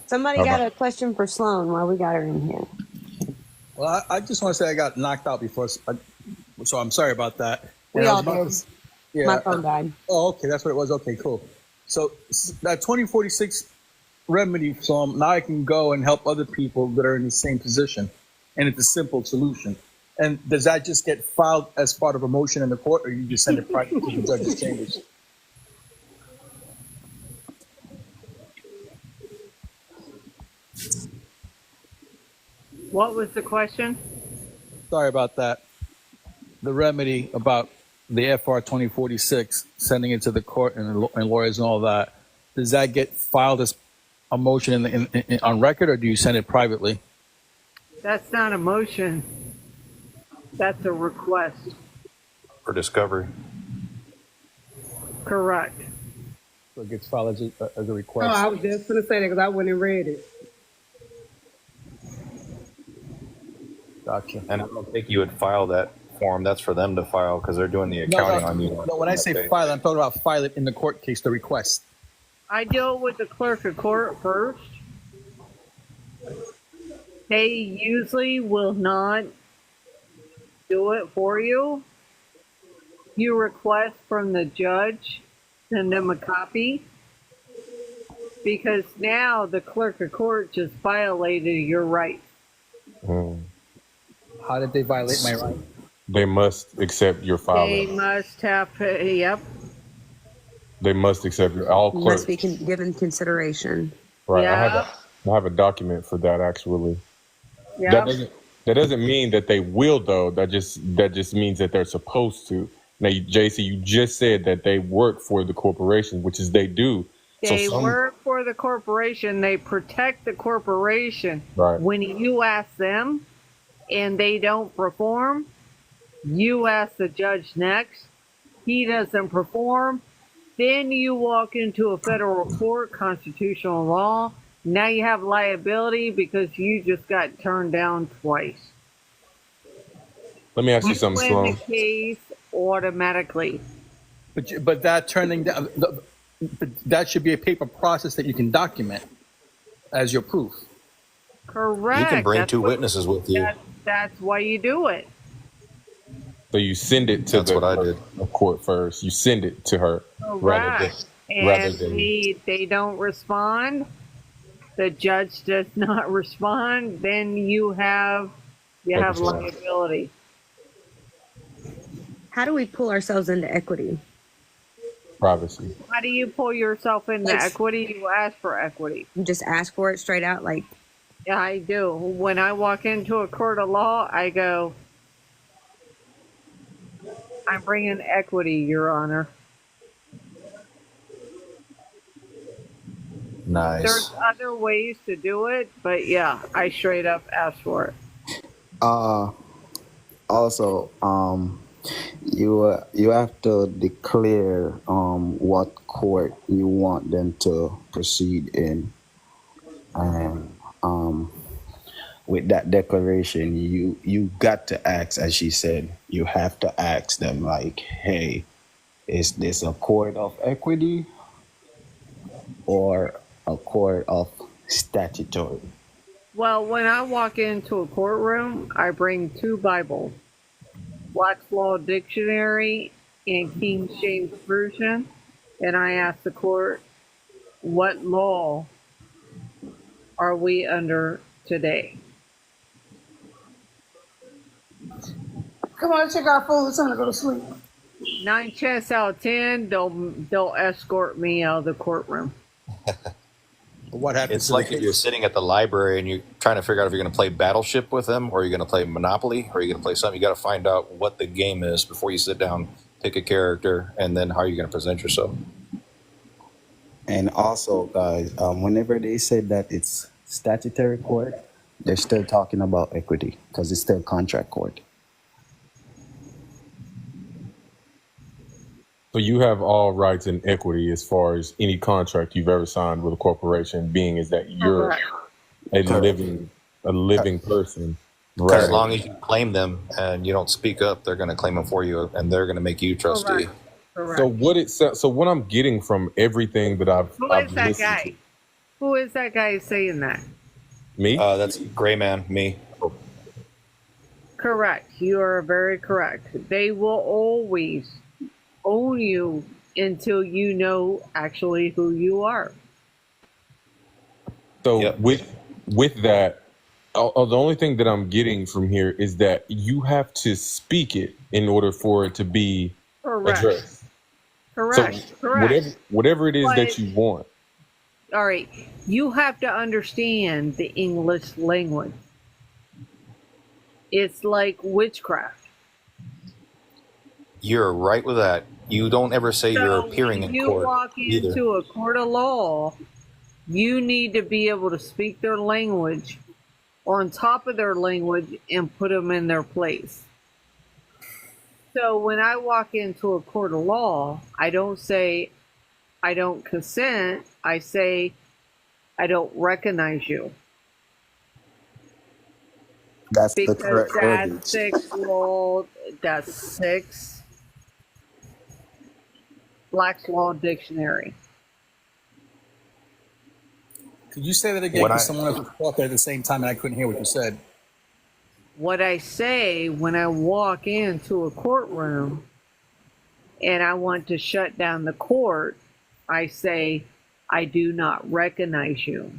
Somebody got a question for Sloan while we got her in here. Well, I just want to say I got knocked out before, so I'm sorry about that. We all did. Yeah. My phone died. Oh, okay, that's what it was. Okay, cool. So that 2046 remedy, so now I can go and help other people that are in the same position, and it's a simple solution. And does that just get filed as part of a motion in the court, or you just send it private to the judge's chambers? What was the question? Sorry about that. The remedy about the FR 2046, sending it to the court and lawyers and all that, does that get filed as a motion on record, or do you send it privately? That's not a motion. That's a request. For discovery. Correct. So it gets filed as a Oh, request. I was just going to say that because I went and read it. Gotcha. And I don't think you would file that form. That's for them to file because they're doing the accounting on you. No, when I say file, I'm talking about file it in the court case, the request. I deal with the clerk of court first. They usually will not do it for you. You request from the judge, send them a copy. Because now the clerk of court just violated your rights. How did they violate my right? They must accept your filing. They must have, yep. They must accept your all clerks. Must be given consideration. Right. Yeah. I have a document for that actually. Yeah. That doesn't mean that they will though. That just means that they're supposed to. Now, JC, you just said that they work for the corporation, which is they do. They work for the corporation. They protect the corporation. Right. When you ask them and they don't perform, you ask the judge next. He doesn't perform. Then you walk into a federal court, constitutional law. Now you have liability because you just got turned down twice. Let me ask you something, win Sloan. the case automatically. But that turning down, that should be a paper process that you can document as your proof. Correct. You can bring That's two what- witnesses with you. That's why you do it. So you send it to the court first. You send it to her Correct. And they don't respond. The judge does not respond. Then you have liability. How do we pull ourselves into equity? privacy. How do you pull yourself into equity? You ask for equity. You just ask for it straight out, like. Yeah, I do. When I walk into a court of law, I go, I'm bringing equity, Your Honor. Nice. There's other ways to do it, but yeah, I straight up ask for it. Also, you have to declare what court you want them to proceed in, and with that declaration, you got to ask, as she said, you have to ask them like, hey, is this a court of equity or a court of statutory? Well, when I walk into a courtroom, I bring 2 Bibles, Black's Law Dictionary and King James Version, and I ask the court, what law are we under today? Come on, check our food. It's time to go to sleep. 9 chances out of 10, they'll escort me out of the courtroom. What happens? It's like if you're sitting at the library and you're trying to figure out if you're going to play Battleship with them, or you're going to play Monopoly, or you're going to play something. You got to find out what the game is before you sit down, pick a character, and then how you're going to present yourself. And also, guys, whenever they say that it's statutory court, they're still talking about equity because it's still contract court. So you have all rights and equity as far as any contract you've ever signed with a corporation, being is that you're a living person. Right. As long as you claim them and you don't speak up, they're going to claim them for you, and they're going to make you trustee. Correct. So what I'm getting from everything that I've that guy? Who is that guy saying that? Me? That's Gray Man, me. Correct. You are very correct. They will always own you until you know actually who you are. So with that, the only thing that I'm getting from here is that you have to speak it in order for it to be addressed. Correct. So Correct. Whatever it is that you want. All right. You have to understand the English language. It's like witchcraft. You're right with that. You don't ever say you're appearing in court. You walk into a court of law, you need to be able to speak their language on top of their language and put them in their place. So when I walk into a court of law, I don't say I don't consent. I say I don't recognize you. That's because the correct verbiage. That's 6 Black's Law Dictionary. Could you say that again? Because someone else was talking at the same time and I couldn't hear what you said. What I say when I walk into a courtroom and I want to shut down the court, I say, I do not recognize you.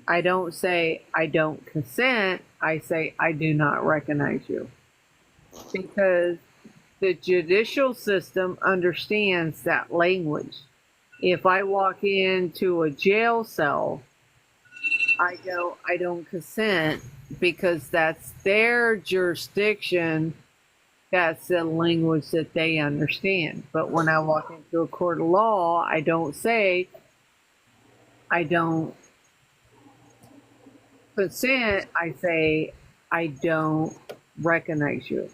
I don't say, I don't consent. I say, I do not recognize you. Because the judicial system understands that language. If I walk into a jail cell, I go, I don't consent because that's their jurisdiction. That's the language that they understand. But when I walk into a court of law, I don't say, I don't consent. I say, I don't recognize you.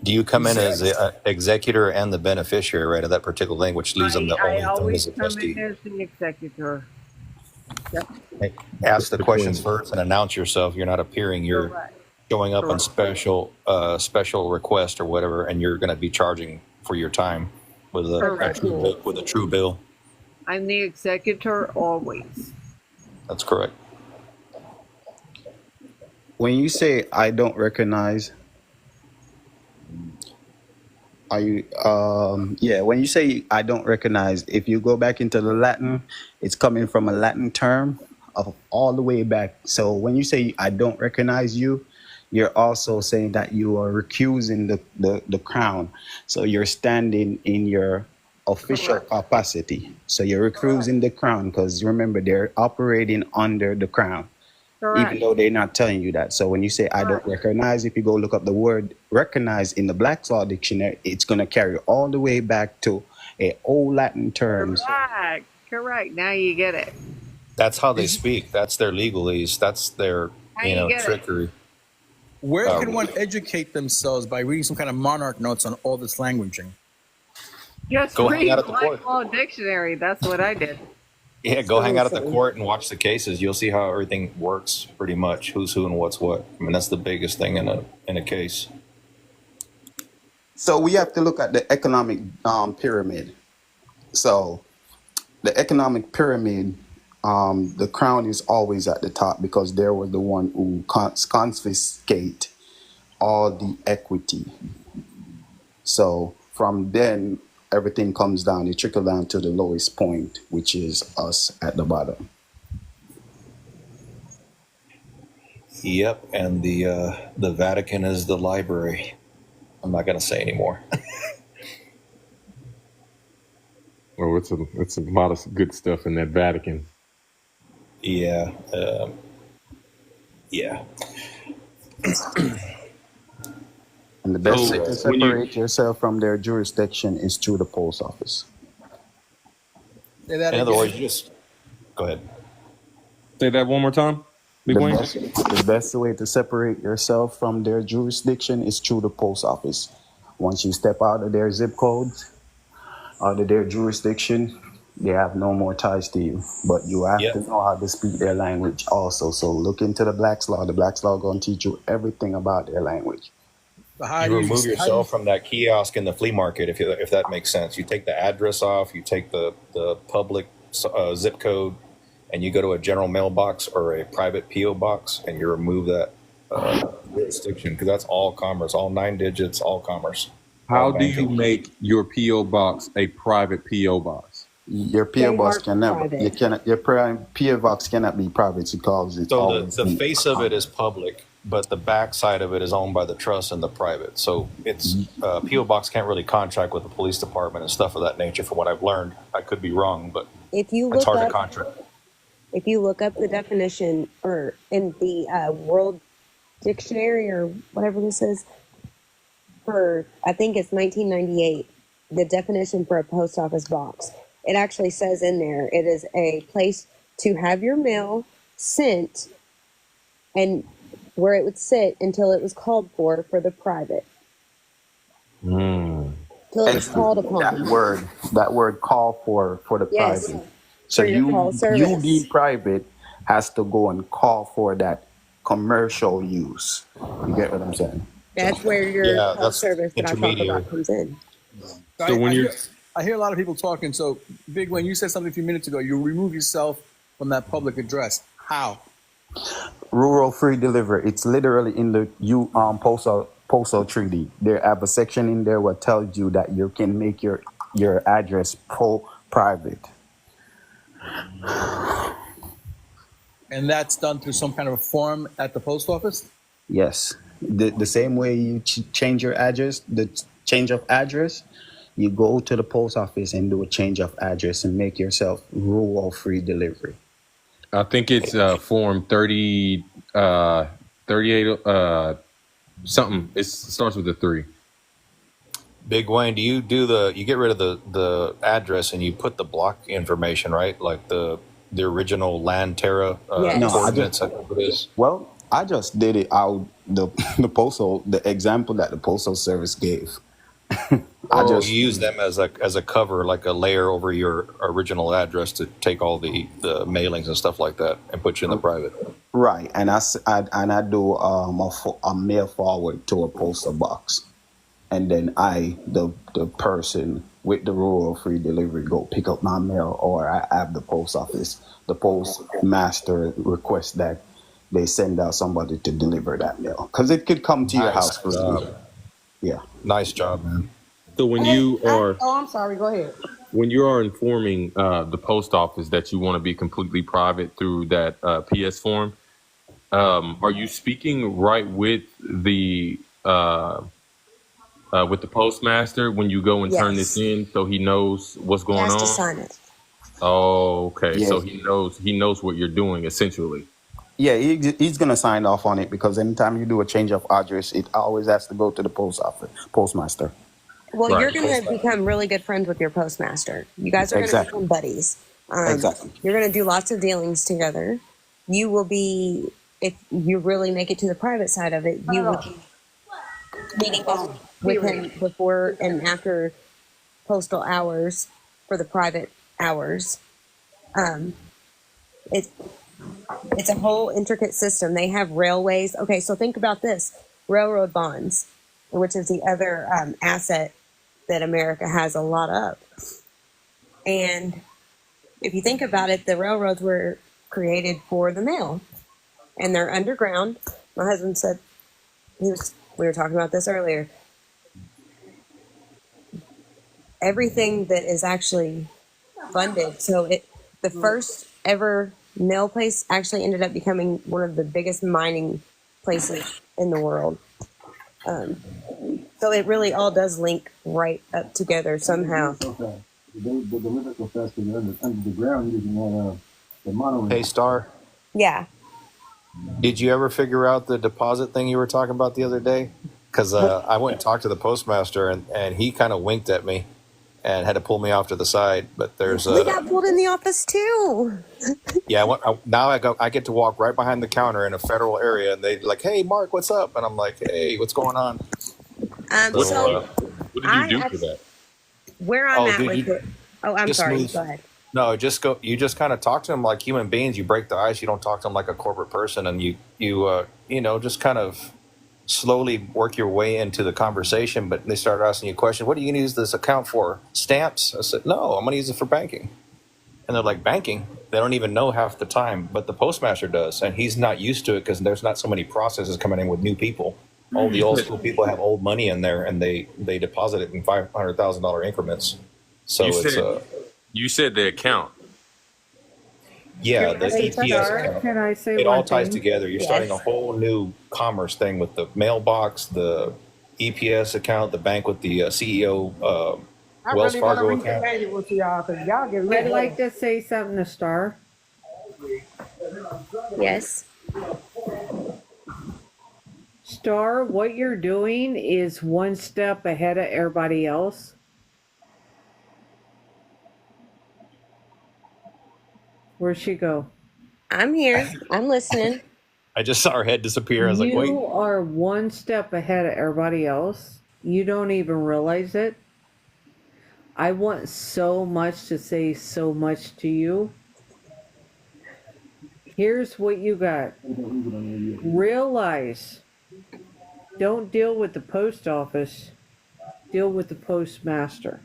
Do you come in as the executor and the beneficiary, right, of that particular language, leaves them the only thing as a trustee? I always come in as the executor. Yep. Hey, ask the questions first and announce yourself. You're not appearing. You're showing up on special request or whatever, and you're going to be charging for your time with a true bill. I'm the executor always. That's correct. When you say I don't recognize, are you when you say I don't recognize, if you go back into the Latin, it's coming from a Latin term of all the way back. So when you say I don't recognize you, you're also saying that you are recusing the crown. So you're standing in your official capacity. So you're recusing the crown because remember they're operating under the crown. Even though they're not telling you that. So when you say I don't recognize, if you go look up the word recognize in the Black's Law Dictionary, it's going to carry all the way back to a old Latin terms. Correct. Now you get it. That's how they speak. That's their legalese. That's their trickery. Where can one educate themselves by reading some kind of monarch notes on all this languaging? Just read Black's Law Dictionary. That's what I did. Yeah, go hang So out at the insane. court and watch the cases. You'll see how everything works pretty much. Who's who and what's what. I mean, that's the biggest thing in a case. So we have to look at the economic pyramid. So the economic pyramid, the crown is always at the top because they were the one who confiscate all the equity. So from then, everything comes down. It trickles down to the lowest point, which is us at the bottom. Yep, and the Vatican is the library. I'm not going to say anymore. Well, it's a lot of good stuff in that Vatican. Yeah, yeah. And the best So way to when you separate yourself from their jurisdiction is through the post office. Say that In other words, again. you just go ahead. say that one more time, Big The Wayne. best way to separate yourself from their jurisdiction is through the post office. Once you step out of their zip codes, out of their jurisdiction, they have no more ties to you. But you have to Yep. know how to speak their language also. So look into the Black's Law. The Black's Law going to teach you everything about their language. But You remove yourself from that kiosk in the flea market, if that makes sense. You take the address off, you take the public zip code, and you go to a general mailbox or a private PO box, and you remove that jurisdiction, because that's all commerce, all 9 digits, all commerce, all How do you banking. make your PO box a private PO box? Your PO They box are can never, you private. cannot, your PO box cannot be private because it's So always the been face of it is public, but the back side of it is owned by the trust and the private. So it's PO box can't really contract with the police department and stuff of that nature. From what I've learned, I could be wrong, but If you it's look hard to up, contract. if you look up the definition or in the World Dictionary or whatever this is, for I think it's 1998, the definition for a post office box, it actually says in there it is a place to have your mail sent and where it would sit until it was called for the private, till it was and called upon. that word call for the Yes, private. So for your call you service. being private has to go and call for that commercial use. You get what I'm saying? That's where your Yeah, call that's service that I talk intermediary. about comes in. So when you're I hear a lot of people talking. So, Big Wayne, you said something a few minutes ago. You remove yourself from that public address. How? Rural free delivery. It's literally in the postal treaty. They have a section in there what tells you that you can make your address private. And that's done through some kind of a form at the post office? Yes. The same way you change your address, the change of address, you go to the post office and do a change of address and make yourself rural free delivery. I think it's form 30, 38, something. It starts with a 3. Big Wayne, do you get rid of the address and you put the block information, right? Like the original land terra Yes. No, coordinates, I think it is. well, I just did it out the example that the postal service gave. You use them as a cover, like a layer over your original address to take all the mailings and stuff like that and put you in the private. Right, and I do a mail forward to a postal box, and then the person with the rural free delivery go pick up my mail, or I have the postmaster request that they send out somebody to deliver that mail because it could come to your house for you. Yeah. Nice job, man. So when you are I'm sorry. Go ahead. when you are informing the post office that you want to be completely private through that PS form, are you speaking right with the postmaster when you go and turn this Yes. in, so he knows what's He going has to on? sign it. Oh, okay. Yeah. So he knows what you're doing essentially. Yeah, he's gonna sign off on it because anytime you do a change of address, it always has to go to the postmaster. Well, Right. you're going to become really good friends with your postmaster. You guys are going to Exactly. become buddies. Exactly. You're going to do lots of dealings together. You will be, if you really make it to the private side of it, you will be meeting with him before and after postal hours for the private hours. Um, it, it's a whole intricate system. They have railways. Okay, so think about this: railroad bonds, which is the other asset that America has a lot of. And if you think about it, the railroads were created for the mail, and they're underground. My husband said we were talking about this earlier. Everything that is actually funded. So the first ever mail place actually ended up becoming one of the biggest mining places in the world. So it really all does link right up together somehow. They deliver so fast because they're under the ground using the monorail. Hey, Star, Yeah. did you ever figure out the deposit thing you were talking about the other day? Because I went and talked to the postmaster, and he kind of winked at me and had to pull me off to the side. But there's We got pulled in the office too. yeah. Now I get to walk right behind the counter in a federal area, and they like, "Hey, Mark, what's up?" And I'm like, "Hey, what's going on?" So What did you do for that? where I'm at dude, with it. Oh, I'm just sorry. move. Go ahead. No, just go. You just kind of talk to them like human beings. You break the ice. You don't talk to them like a corporate person, and you just kind of slowly work your way into the conversation. But they start asking you questions. What are you going to use this account for? Stamps? I said, no, I'm going to use it for banking. And they're like, banking? They don't even know half the time, but the postmaster does, and he's not used to it because there's not so many processes coming in with new people. All the old school people have old money in there, and they deposit it in $500,000 increments. So You said the account. Yeah, the Hey, EPS Star, account. can I say It one all ties thing? together. You're starting a whole new commerce thing with the mailbox, the EPS account, the bank with the CEO I Wells really want to Fargo read the account. manual to y'all because y'all get I'd real. like to say something to Star. Yes. Star, what you're doing is one step ahead of everybody else. Where'd she go? I'm here. I'm listening. I just saw her head disappear. I was like, wait. You are one step ahead of everybody else. You don't even realize it. I want so much to say so much to you. Here's what you got. Realize, don't deal with the post office, deal with the postmaster.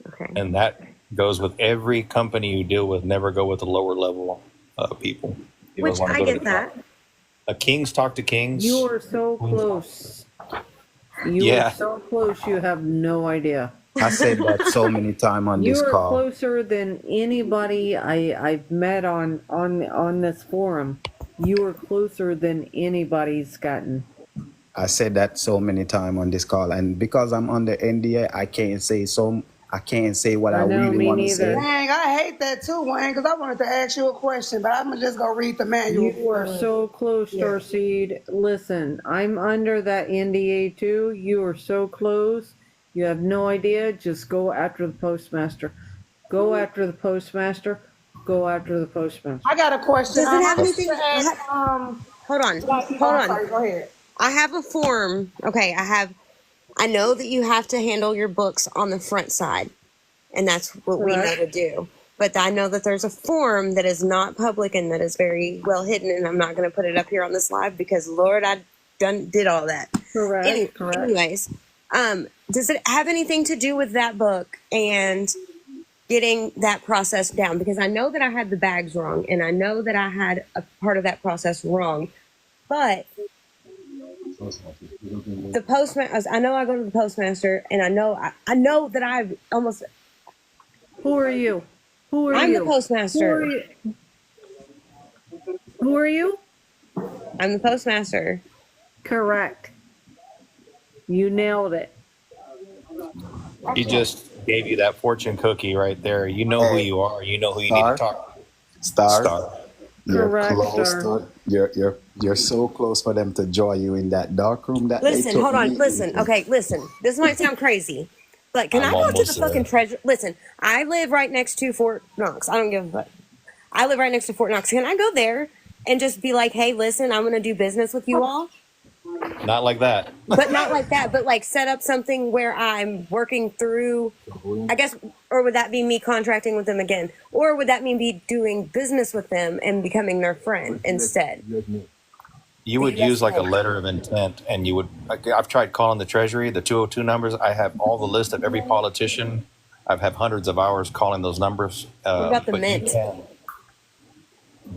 Okay. And that goes with every company you deal with. Never go with the lower level people. You Which always want to I go to get the top. that. Kings talk to kings. You are so close. You Yeah. are so close, you have no idea. I said that so many times on You this are call. closer than anybody I've met on this forum. You are closer than anybody's gotten. I said that so many times on this call, and because I'm under NDA, I can't say what I I know, really me want to neither. say. Dang, I hate that too, Wayne, because I wanted to ask you a question, but I'm going to just go read the manual. You are so close, Starseed. Listen, I'm under that NDA too. You are so close. You have no idea. Just go after the postmaster. Go after the postmaster. Go after the postmaster. I got a question. Does it have I anything? used to ask, Hold on. Hold on. sorry, go ahead. I have a form. Okay, I know that you have to handle your books on the front side, and that's what we know to do. But I know that there's a form that is not public and that is very well hidden, and I'm not going to put it up here on this live because Lord, I did all that. Correct. Anyways, does it have anything to do with that book and getting that process down? Because I know that I had the bags wrong, and I know that I had a part of that process wrong, but the postmaster, I know I go to the postmaster, and I know that I've almost. Who are you? Who are I'm you? the postmaster. Who are you? I'm the postmaster. Correct. You nailed it. He just gave you that fortune cookie right there. You know who you are. You know who you need to talk. Star. You're Correct, close Star. to you're so close for them to join you in that dark room that they Listen, took hold on. me Listen. into. Okay, listen. This might sound crazy, but can I I'm go to the almost fucking there. treasure? Listen, I live right next to Fort Knox. I don't give a fuck. I live right next to Fort Knox. Can I go there and just be like, hey, listen, I'm going to do business with you all? Not like that. But not like that, but like set up something where I'm working through, I guess, or would that be me contracting with them again? Or would that mean be doing business with them and becoming their friend instead? You would use like a letter of intent, and you would. I've tried calling the Treasury, the 202 numbers. I have all the list of every politician. I've had hundreds of hours calling those numbers. What about the but Mint?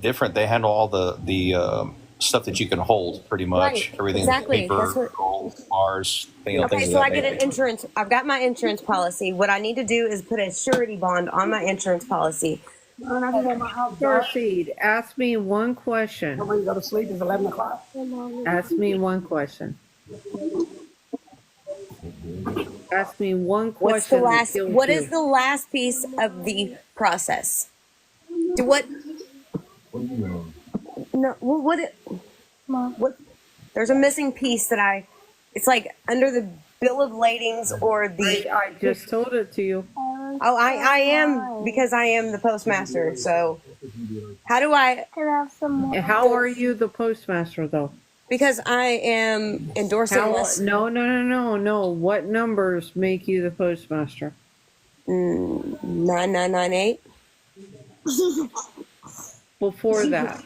Different. They handle all the stuff that you can hold, pretty much. Right, Everything, exactly. paper, That's what. gold, bars, things Okay, of so that I get an nature. insurance. I've got my insurance policy. What I need to do is put a surety bond on my insurance policy. And I just at my house, dog. Starseed, ask me one question. I'm ready to go to sleep. It's 11 o'clock. Ask me one question. Ask me one What's the question. last? that kills What you. is the last piece of the process? Do what? No. What? There's a missing piece that I. It's like under the bill of ladings or the. I just told it to you. Oh, I am because I am the postmaster. So, how do I? How are you the postmaster though? Because I am endorsing How, this. no. What numbers make you the postmaster? 9998. Before that,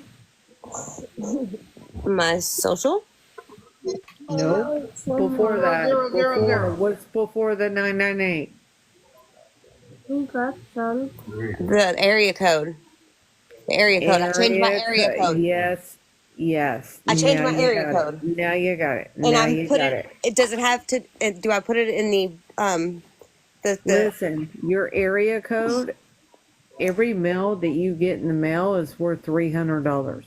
My social. no. Before that, before what's before the 998? The area code. The area code. I changed my area code. Yes. I changed my Now you area got code. it. Now you got it. And Now I'm you put got it. it. It doesn't have to. Do I put it in the Listen, your area code. Every mail that you get in the mail is worth $300.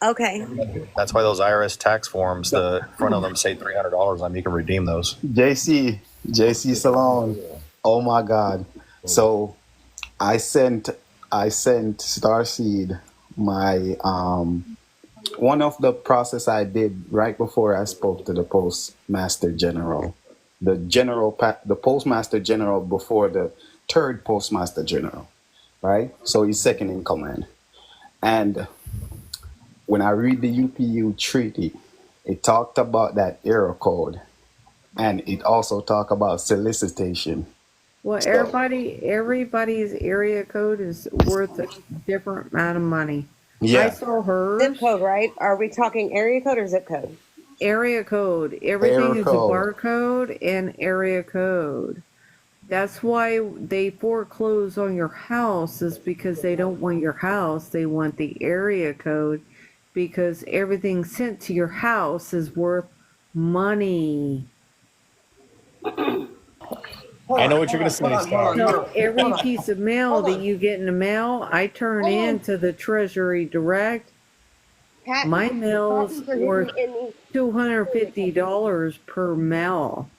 Okay. That's why those IRS tax forms, the front of them say $300 on them. You can redeem those. JC Salon. Oh my God. So I sent Starseed my one of the process I did right before I spoke to the Postmaster General. The Postmaster General before the third Postmaster General, right? So he's second in command. And when I read the UPU treaty, it talked about that error code, and it also talked about solicitation. Well, So, everybody's area code is worth a different amount of money. I yeah, saw hers. Zip code, right? Are we talking area code or zip code? Area code. Everything error is a code. barcode and area code. That's why they foreclose on your house, is because they don't want your house. They want the area code, because everything sent to your house is worth money. I know what you're going to say, Star. So every piece of mail that you get in the mail, I turn in to the Treasury Direct. My mail's worth $250 per mail.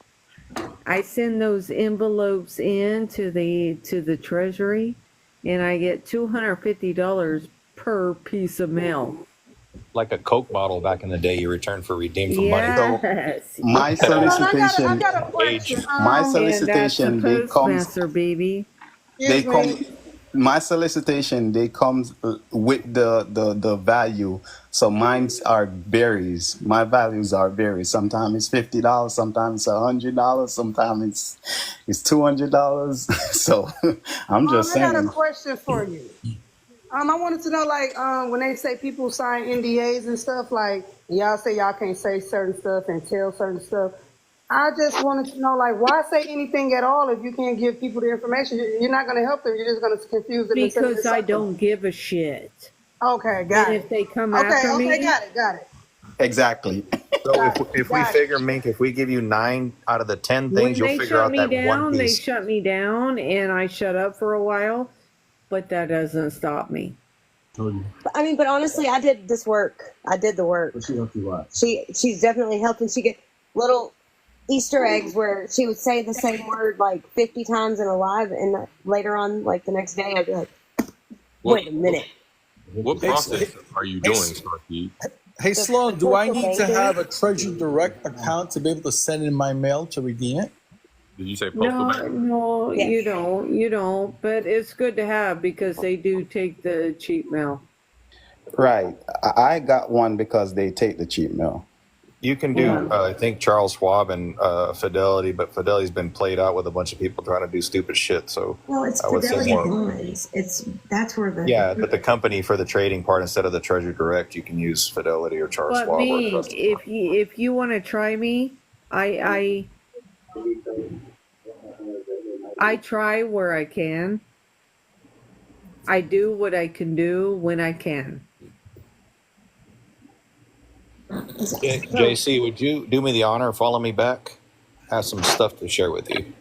I send those envelopes in to the Treasury, and I get $250 per piece of mail. Like a Coke bottle back in the day, you returned for redeemed for money. Yes. My I solicitation, got a question. my And that's solicitation, the they comes, postmaster, baby. they come, my solicitation, they comes with the value. So mine's are varies. My values are varies. Sometimes it's $50, sometimes it's $100, sometimes it's $200. So I'm just I got a saying. question for you. I wanted to know, like, when they say people sign NDAs and stuff, like, y'all say y'all can't say certain stuff and tell certain stuff. I just wanted to know, like, why say anything at all if you can't give people the information? You're not going to help them. You're just going to confuse them. Because I don't give a shit. Okay, got And it. if they come after me, got it. Exactly. So if we figure, Mink, if we give you 9 out of the 10 when things, you'll they figure shut out me that one down, they piece. shut me down, and I shut up for a while. But that doesn't stop me. I mean, but honestly, I did this work. I did the work. But she helped you out. She's definitely helped, and she get little Easter eggs where she would say the same word like 50 times in a live, and later on, like the next day, I'd be like, wait a minute. What process are you doing, Starkey? Hey, Sloan, do I need to banking? have a Treasury Direct account to be able to send in my mail to redeem it? Did you say postal bank? No, Yes. you don't. But it's good to have, because they do take the cheap mail. Right. I got one because they take the cheap mail. You can do, I think Charles Schwab and Fidelity, but Fidelity's been played out with a bunch of people trying to do stupid shit. So Well, it's I would say Fidelity more. bonds. That's where the Yeah, but the company for the trading part instead of the Treasury Direct, you can use Fidelity or Charles But Schwab or me, Trust. if you want to try me, I try where I can. I do what I can do when I can. JC, would you do me the honor, follow me back? I have some stuff to share with you.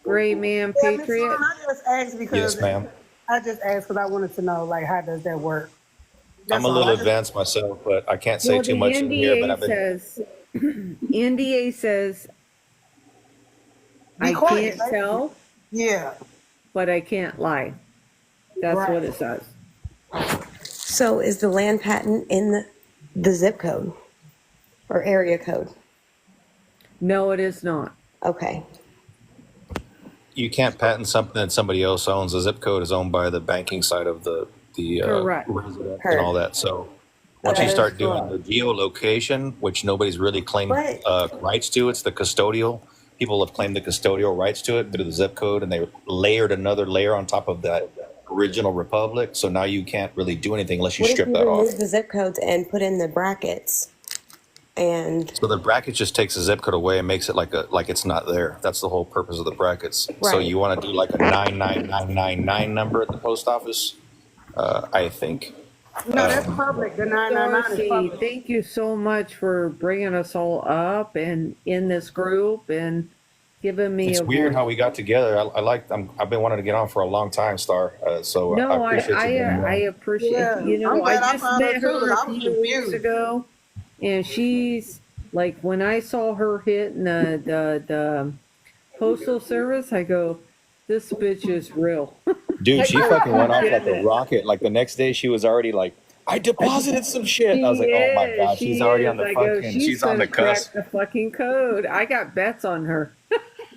Gray man, Yeah, Miss patriot. Sloan, I just asked because Yes, ma'am. I wanted to know, like, how does that work? I'm a little advanced myself, but I can't say Well, too the much in here. But NDA I've been says, NDA says, I quiet, can't tell, Yeah. but I can't lie. That's Right. what it says. So is the land patent in the zip code or area code? No, it is not. Okay. you can't patent something that somebody else owns. The zip code is owned by the banking side of the Correct. resident and all that. So once you start doing the geolocation, which nobody's really claimed rights to, it's the custodial. People have claimed the custodial rights to it through the zip code, and they layered another layer on top of that original republic. So now you can't really do anything unless you strip that off. Remove the zip codes and put in the brackets? And so the bracket just takes the zip code away and makes it like it's not there. That's the whole purpose of the brackets. So Right. you want to do like a 99999 number at the post office, I think. No, that's public. The 999 is Darcy, public. thank you so much for bringing us all up and in this group and giving me It's a weird voice. how we got together. I've been wanting to get on for a long time, Star. So No, I appreciate you being I on. appreciate. Yeah, You know, I'm I glad I just found met her too, her 'cause a I was few weeks confused. ago, and she's like, when I saw her hitting the postal service, I go, "This bitch is real." Dude, she fucking went off like a Goodness. rocket. Like the next day, she was already like, "I deposited some shit." And I was like, "Oh my god, She she's already is. on the I go, fucking. she's She's on the gonna crack cusp." the fucking code. I got bets on her.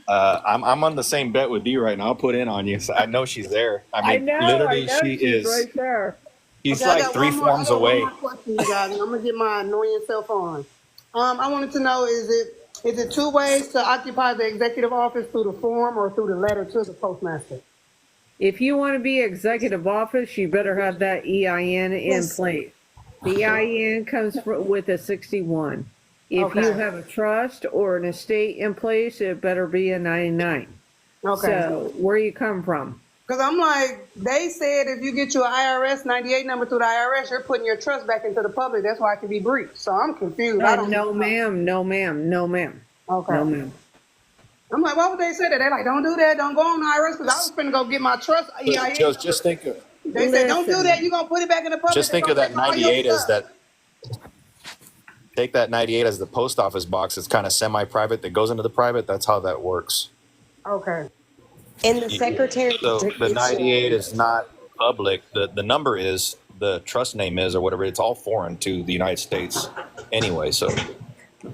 I'm on the same bet with you right now. I'll put in on you. So I know she's there. I mean, literally, she she's is. right there. He's Okay, I like got three one more- I forms got away. One more question, you guys, and I'm gonna get my annoying cell phone. I wanted to know: is it two ways to occupy the executive office, through the form or through the letter to the postmaster? If you want to be executive office, you better have that EIN in Yes. place. The EIN comes with a 61. If you Okay. have a trust or an estate in place, it better be a 99. Okay. So where you come from? Because I'm like, they said if you get your IRS 98 number through the IRS, you're putting your trust back into the public. That's why it can be breached. So I'm confused. I don't No, ma'am. No, ma'am. No, ma'am. Okay. No, ma'am. I'm like, why would they say that? They're like, don't do that. Don't go on the IRS, because I was finna go get my trust EIN. Just think of. They said, don't do Listen. that. You're going to put it back in the public. Just think They of that gonna take all your 98 as stuff. that. Take that 98 as the post office box. It's kind of semi-private that goes into the private. That's how that works. Okay. in the secretary. So the 98 is not public. The number is, the trust name is, or whatever. It's all foreign to the United States anyway. So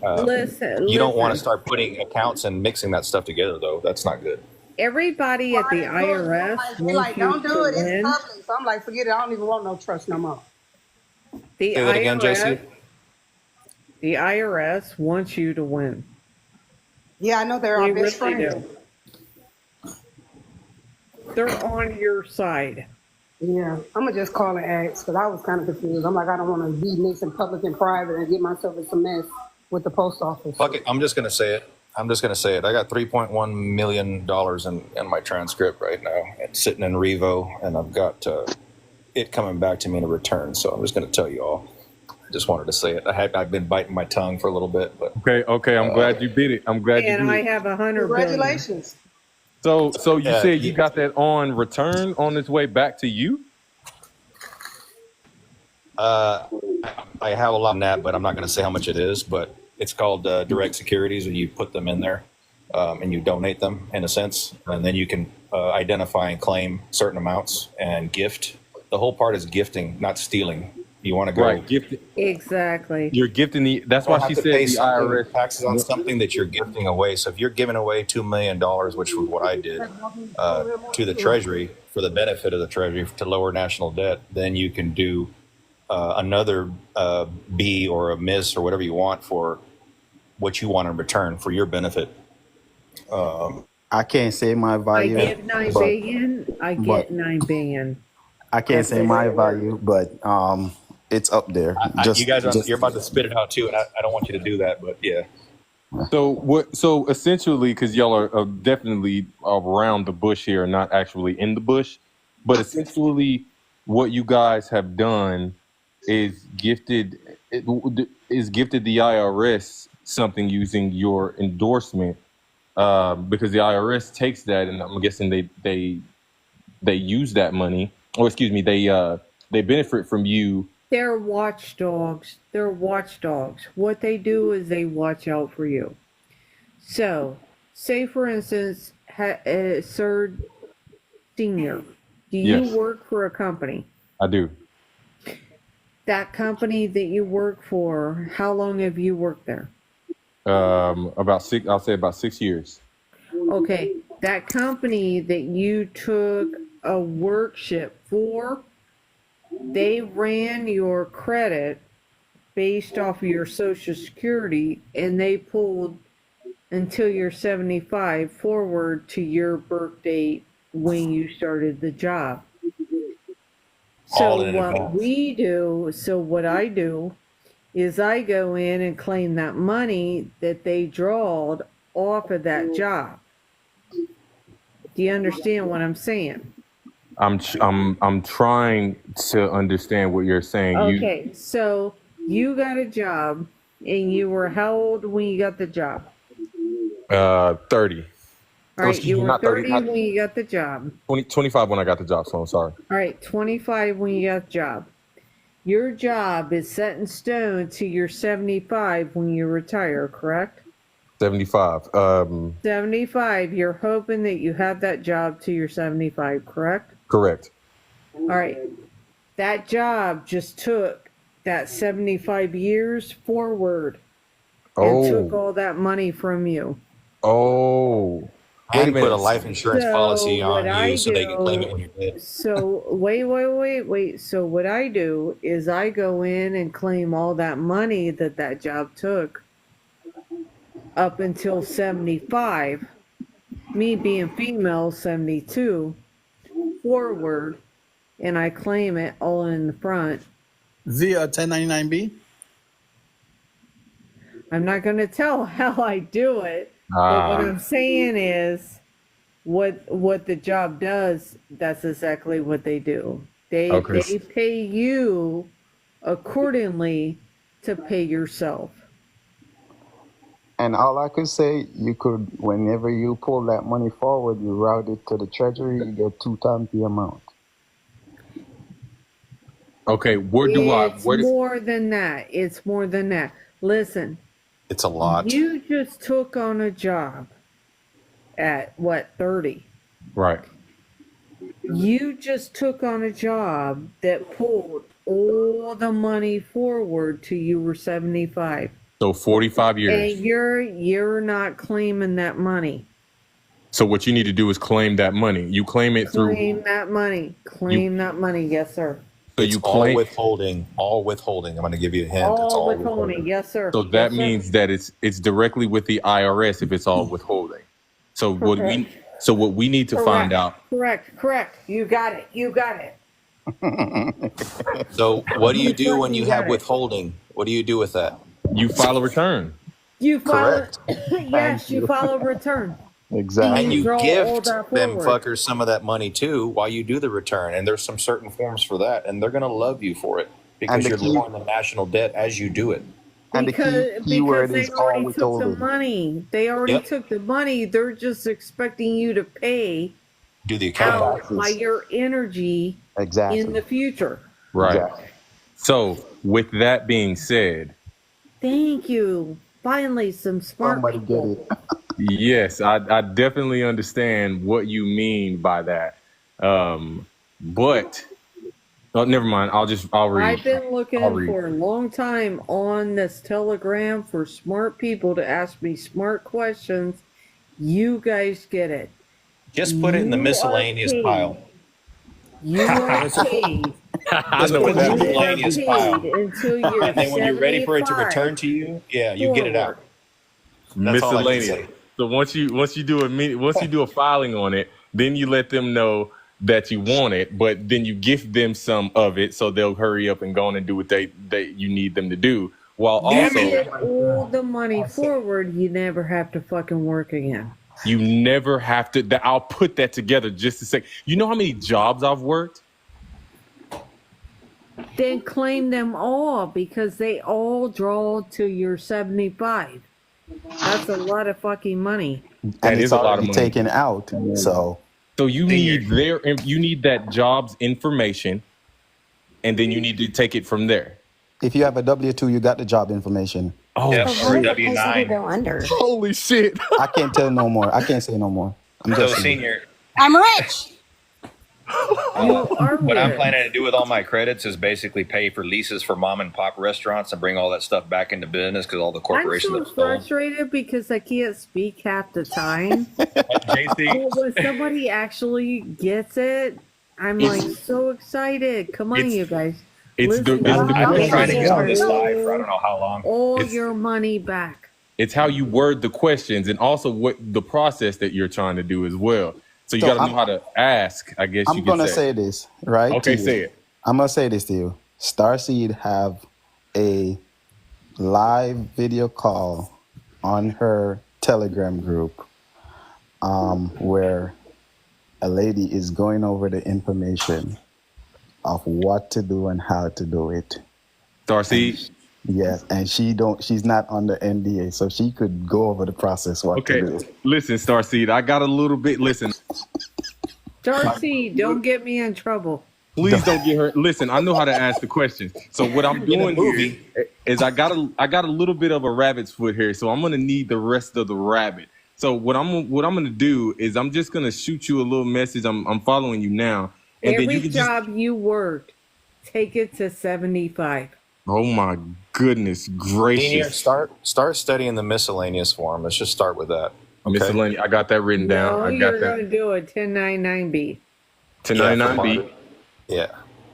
Listen. you don't want to listen. start putting accounts and mixing that stuff together, though. That's not good. Everybody at the IRS They're wants like, you don't do to it. It's win. public. So I'm like, forget it. I don't even want no trust no more. The Say that again, IRS, JC. the IRS wants you to win. Yeah, I know they're They our best really friends. do. They're on your side. Yeah, I'm gonna just call and ask, because I was kind of confused. I'm like, I don't want to be mixing public and private and get myself in some mess with the post office. Fuck it. I'm just gonna say it. I got $3.1 million in my transcript right now. It's sitting in Revo, and I've got it coming back to me in a return. So I'm just gonna tell you all. I just wanted to say it. I've been biting my tongue for a little bit, but Okay. I'm glad you did it. I'm glad you And did I it. have 100 billion. Congratulations. So you Yeah, said you got that on return on its way back to you? I have a lot on that, but I'm not going to say how much it is. But it's called direct securities, and you put them in there, and you donate them in a sense, and then you can identify and claim certain amounts and gift. The whole part is gifting, not stealing. You want to go. Right. Gifted. Exactly. You're gifting the. That's You don't why have she to said pay the something, IRS. taxes on something that you're gifting away. So if you're giving away $2 million, which was what I did, to the Treasury for the benefit of the Treasury to lower national debt, then you can do another B or a miss or whatever you want for what you want in return for your benefit. I can't say my I value, give 9 but billion. I get but 9 billion. I can't That's say the way my it works. value, but it's up there. You Just guys are just you're about to spit it out too, and I don't want you to do that, but yeah. So what? So essentially, because y'all are definitely around the bush here, not actually in the bush, but essentially, what you guys have done is gifted the IRS something using your endorsement, because the IRS takes that, and I'm guessing they use that money, or excuse me, they benefit from you. They're watchdogs. They're watchdogs. What they do is they watch out for you. So, say for instance, Sir Senior, do you Yes, work for a company? I do. That company that you work for, how long have you worked there? About six. I'll say about 6 years. Okay, that company that you took a workshop for, they ran your credit based off of your Social Security, and they pulled until you're 75 forward to your birth date when you started the job. All So in advance. what I do is I go in and claim that money that they drawed off of that job. Do you understand what I'm saying? I'm trying to understand what you're saying. Okay, so you got a job, and you were how old when you got the job? 30. All right, Excuse you me, were not 30, 30 when you got the job. 25 when I got the job. So I'm sorry. All right, 25 when you got the job. Your job is set in stone to your 75 when you retire, correct? 75. 75, you're hoping that you have that job to your 75, correct? Correct. All right, that job just took that 75 years forward and took Oh, all that money from you. oh. Wait a And put a minute. life insurance So policy what on I you so they can claim it when do, you're dead. so wait. So what I do is I go in and claim all that money that that job took up until 75, me being female 72, forward, and I claim it all in the front. Via 1099B? I'm not going to tell how I do it, but what I'm saying is what the job does, that's exactly what they do. They Okay. pay you accordingly to pay yourself. and all I could say, you could whenever you pull that money forward, you route it to the treasury, you get 2 times the amount. Okay. It's more than that. It's more than that. Listen, It's a lot. you just took on a job at what, 30? Right. You just took on a job that pulled all the money forward till you were 75. So 45 years. And you're not claiming that money. So what you need to do is claim that money. You claim it through. Claim that money. Claim that money. Yes, sir. So It's you all claim. withholding. All withholding. I'm going to give you a hint. It's All all withholding. Yes, sir. So that Yes, sir. means that it's directly with the IRS if it's all withholding. So what we need to find out. Correct. You got it. So what do you do when You you got have it. withholding? What do you do with that? You file a return. You file Correct. yes, you file a return. Exactly. And you draw all gift that them forward. fuckers some of that money too while you do the return. And there's some certain forms for that. And they're going to love you for it because And the you're key- lowering the national debt as you do it. And the Because key word they is all already took the withholding. money. They already Yep. took the money. They're just expecting you to pay Do the accounting. out by your energy Exactly. in the future. Right. Exactly. So with that being said, Thank you. Finally, some smart Somebody get people. it. yes, I definitely understand what you mean by that. But never mind. I'll read. I've been looking I'll read. for a long time on this Telegram for smart people to ask me smart questions. You guys get it. Just put it in the You are miscellaneous paid. pile. You are paid I Just know put what it that in means. there. You are Miscellaneous paid pile. until you're And then when you're ready for it to return 75 to you, yeah, you get it forward. out. That's all I can Miscellaneous. say. So once you do a filing on it, then you let them know that you want it, but then you gift them some of it so they'll hurry up and go on and do what they you need them to do. While You also get all the money forward, you never have to fucking work again. you never have to. I'll put that together just a sec. You know how many jobs I've worked? Then claim them all because they all draw to your 75. That's a lot of fucking money. That And is it's a lot of already money. taken out. So So you need that job's information, and then you need to take it from there. if you have a W-2, you got the job information. Oh, Yep, But or what a if the place ever W-9. go under? holy shit! I can't tell no more. I can't say no more. I'm So, just saying. senior, I'm rich. You are what I'm rich. planning to do with all my credits is basically pay for leases for mom and pop restaurants and bring all that stuff back into business because all the I'm corporations so have stolen. frustrated because I can't speak half the time. JC, But when somebody actually gets it, I'm like so excited. Come on, It's- you guys. It's Listen, the, you I've been trying to get on this get live for I don't know how long. all It's- your money back. it's how you word the questions and also what the process that you're trying to do as well. So you So got to I'm- know how to ask, I guess you I'm could gonna say. say this, right? Okay, to you. say it. I'm gonna say this to you. Starseed have a live video call on her Telegram group, where a lady is going over the information of what to do and how to do it. Starseed. Yes, and she's not under NDA, so she could go over the process what Okay, to do. listen, Starseed, I got a little bit. Listen, Darcy, don't get me in trouble. please don't get hurt. Listen, I know how to ask the questions. So what I'm doing here is I got a little bit of a rabbit's foot here, so I'm gonna need the rest of the rabbit. So what I'm gonna do is I'm just gonna shoot you a little message. I'm following you now, and Every then you can job you worked, take it to 75. Oh my goodness Senior, gracious! start studying the miscellaneous form. Let's just start with that. Okay. Miscellaneous. I got that written down. No, I you're got going that. to do a 1099B. 1099B Yeah.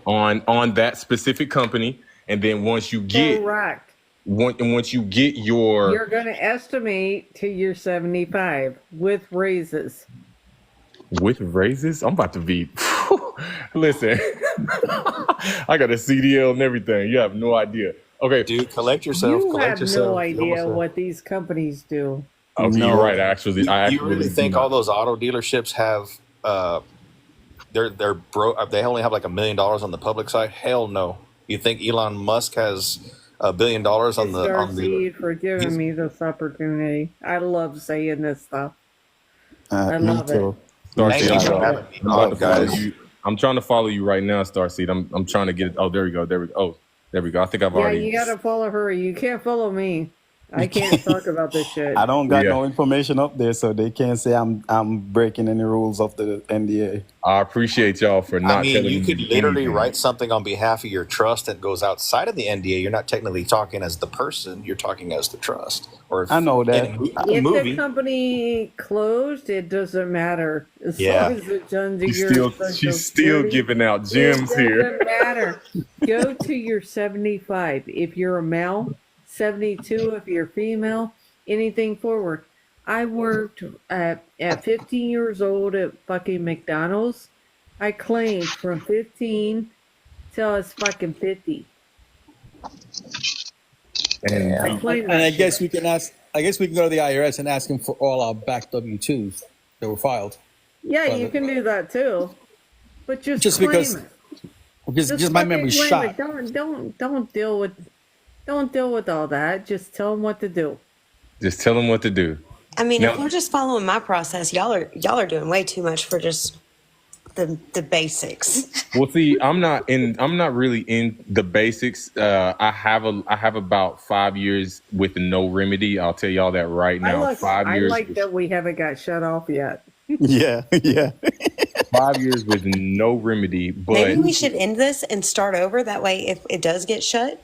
on that specific company, and then once you get Correct. once you get your You're going to estimate to your 75 with raises. with raises, I'm about to be. Listen, I got a CDL and everything. You have no idea. Okay, Dude, collect yourself. You collect have yourself. no idea what these companies do. okay, No. you're right. Actually, I You actually really do think not. all those auto dealerships have they're broke? They only have like $1 million on the public side? Hell no. You think Elon Musk has $1 billion on the Darcy, for giving me this opportunity. I love saying this stuff. I Me love too. Starseed, Thank you I'm for trying- having me I'm about on, to follow guys. you. I'm trying to follow you right now, Starseed. I'm trying to get it. Oh, there we go. There we go. Oh, there we go. I think I've Yeah, already. you got to follow her. You can't follow me. I can't talk about this shit. I don't got Yeah. no information up there, so they can't say I'm breaking any rules of the NDA. I appreciate y'all for not I mean, telling you me could literally anything. write something on behalf of your trust that goes outside of the NDA. You're not technically talking as the person; you're talking as the trust. Or if, I know that. in a If the movie. company closed, it doesn't matter. As Yeah. long as it's under She's your still Social she's still Security, giving out it gems here. doesn't matter. Go to your 75 if you're a male, 72 if you're female, anything forward. I worked at 15 years old at fucking McDonald's. I claimed from 15 till I was fucking 50. I claimed And that I shit. guess we can ask. I guess we can go to the IRS and ask them for all our back W-2s that were filed. Yeah, you can do that too. But just claim because it. because Just my fucking memory's claim shot. it. Don't deal with all that. Just tell them what to do. Just tell them what to do. I mean, Now- if we're just following my process, y'all are doing way too much for just the basics. Well, see, I'm not really in the basics. I have about 5 years with no remedy. I'll tell y'all that right now. I 5 years. like that we haven't got shut off yet. Yeah, yeah. 5 years with no remedy. But Maybe we should end this and start over. That way, if it does get shut,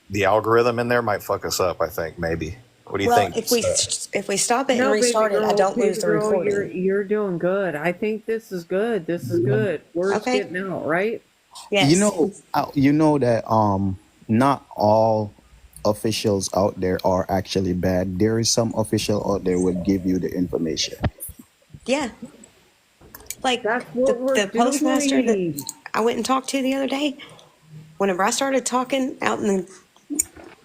The algorithm in there might fuck us up. I think maybe. What do you well, think? if we stop it No, and restart baby it, I girl, don't baby lose the girl, recording. You're doing good. I think this is good. This is good. Word's Okay. getting out, right? Yes. You know that not all officials out there are actually bad. There is some official out there will give you the information. Yeah. Like That's what we're the postmaster that doing. I went and talked to the other day, whenever I started talking out in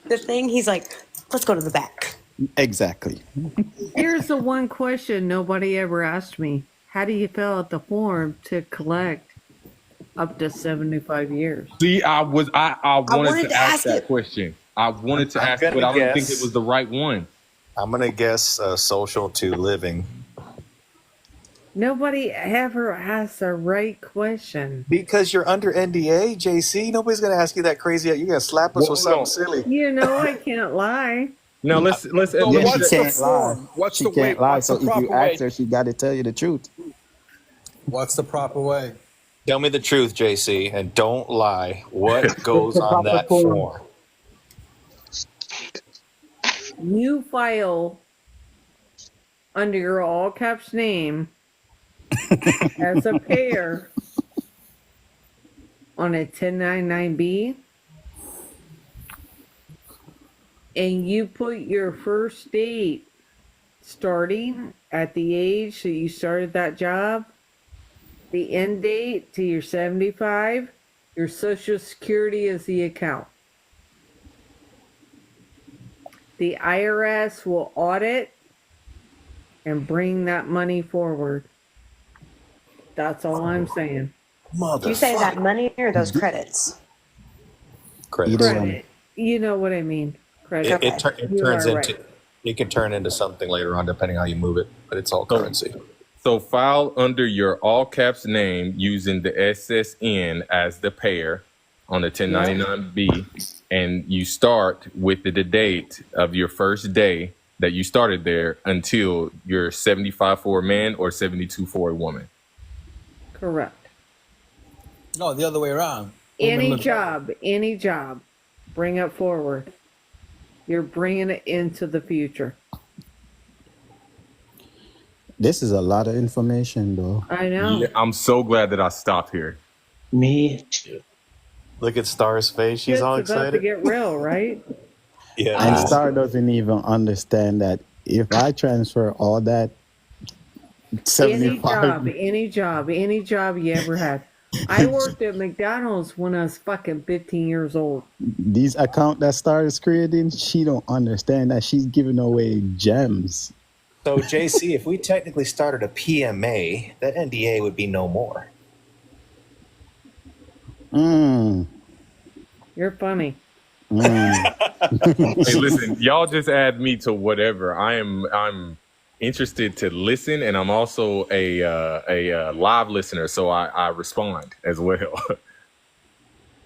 the thing, he's like, let's go to the back. Exactly. Here's the one question nobody ever asked me. How do you fill out the form to collect up to 75 years? See, I wanted to ask that it. question. I wanted to I'm ask it, but gonna I don't think guess. it was the right one. I'm gonna guess social to living Nobody ever asked the right question. because you're under NDA, JC. Nobody's gonna ask you that crazy. You're gonna slap us Well, with something no. silly. You know I can't lie. Now let's So Yeah, admit she what's that. the can't lie. form? What's She the way? can't lie. What's So the if you proper ask way? her, she got to tell you the truth. What's the proper way? Tell me the truth, JC, and don't lie. What goes The on proper that form. form? You file under your all caps name as a payer on a 1099B, and you put your first date starting at the age that you started that job, the end date to your 75, your Social Security is the account. The IRS will audit and bring that money forward. That's all I'm saying. Do you say that money or those credits? Credits. Either one. Credit. You know what I mean. Credit. Okay. It You turns are into right. it can turn into something later on depending how you move it, but it's all currency. So file under your all caps name using the SSN as the payer on the 1099B, and you start with the date of your first day that you started there until you're 75 for a man or 72 for a woman. Correct. No, the other way around. Any job, bring it forward. You're bringing it into the future. This is a lot of information, though. I know. Yeah, I'm so glad that I stopped here. Me too. Look at Star's face. She's It's all about to excited. get real, right? Yeah. And Star doesn't even understand that if I transfer all that Any 75, job you ever had. I worked at McDonald's when I was fucking 15 years old. these account that Star is creating, she don't understand that she's giving away gems. So JC, if we technically started a PMA, that NDA would be no more. You're funny. Hey, listen, y'all just add me to whatever. I'm interested to listen, and I'm also a live listener, so I respond as well.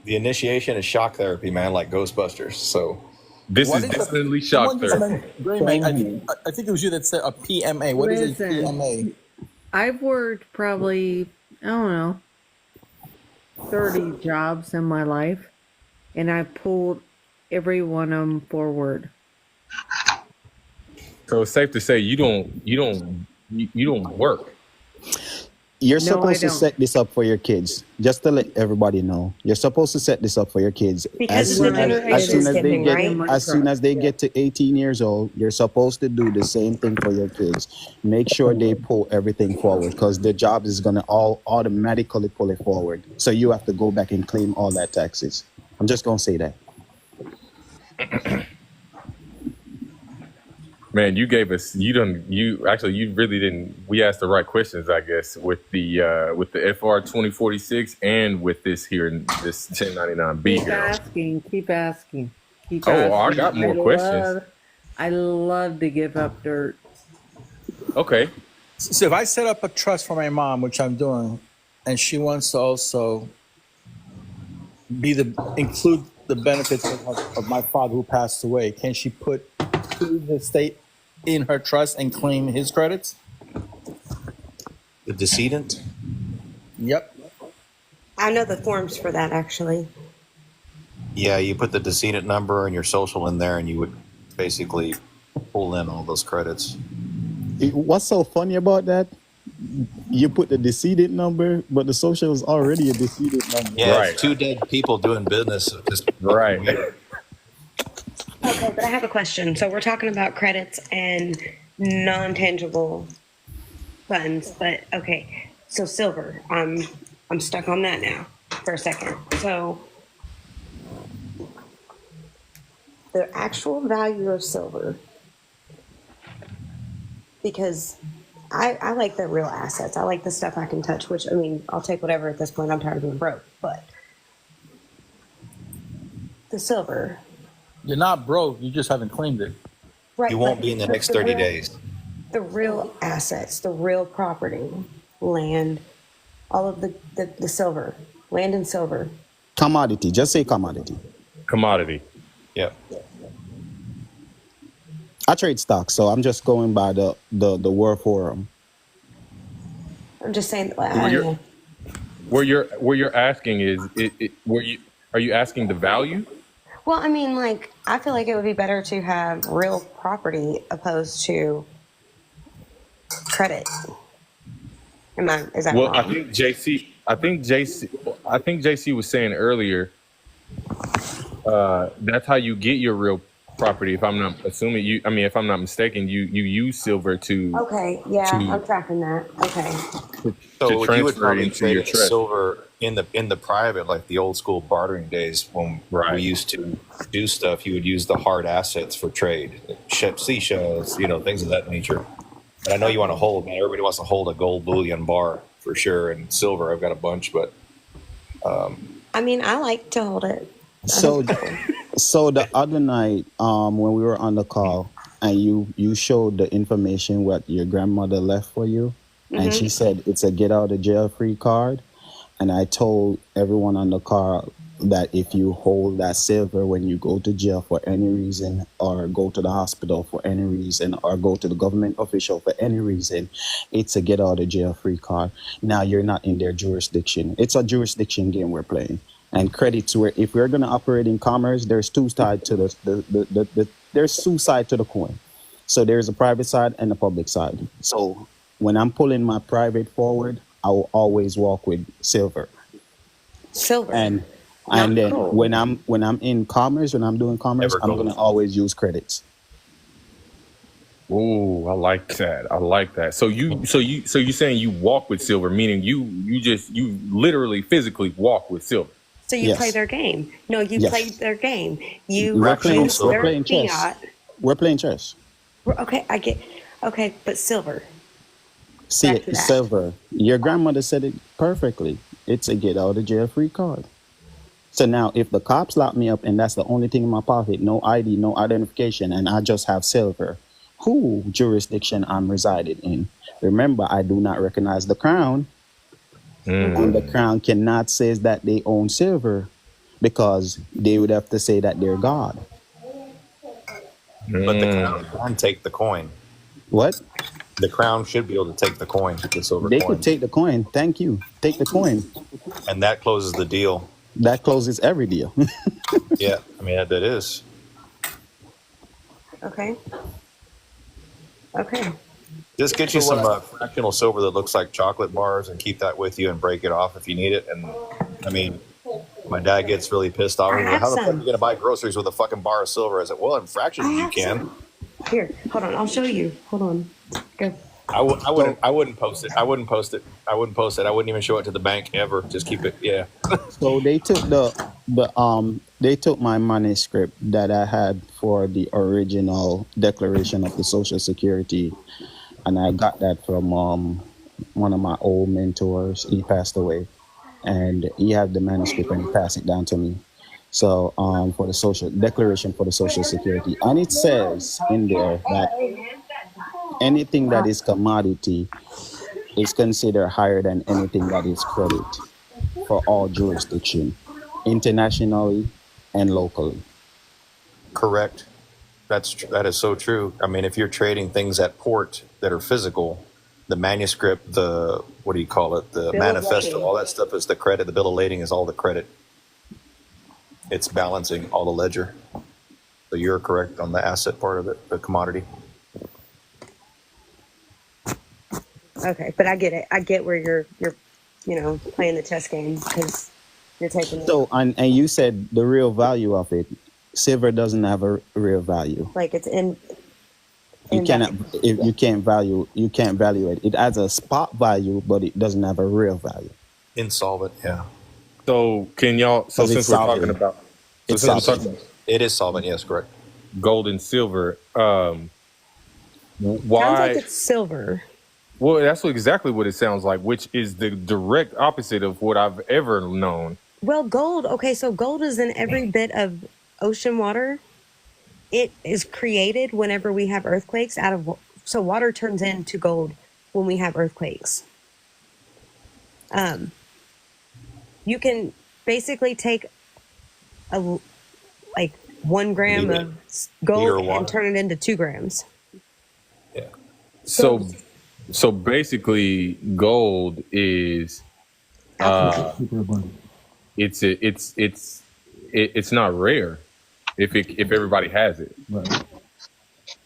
The initiation is shock therapy, man, like Ghostbusters. So This What is is definitely the, shock someone just therapy. mentioned, Gray Mate, I think it was you that said a PMA. What is a Listen. PMA? I've worked probably, I don't know, 30 jobs in my life, and I pulled every one of them forward. So it's safe to say you don't work. You're No, supposed I to don't. set this up for your kids. Just to let everybody know, you're supposed to set this up for your kids. Because of the generations giving, right? As soon as they get to 18 years old, you're supposed to do the same thing for your kids. Make sure they pull everything forward because the job is gonna all automatically pull it forward. So you have to go back and claim all that taxes. I'm just gonna say that. Man, you gave us you really didn't. We asked the right questions, I guess, with the FR 2046 and with this here this 1099B Keep girl. asking. Keep Oh, asking. I got more questions. I love to give up dirt. Okay. So if I set up a trust for my mom, which I'm doing, and she wants to also include the benefits of my father who passed away, can she put the estate in her trust and claim his credits? the decedent. Yep. I know the forms for that actually. Yeah, you put the decedent number and your social in there, and you would basically pull in all those credits. What's so funny about that? you put the decedent number, but the social is already a decedent number. Yeah, it's Right. two dead people doing business. Just Right. fucking weird. Okay, but I have a question. So we're talking about credits and non-tangible funds, but okay. So silver, I'm stuck on that now for a second. So the actual value of silver, because I like the real assets. I like the stuff I can touch, which, I mean, I'll take whatever at this point. I'm tired of being broke. But the silver, You're not broke. You just haven't claimed it. right? You won't but be in the next 30 real, days. The real assets, the real property, land, all of the silver, land and silver. Commodity. Just say commodity. Commodity. Yep. I trade stocks, so I'm just going by the World Forum. I'm just saying, Where you're asking is are you asking the value? well, I mean, like, I feel like it would be better to have real property opposed to credit. Is that Well, wrong? I think JC was saying earlier, that's how you get your real property. If I'm not if I'm not mistaken, you use silver to Okay, yeah, I'm tracking that. Okay. So to you would transfer probably into trade your in trust. silver in the private, like the old school bartering days when Right. we used to do stuff. You would use the hard assets for trade, ship seashells, things of that nature. But I know you want to hold, man. Everybody wants to hold a gold bullion bar for sure, and silver. I've got a bunch, but I mean, I like to hold it. So the other night, when we were on the call, and you showed the information what your grandmother left for you, and she said it's a get out of jail free card, and I told everyone on the call that if you hold that silver when you go to jail for any reason, or go to the hospital for any reason, or go to the government official for any reason, it's a get out of jail free card. Now you're not in their jurisdiction. It's a jurisdiction game we're playing. And credits where if we're going to operate in commerce, there's two sides to there's two sides to the coin. So there's a private side and a public side. So when I'm pulling my private forward, I will always walk with silver. Silver. And then cool. when I'm in commerce, when I'm doing commerce, I'm going to always use credits. Oh, I like that. So you're saying you walk with silver, meaning you literally physically walk with silver. So you play their game. No, you played their game. We're playing chess. Fiat. We're playing chess. Okay, I get. Okay, but silver. See it, silver. Your grandmother said it perfectly. It's a get out of jail free card. So now, if the cops lock me up and that's the only thing in my pocket, no ID, no identification, and I just have silver, who jurisdiction I'm resided in? Remember, I do not recognize the crown. And the crown cannot say that they own silver because they would have to say that they're God. But the crown can take the coin. What? The crown should be able to take the coin, the silver They coin. could take the coin. Thank you. Take the coin. And that closes the deal. That closes every deal. Yeah, I mean, that is. Okay. Okay. Just get you some fractional silver that looks like chocolate bars and keep that with you and break it off if you need it. And I mean, my dad gets really pissed off. He's like, how the fuck are you going to buy groceries with a fucking bar of silver? I said, well, in fractions you can. Some. Here, hold on. I'll show you. Hold on. Go. I wouldn't post it. I wouldn't post it. I wouldn't even show it to the bank ever. Just keep it. Yeah. So they took they took my manuscript that I had for the original declaration of the Social Security, and I got that from one of my old mentors. He passed away, and he had the manuscript and he passed it down to me. So for the social declaration for the Social Security, and it says in there that anything that is commodity is considered higher than anything that is credit for all jurisdiction, internationally and locally. Correct. That is so true. I mean, if you're trading things at port that are physical, the manuscript, the what do you call it, the manifesto, all that stuff is the credit. The bill of lading is all the credit. It's balancing all the ledger. So you're correct on the asset part of it, the commodity. Okay, but I get it. I get where you're playing the chess game because you're taking So, and you said the real value of it, silver doesn't have a real value. like it's in. You cannot, if you can't value it. It has a spot value, but it doesn't have a real value. Insolvent, yeah. So can y'all? So Because since it's we're solvent. talking about, so It's since we're solvent. talking about It is solvent, yes, correct. gold and silver, Sounds why? like it's silver. Well, that's exactly what it sounds like, which is the direct opposite of what I've ever known. Well, gold. Okay, so gold is in every bit of ocean water. It is created whenever we have earthquakes so water turns into gold when we have earthquakes. You can basically take like 1 gram of gold and turn it into 2 grams. Yeah. So basically, gold is Super abundant. it's not rare if everybody has it. Right.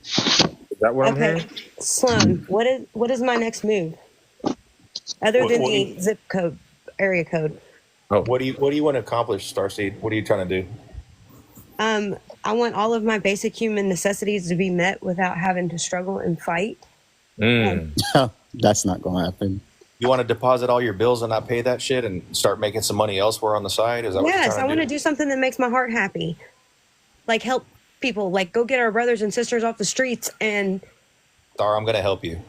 Is that what I'm Okay, hearing? Sloan, what is my next move other than the zip code area code? Oh, What do you want to accomplish, Starseed? What are you trying to do? I want all of my basic human necessities to be met without having to struggle and fight. That's not going to happen. You want to deposit all your bills and not pay that shit and start making some money elsewhere on the side? Is that what you're Yes, trying I to want to do? do something that makes my heart happy. Like help people, like go get our brothers and sisters off the streets and Star, I'm going to help you.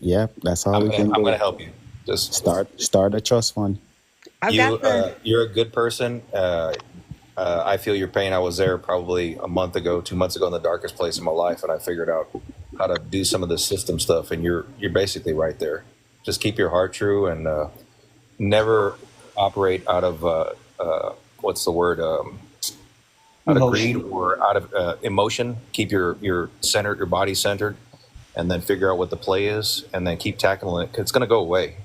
Yeah, that's all I'm we can do. going to help you. Just Start a trust fund. I've got the you're a good person. I feel your pain. I was there probably a month ago, 2 months ago, in the darkest place in my life, and I figured out how to do some of the system stuff. And you're basically right there. Just keep your heart true and never operate out of what's the word? Out of greed or out of emotion. Keep your centered, your body centered, and then figure out what the play is, and then keep tackling it. 'Cause it's gonna go away.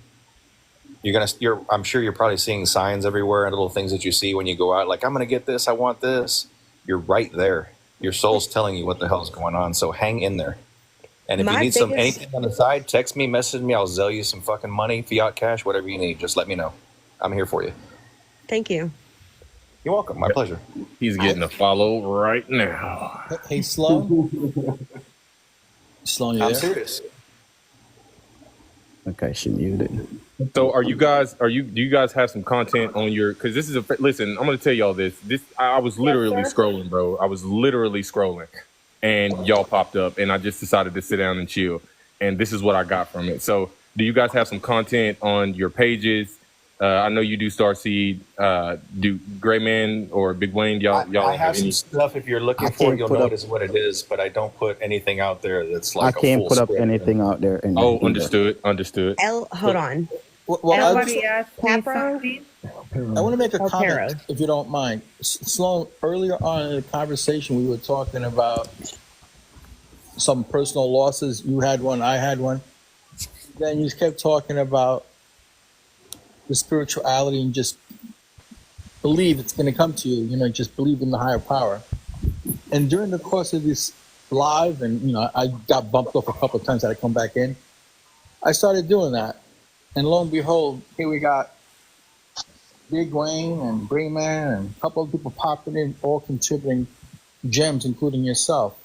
I'm sure you're probably seeing signs everywhere and little things that you see when you go out, like, I'm going to get this, I want this. You're right there. Your soul's telling you what the hell's going on. So hang in there. And if you need anything on the side, text me, message me. I'll sell you some fucking money, fiat cash, whatever you need. Just let me know. I'm here for you. Thank you. You're welcome. My pleasure. he's getting a follow right now. Hey, Sloan. Sloan, you I'm there? serious. Okay, she muted. So do you guys have some content on your, because this is listen, I'm going to tell y'all this. I was literally scrolling, bro. I was literally scrolling and y'all popped up and I just decided to sit down and chill. And this is what I got from it. So do you guys have some content on your pages? I know you do Starseed, do Gray Man or Big Wayne. Y'all I have some any? stuff. If you're looking for it, you'll notice what it is, but I don't put anything out there that's like I can't a full put up script. anything out there. Oh, understood. Hold on. Well, Somebody asked me Capro? something. I want to make a comment, Pero. if you don't mind. Sloan, earlier on in the conversation, we were talking about some personal losses. You had one, I had one. Then you kept talking about the spirituality and just believe it's going to come to you, just believe in the higher power. And during the course of this live, and, I got bumped off a couple of times, I had to come back in. I started doing that. And lo and behold, here we got Big Wayne and Brayman and a couple of people popping in, all contributing gems, including yourself.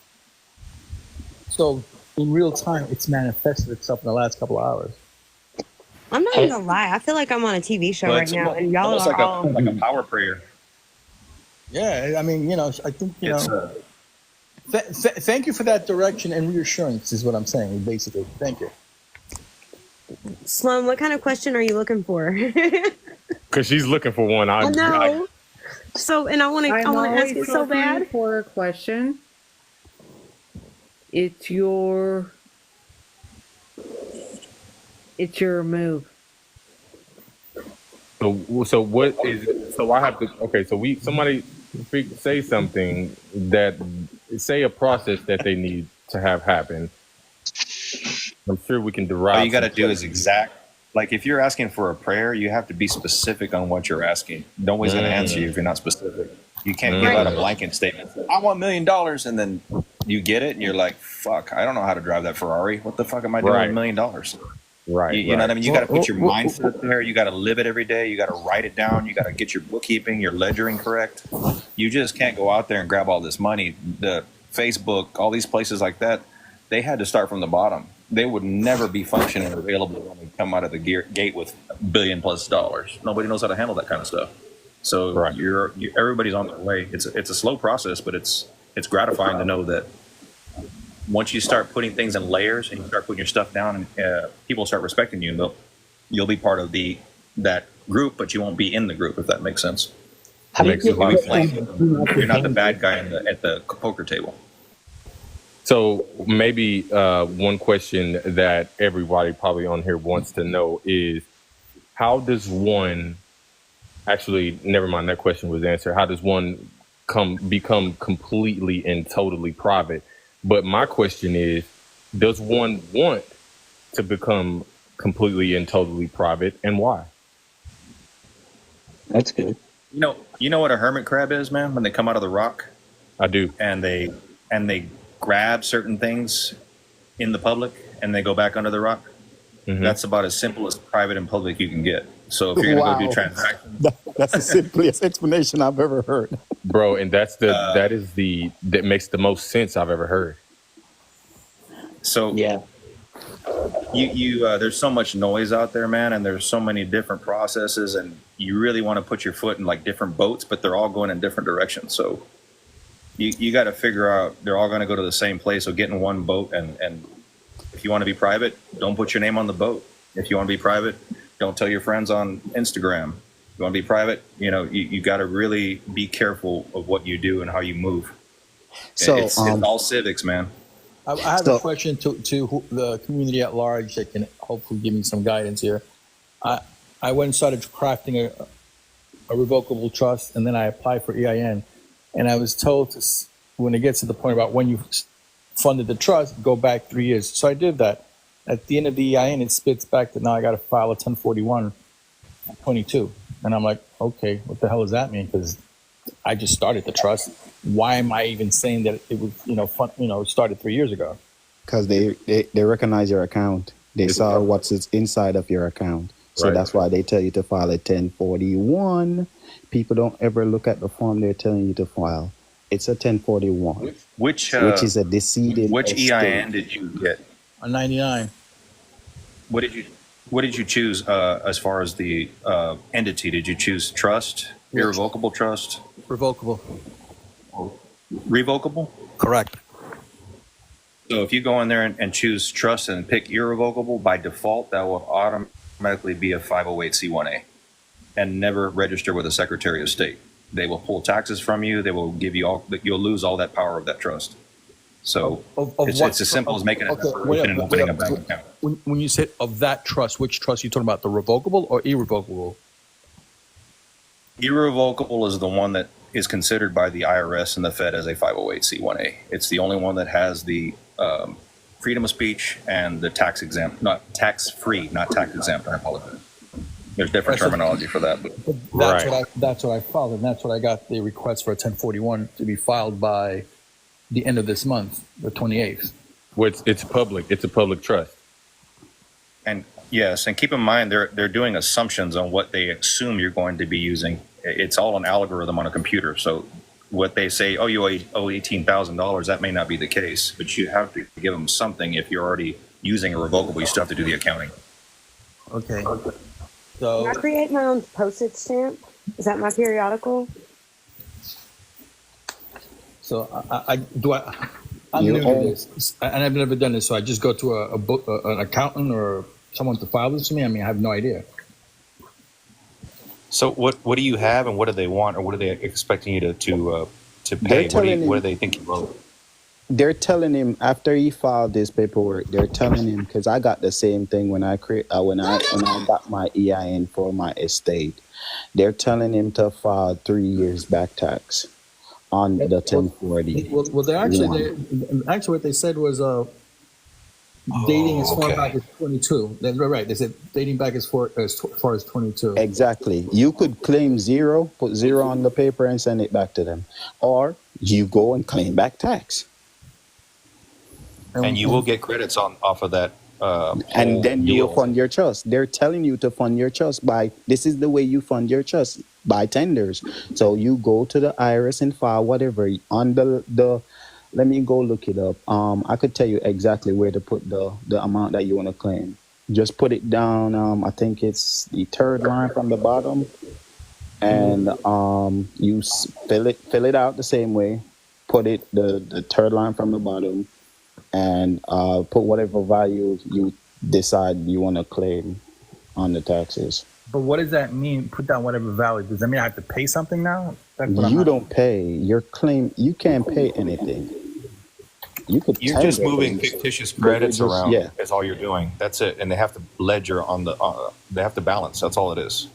So in real time, it's manifested itself in the last couple of hours. I'm not even gonna lie. I feel like I'm on a TV show right now, and y'all almost are all. like a power prayer. Yeah, I mean, I think, thank you for that direction and reassurance is what I'm saying, basically. Thank you. Sloan, what kind of question are you looking for? Because she's looking for one. I know. And I want to ask it so bad. For a question. It's your move. So what is it? So I have to, okay, so somebody say something say a process that they need to have happen. I'm sure we can derive. All you got to do is exact. Like if you're asking for a prayer, you have to be specific on what you're asking. Nobody's going to answer you if you're not specific. You can't give out a blanket statement. I want $1 million, and then You get it, and you're like, "Fuck! I don't know how to drive that Ferrari. What the fuck am I doing with $1 million?" Right. You know what I mean? You got to put your Well, mindset there. You got to live it every day. You got to write it down. You got to get your bookkeeping, your ledgering correct. You just can't go out there and grab all this money. The Facebook, all these places like that, they had to start from the bottom. They would never be functioning or available when they come out of the gate with $1 billion+ dollars. Nobody knows how to handle that kind of stuff. So everybody's on their way. It's a slow process, but it's gratifying to know that once you start putting things in layers and you start putting your stuff down, and people start respecting you, you'll be part of that group, but you won't be in the group, if that makes sense. You're not the bad guy at the poker table. So maybe one question that everybody probably on here wants to know is, how does one actually, never mind, that question was answered. How does one become completely and totally private? But my question is, does one want to become completely and totally private, and why? That's good. You know what a hermit crab is, man? When they come out of the rock, I do. And they grab certain things in the public and they go back under the rock. Mm-hmm. That's about as simple as private and public you can get. So if you're going to go do transactions, that's the simplest explanation I've ever heard, bro. And that makes the most sense I've ever heard. So yeah, you there's so much noise out there, man, and there's so many different processes, and you really want to put your foot in like different boats, but they're all going in different directions. So you got to figure out they're all going to go to the same place. So get in one boat, and if you want to be private, don't put your name on the boat. If you want to be private, don't tell your friends on Instagram. You want to be private, you got to really be careful of what you do and how you move. So it's all civics, man. I have a question to the community at large that can hopefully give me some guidance here. I went and started crafting a revocable trust, and then I applied for EIN. And I was told when it gets to the point about when you funded the trust, go back 3 years. So I did that. At the end of the EIN, it spits back that now I got to file a 1041-22. And I'm like, okay, what the hell does that mean? Because I just started the trust. Why am I even saying that it was, started 3 years ago? Because they recognize your account. They saw what's inside of your account. So that's why they tell you to file a 1041. People don't ever look at the form they're telling you to file. It's a 1041, which is a deceded Which estate. EIN did you get? A 99. What did you choose as far as the entity? Did you choose trust, irrevocable trust? Revocable. Revocable? Correct. So if you go in there and choose trust and pick irrevocable, by default, that will automatically be a 508c1a and never register with the Secretary of State. They will pull taxes from you. They will give you you'll lose all that power of that trust. So it's as simple as making and opening a bank account. When you said of that trust, which trust are you talking about, the revocable or irrevocable? Irrevocable is the one that is considered by the IRS and the Fed as a 508c1a. It's the only one that has the freedom of speech and the tax exempt, not tax free, not tax exempt. I apologize. There's different terminology for that. But that's what I filed, and that's what I got the request for a 1041 to be filed by the end of this month, the 28th. Well, it's public. It's a public trust. And yes, and keep in mind they're doing assumptions on what they assume you're going to be using. It's all an algorithm on a computer. So what they say, oh, you owe $18,000, that may not be the case, but you have to give them something. If you're already using a revocable, you still have to do the accounting. Okay. So, can I create my own postage stamp? Is that my periodical? So I'm new to this, and I've never done this. So I just go to an accountant or someone to file this for me. I mean, I have no idea. So what do you have, and what do they want, or what are they expecting you to pay? What do they think you owe? They're telling him after he filed this paperwork. They're telling him, because I got the same thing when I got my EIN for my estate. They're telling him to file 3 years back tax on the 1040. Well, they actually what they said was dating as far back as 22. That's right. They said dating back as far as 22. Exactly. You could claim zero, put zero on the paper and send it back to them, or you go and claim back tax. And you will get credits off of that And whole then you will deal. fund your trust. They're telling you to fund your trust by, this is the way you fund your trust, by tenders. So you go to the IRS and file whatever on the let me go look it up. I could tell you exactly where to put the amount that you want to claim. Just put it down. I think it's the third line from the bottom, and you fill it out the same way. Put it the third line from the bottom, and put whatever value you decide you want to claim on the taxes. But what does that mean? Put down whatever value. Does that mean I have to pay something now? That's what You don't pay your claim. You can't pay anything. You could. You're just tender, moving but you- fictitious but you're credits just- around. Yeah. That's all you're doing. That's it. And they have to ledger on the. They have to balance. That's all it is.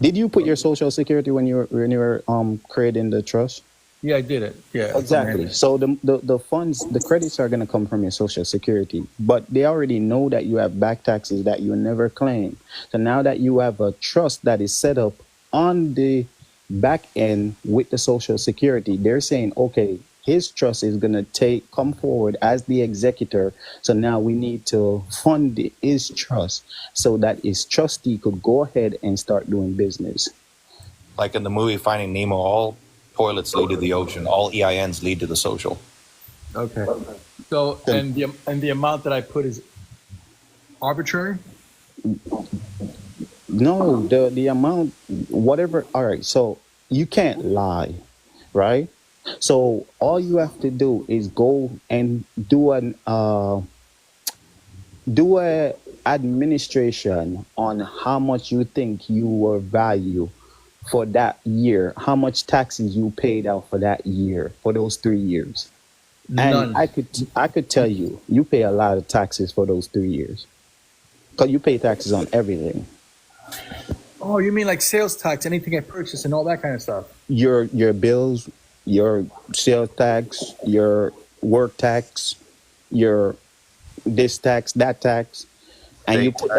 Did you put your social security when you were creating the trust? Yeah, I did it. Yeah. Exactly. So the funds, the credits are going to come from your social security, but they already know that you have back taxes that you never claim. So now that you have a trust that is set up on the back end with the social security, they're saying, okay, his trust is going to come forward as the executor. So now we need to fund his trust so that his trustee could go ahead and start doing business. Like in the movie Finding Nemo, all toilets lead to the ocean. All EINs lead to the social. Okay. So and the amount that I put is arbitrary? No, the amount, whatever. All right. So you can't lie, right? So all you have to do is go and do a administration on how much you think you were value for that year, how much taxes you paid out for that year, for those 3 years. None. And I could tell you pay a lot of taxes for those 3 years, because you pay taxes on everything. Oh, you mean like sales tax, anything I purchase and all that kind of stuff? Your bills, your sales tax, your work tax, your this tax, that tax, and you put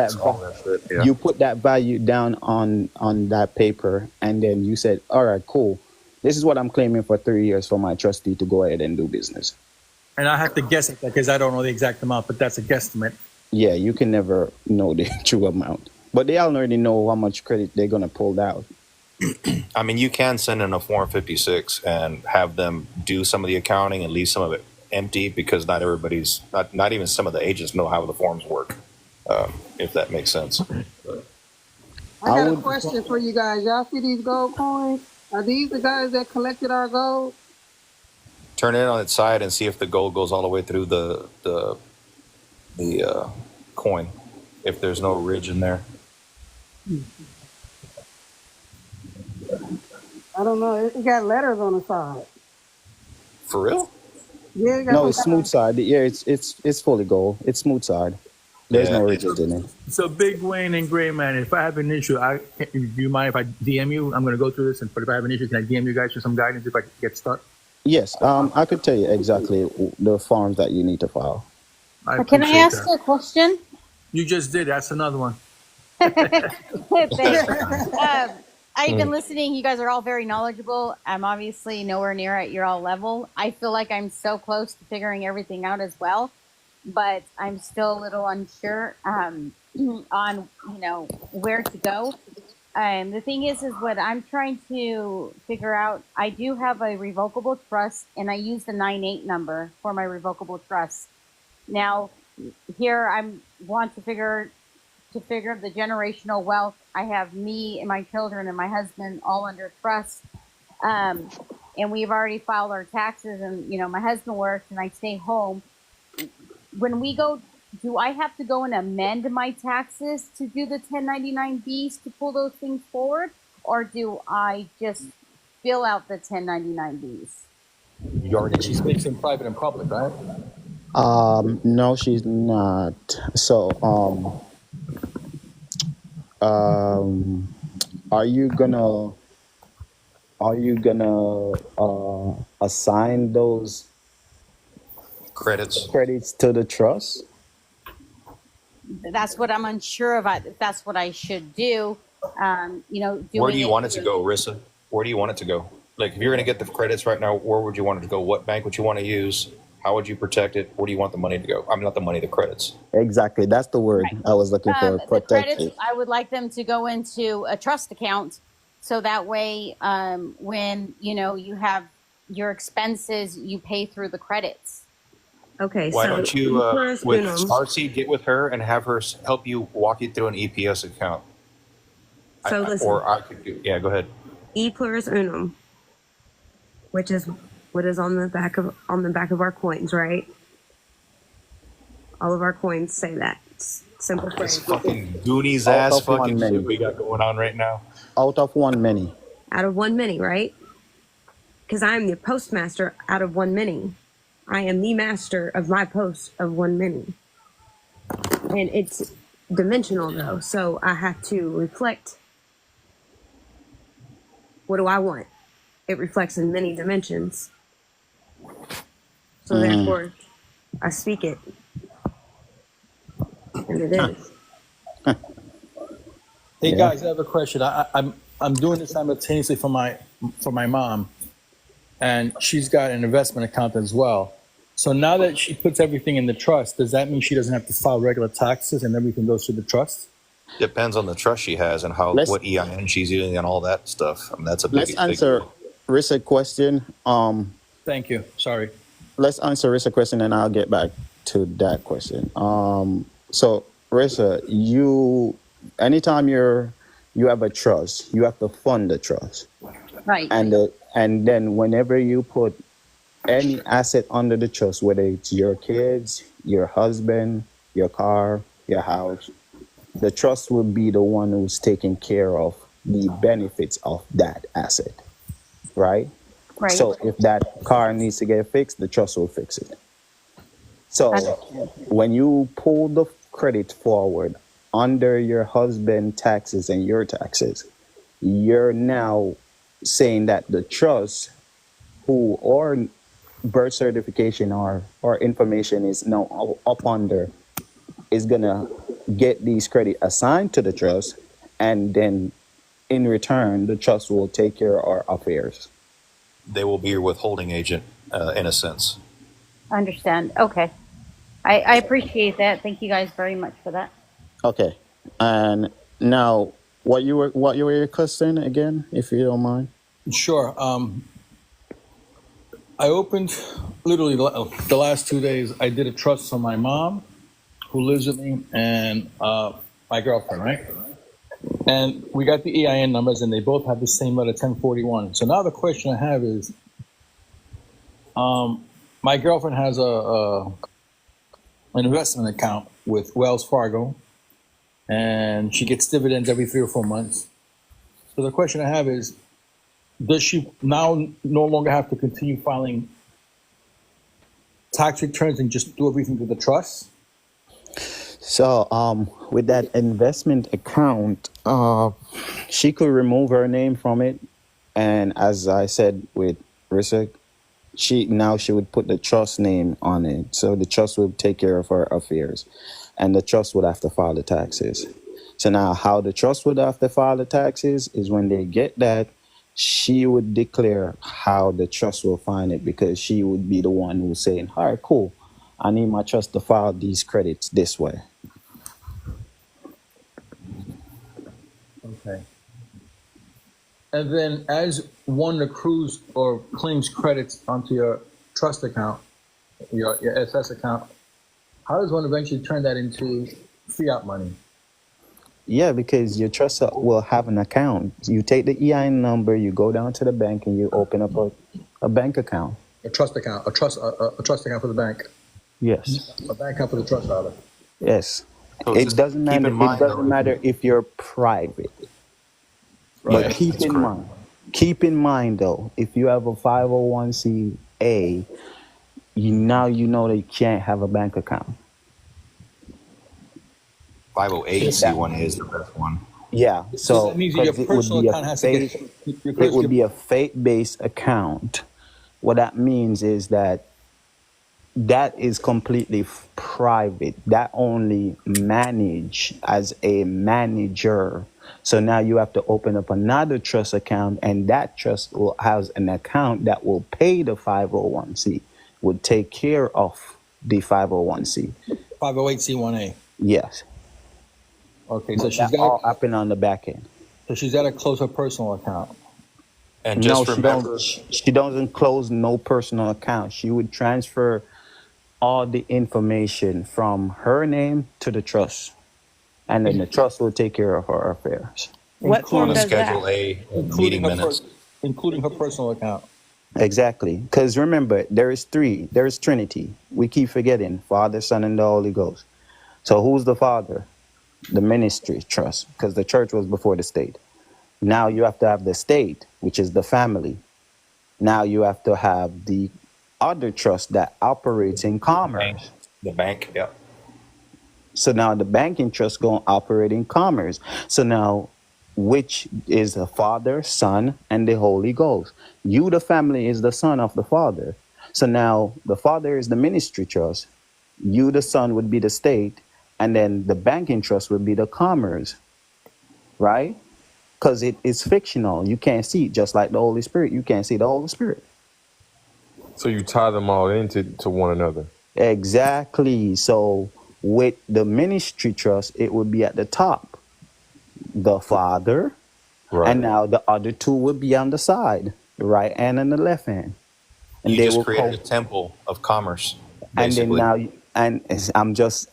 you put that value down on that paper, and then you said, all right, cool, this is what I'm claiming for 3 years for my trustee to go ahead and do business. And I have to guess it because I don't know the exact amount, but that's a guesstimate. Yeah, you can never know the true amount, but they already know how much credit they're gonna pull out. I mean, you can send in a Form 56 and have them do some of the accounting and leave some of it empty, because not everybody's, not even some of the agents know how the forms work, if that makes sense. I got a question for you guys. Y'all see these gold coins? Are these the guys that collected our gold? Turn it on its side and see if the gold goes all the way through the coin, if there's no ridge in there. I don't know. It got letters on the side. For real? Yeah, it got No, it's smooth side. Yeah, it's fully gold. It's smooth side. There's no ridges in it. So, Big Wayne and Gray Man, if I have an issue, do you mind if I DM you? I'm going to go through this, but if I have an issue, can I DM you guys for some guidance if I get stuck? Yes, I could tell you exactly the forms that you need to file. Can I ask a question? You just did. That's another one. Thanks. I've been listening. You guys are all very knowledgeable. I'm obviously nowhere near at your all level. I feel like I'm so close to figuring everything out as well, but I'm still a little unsure on where to go. The thing is what I'm trying to figure out. I do have a revocable trust, and I use the 98 number for my revocable trust. Now, here I want to figure the generational wealth. I have me and my children and my husband all under trust, and we've already filed our taxes. And my husband works, and I stay home. When we go, do I have to go and amend my taxes to do the 1099-Bs to pull those things forward, or do I just fill out the 1099-Bs? She speaks in private and public, right? No, she's not. So, are you gonna assign those credits to the trust? That's what I'm unsure about. If that's what I should do. Where do you want it to go, Rissa? Where do you want it to go? Like, if you're going to get the credits right now, where would you want it to go? What bank would you want to use? How would you protect it? Where do you want the money to go? I mean, not the money, the credits. Exactly. That's the word I was looking for. The credits, Protected. I would like them to go into a trust account, so that way, when you have your expenses, you pay through the credits. Okay, Why so don't you, pluribus with unum. Starseed, get with her and have her help you walk you through an EPS account? So listen, Or I could do. Yeah, go ahead. E pluribus unum, which is what is on the back of our coins, right? All of our coins say that. It's simple This phrase. fucking Goonies Out ass of one fucking many. shit we got going on right now. Out of one many. Out of one many, right? Because I am the postmaster out of one many. I am the master of my post of one many. And it's dimensional though, so I have to reflect. What do I want? It reflects in many dimensions. So therefore, I speak it. And it is. Hey guys, I have a question. I'm doing this simultaneously for my mom, and she's got an investment account as well. So now that she puts everything in the trust, does that mean she doesn't have to file regular taxes and everything goes through the trust? Depends on the trust she has and what EIN she's using and all that stuff. I mean, that's a big. Let's answer Rissa question. Thank you. Sorry. Let's answer Rissa question, and I'll get back to that question. So Rissa, anytime you have a trust, you have to fund the trust, Right. and then whenever you put any asset under the trust, whether it's your kids, your husband, your car, your house, the trust will be the one who's taking care of the benefits of that asset, right? Right. So if that car needs to get fixed, the trust will fix it. So when you pull the credit forward under your husband's taxes and your taxes, you're now saying that the trust or birth certification or information is now up under is gonna get these credit assigned to the trust, and then in return the trust will take care of our affairs. They will be your withholding agent, in a sense. Understand. Okay. I appreciate that. Thank you guys very much for that. Okay, and now what you were your question again, if you don't mind? Sure. I opened literally the last 2 days. I did a trust for my mom, who lives with me, and my girlfriend, right? And we got the EIN numbers, and they both have the same letter, 1041. So now the question I have is, my girlfriend has an investment account with Wells Fargo, and she gets dividends every 3 or 4 months. So the question I have is, does she now no longer have to continue filing tax returns and just do everything through the trust? So with that investment account, she could remove her name from it, and as I said with Rissa, she would put the trust name on it, so the trust would take care of her affairs, and the trust would have to file the taxes. So now how the trust would have to file the taxes is when they get that, she would declare how the trust will find it, because she would be the one who's saying, all right, cool, I need my trust to file these credits this way. Okay. And then as one accrues or claims credits onto your trust account, your SS account, how does one eventually turn that into fiat money? Yeah, because your trust will have an account. You take the EIN number, you go down to the bank, and you open up a bank account. A trust account, a trust account for the bank. Yes. A bank account for the trust, rather. Yes. So It doesn't matter. It doesn't matter if you're private. Right. But keep in mind though, if you have a 501c(a), you know that you can't have a bank account. 508c1 is the best one. Yeah. So that means that your personal account has to get. it would be a faith-based account. What that means is that is completely private. That only manage as a manager. So now you have to open up another trust account, and that trust will have an account that will pay the 501c. would take care of the 501c. 508c1a. Yes. Okay, so But that all happen on the back end. she's got to close her personal account. And No, just remember, she doesn't close no personal account. She would transfer all the information from her name to the trust, and then the trust will take care of her affairs. What form on a does that? Schedule A Including meeting her, minutes. including her personal account. Exactly. Because remember, there is three. There is Trinity. We keep forgetting Father, Son, and the Holy Ghost. So who's the Father? The ministry trust, because the church was before the state. Now you have to have the state, which is the family. Now you have to have the other trust that operates in commerce. The bank, yeah. So now the banking trust going to operate in commerce. So now, which is the Father, Son, and the Holy Ghost. You, the family, is the son of the Father. So now the Father is the ministry trust. You, the Son, would be the state. And then the banking trust would be the commerce. Right? Because it is fictional. You can't see it, just like the Holy Spirit. You can't see the Holy Spirit. So you tie them all into one another. Exactly. So with the ministry trust, it would be at the top. The Father. Right. And now the other two would be on the side, the right hand and the left hand. And You they just will created a temple of commerce, and then basically. now, and I'm just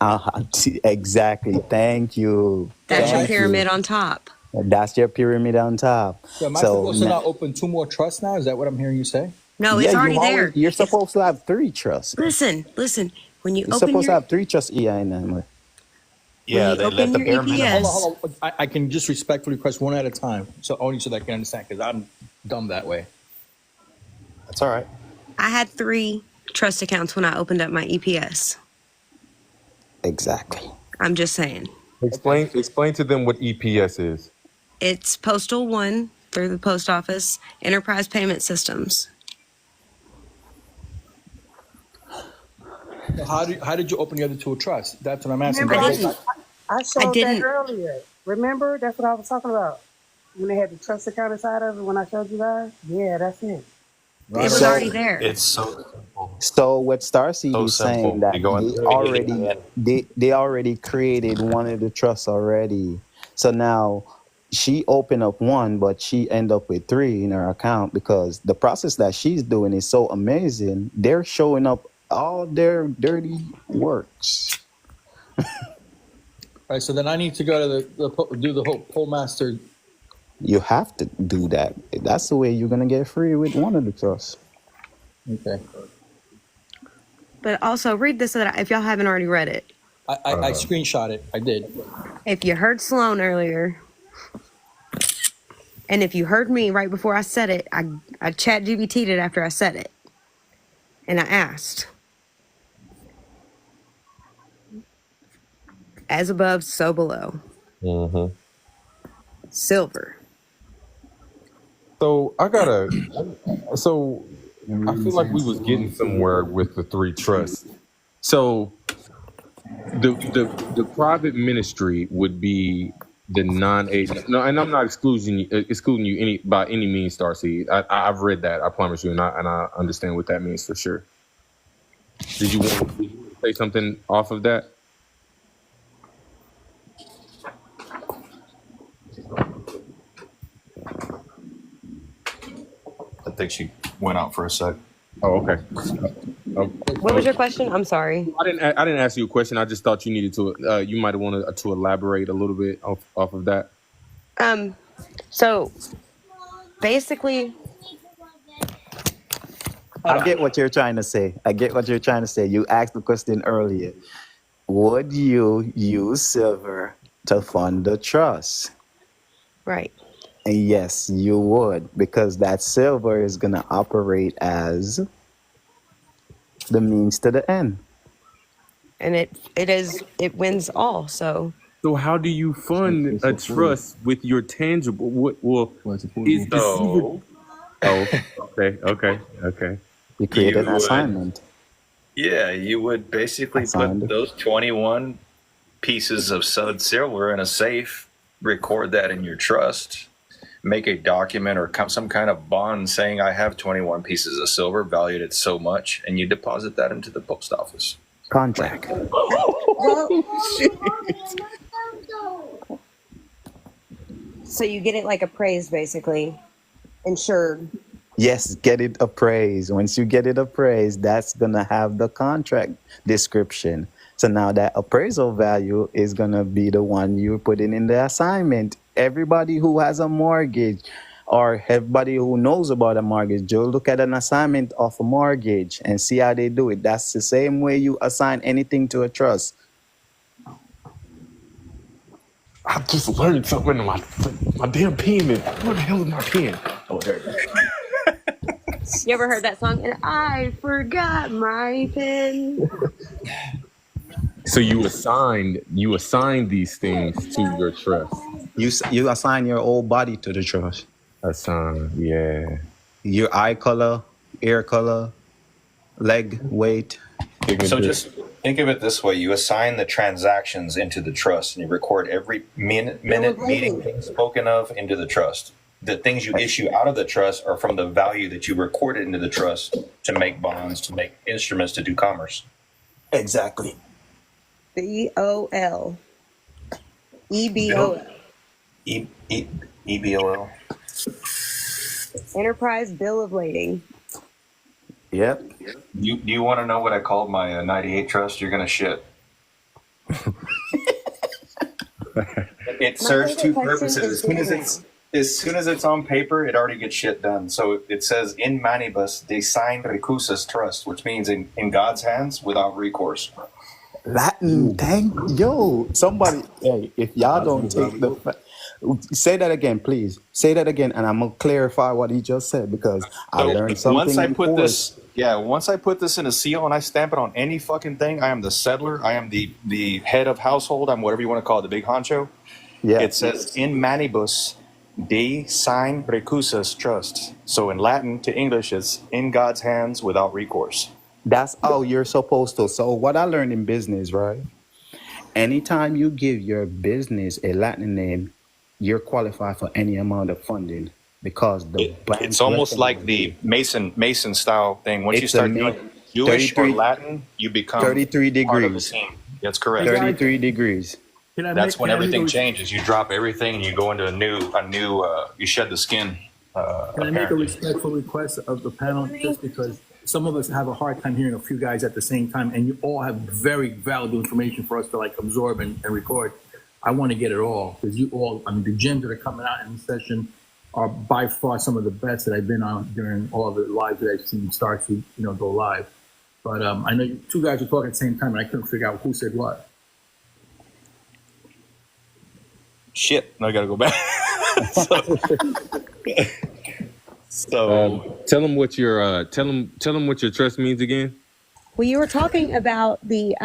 exactly. Thank you. That's your Thank pyramid you. on top. That's your pyramid on top. So am I So supposed to not open 2 more trusts now? Is that what I'm hearing you say? No, yeah, it's already there. you're supposed to have 3 trusts. Listen. When you You're open supposed to your have 3 trusts, Emily. Yeah, you they let open the your bare minimum. Hold on. I can just respectfully request one at a time, so only so that I can understand, because I'm dumb that way. That's all right. I had 3 trust accounts when I opened up my EPS. Exactly. I'm just saying. Explain to them what EPS is. It's Postal 1 through the post office, Enterprise Payment Systems. So how did you open the other 2 trusts? That's what I'm asking. Remember, I didn't. I showed that didn't. earlier. Remember, that's what I was talking about. When they had the trust account inside of it, when I showed you guys. Yeah, that's it. It was So- already there. It's so simple. So what Starseed So is simple. saying that You go in they there, already they already created one of the trusts already. So now she opened up one, but she end up with 3 in her account because the process that she's doing is so amazing. They're showing up all their dirty works. All right, so then I need to go to do the whole postmaster. You have to do that. That's the way you're gonna get free with one of the trusts. Okay. But also read this so that if y'all haven't already read it. I screenshot it. I did. If you heard Sloan earlier, and if you heard me right before I said it, I chat GBT'd it after I said it. And I asked, as above, so below. Mm-hmm. Silver. So so I feel like we was getting somewhere with the 3 trusts. So the private ministry would be the non-agent. No, and I'm not excluding you by any means, Starseed. I've read that. I promise you, and I understand what that means for sure. Did you want to say something off of that? I think she went out for a sec. Oh, okay. What was your question? I'm sorry. I didn't ask you a question. I just thought you needed to. You might have wanted to elaborate a little bit off of that. So basically, I get what you're trying to say. You asked the question earlier. Would you use silver to fund the trust? right. And yes, you would, because that silver is going to operate as the means to the end. And it wins all. So how do you fund a trust with your tangible? Is So, okay. You create an You would- assignment. yeah, you would basically Assigned. put those 21 pieces of solid silver in a safe, record that in your trust, make a document or some kind of bond saying I have 21 pieces of silver valued at so much, and you deposit that into the post office. Contract. So you get it like appraised, basically, insured. Yes, get it appraised. Once you get it appraised, that's going to have the contract description. So now that appraisal value is going to be the one you're putting in the assignment. Everybody who has a mortgage or everybody who knows about a mortgage, you'll look at an assignment of a mortgage and see how they do it. That's the same way you assign anything to a trust. I just learned something in my damn pen. Where the hell is my pen? Oh, there it is. You ever heard that song? And I forgot my pen. So you assign these things to your trust. You assign your whole body to the trust. Assign, yeah. Your eye color, ear color, leg weight. So just think of it this way. You assign the transactions into the trust, and you record every minute meeting being spoken of into the trust. The things you issue out of the trust are from the value that you recorded into the trust to make bonds, to make instruments, to do commerce. Exactly. BOL. EBOL. EBOL. Enterprise Bill of Lading. Yep. Do you want to know what I called my 98 trust? You're going to shit. It serves two purposes. As soon as it's on paper, it already gets shit done. So it says in manibus de sign recursus trust, which means in God's hands without recourse. Latin, somebody, hey, if y'all don't take say that again, please. Say that again, and I'm gonna clarify what he just said because I learned something. Once I put this in a seal and I stamp it on any fucking thing, I am the settler. I am the head of household. I'm whatever you want to call it, the big honcho. Yeah. It says in manibus de sign recursus trust. So in Latin to English, it's in God's hands without recourse. That's how you're supposed to. So what I learned in business, right? Anytime you give your business a Latin name, you're qualified for any amount of funding because it's almost like the Mason style thing. Once you start doing Jewish or Latin, you become 33 degrees. Part of the team. That's correct. 33 degrees. That's when everything changes. You drop everything and you go into a new. You shed the skin. Can I make a respectful request of the panel, just because some of us have a hard time hearing a few guys at the same time, and you all have very valuable information for us to like absorb and record. I want to get it all because you all, I mean, the gems that are coming out in this session are by far some of the best that I've been on during all of the lives that I've seen start to, go live. But I know you two guys were talking at the same time, and I couldn't figure out who said what. Shit! Now I got to go back. So tell them what your tell them what your trust means again. Well, you were talking about the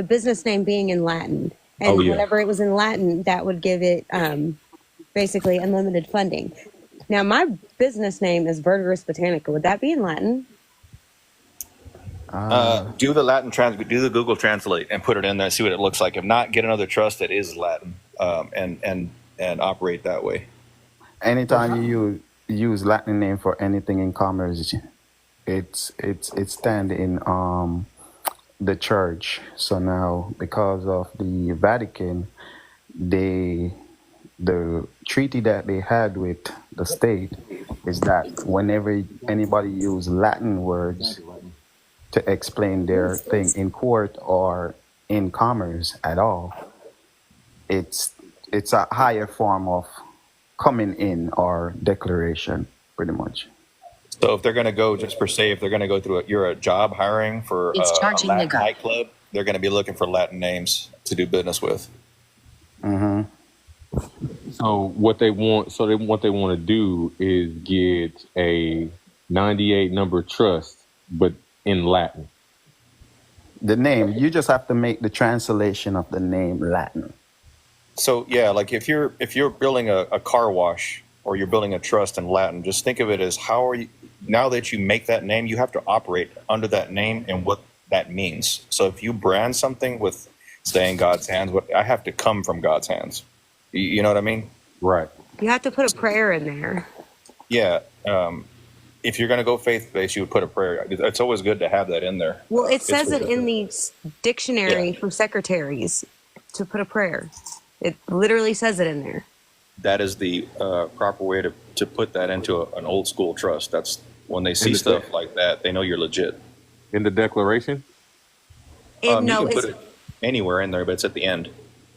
business name being in Latin, and whenever it was in Latin, that would give it basically unlimited funding. Now, my business name is Verteris Botanica. Would that be in Latin? Do the Latin do the Google Translate and put it in there. See what it looks like. If not, get another trust that is Latin and operate that way. Anytime you use Latin name for anything in commerce, it's stand in the church. So now, because of the Vatican, the treaty that they had with the state is that whenever anybody use Latin words to explain their thing in court or in commerce at all, it's a higher form of coming in or declaration, pretty much. So if they're going to go, just per se, if they're going to go through you're a job hiring for a Latin nightclub, they're going to be looking for Latin names to do business with. Mm-hmm. So what they want to do is get a 98 number trust, but in Latin. The name, you just have to make the translation of the name Latin. So yeah, like if you're building a car wash or you're building a trust in Latin, just think of it as how are you, now that you make that name, you have to operate under that name and what that means. So if you brand something with stay in God's hands, I have to come from God's hands. You know what I mean? Right. You have to put a prayer in there. Yeah. If you're going to go faith-based, you would put a prayer. It's always good to have that in there. Well, it It's says for it in the, the dictionary for secretaries to put a prayer. It literally says it in there. that is the proper way to put that into an old school trust. That's when they see stuff like that, they know you're legit. In the declaration? And You no, can it's put it anywhere in there, but it's at the end.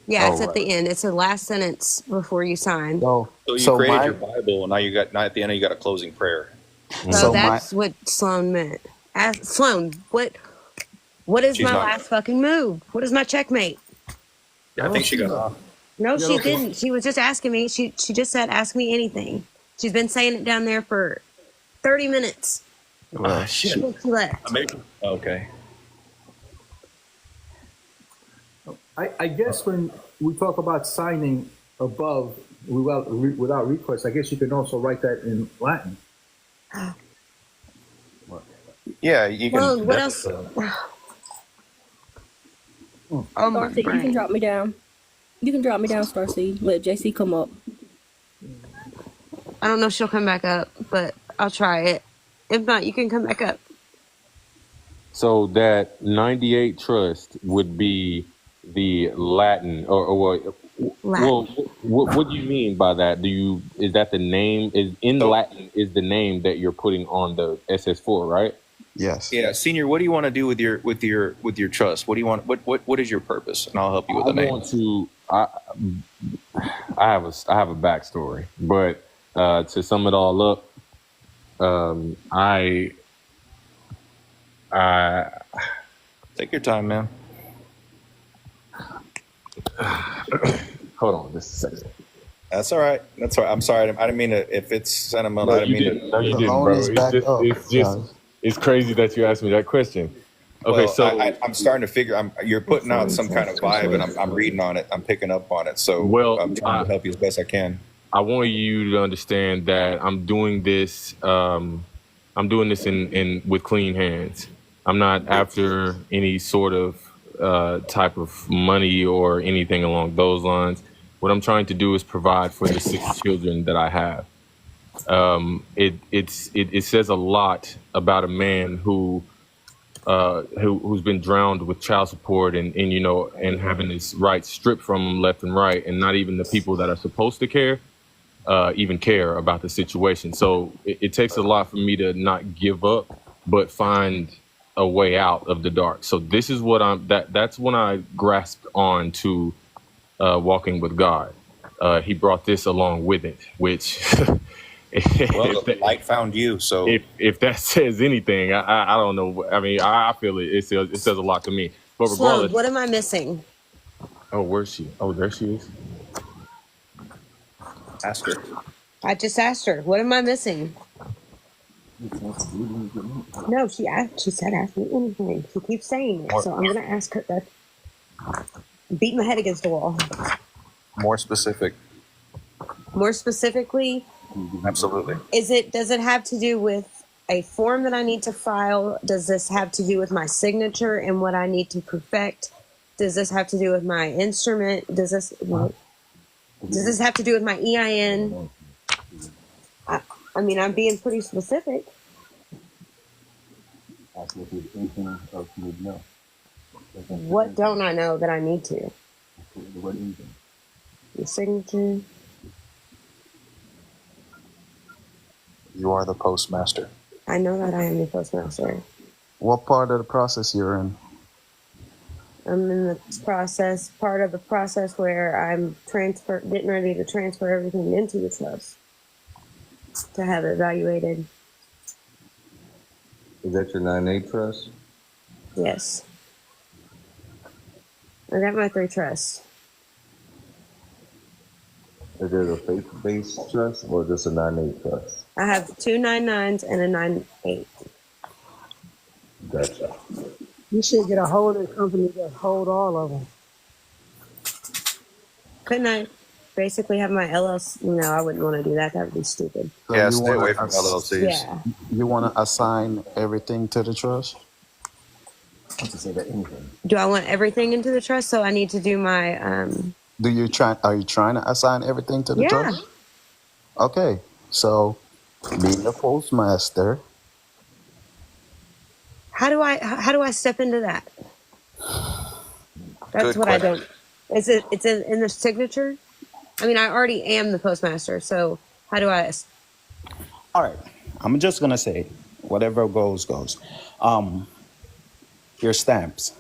yeah, it's at the end. It's the last sentence before you sign. So, So you so created my, your Bible, and now at the end you got a closing prayer. So so my, that's what Sloan meant. Ask Sloan, what is She's my not. last fucking move? What is my checkmate? I think she got off. No, she didn't. She was just asking me. She just said, ask me anything. She's been saying it down there for 30 minutes. Shit. She left. Okay. I guess when we talk about signing above without recourse, I guess you can also write that in Latin. Yeah, you can. Sloan, what else? Oh my Starseed, you can drop me down. You can drop me down, Starseed. Let JC come up. I don't know if she'll come back up, but I'll try it. If not, you can come back up. So that 98 trust would be the Latin, or well, what do you mean by that? Is that the name? Is in Latin is the name that you're putting on the SS4, right? yes. Yeah, Senior. What do you want to do with your trust? What do you want? What is your purpose? And I'll help you with the name. I have a backstory, but to sum it all up, I take your time, man. Hold on just a second. That's all right. That's all right. I'm sorry. I didn't mean to. If it's sentimental, I didn't mean to. No, you didn't, bro. It's crazy that you asked me that question. Okay, Well, so I'm starting to figure. You're putting out some kind of vibe, and I'm reading on it. I'm picking up on it. So I'm trying to help you as best I can. I want you to understand that I'm doing this. I'm doing this in with clean hands. I'm not after any sort of type of money or anything along those lines. What I'm trying to do is provide for the 6 children that I have. It says a lot about a man who's been drowned with child support and having his rights stripped from him left and right, and not even the people that are supposed to care even care about the situation. So it takes a lot for me to not give up, but find a way out of the dark. So this is what that's when I grasped on to walking with God. He brought this along with it, which well, the light found you. So if that says anything, I don't know. I mean, I feel it. It says a lot to me. But regardless, Sloan, what am I missing? Oh, where's she? Oh, there she is. Ask her. I just asked her. What am I missing? No, she said ask me anything. She keeps saying it, so I'm gonna ask her that. Beat my head against the wall. More specific. More specifically, Absolutely. does it have to do with a form that I need to file? Does this have to do with my signature and what I need to perfect? Does this have to do with my instrument? Does this have to do with my EIN? I mean, I'm being pretty specific. What don't I know that I need to? Your signature. You are the postmaster. I know that I am the postmaster. What part of the process you're in? I'm in the part of the process where I'm getting ready to transfer everything into the trust to have it evaluated. Is that your 9(8) trust? Yes. I got my 3 trusts. Is it a faith-based trust or just a 9(8) trust? I have 2 9/9s and a 9/8. Gotcha. You should get a holding company that hold all of them. Couldn't I basically have my LLC? No, I wouldn't want to do that. That would be stupid. So Yeah, you stay wanna away from LLCs. Yeah. You want to assign everything to the trust? Do I want everything into the trust? So I need to do my Are you trying to assign everything to the trust? Okay, so being a postmaster, How do I step into that? That's Good what I question. don't. Is it? It's in the signature. I mean, I already am the postmaster, so how do I? all right, I'm just gonna say whatever goes, goes. Um, your stamps,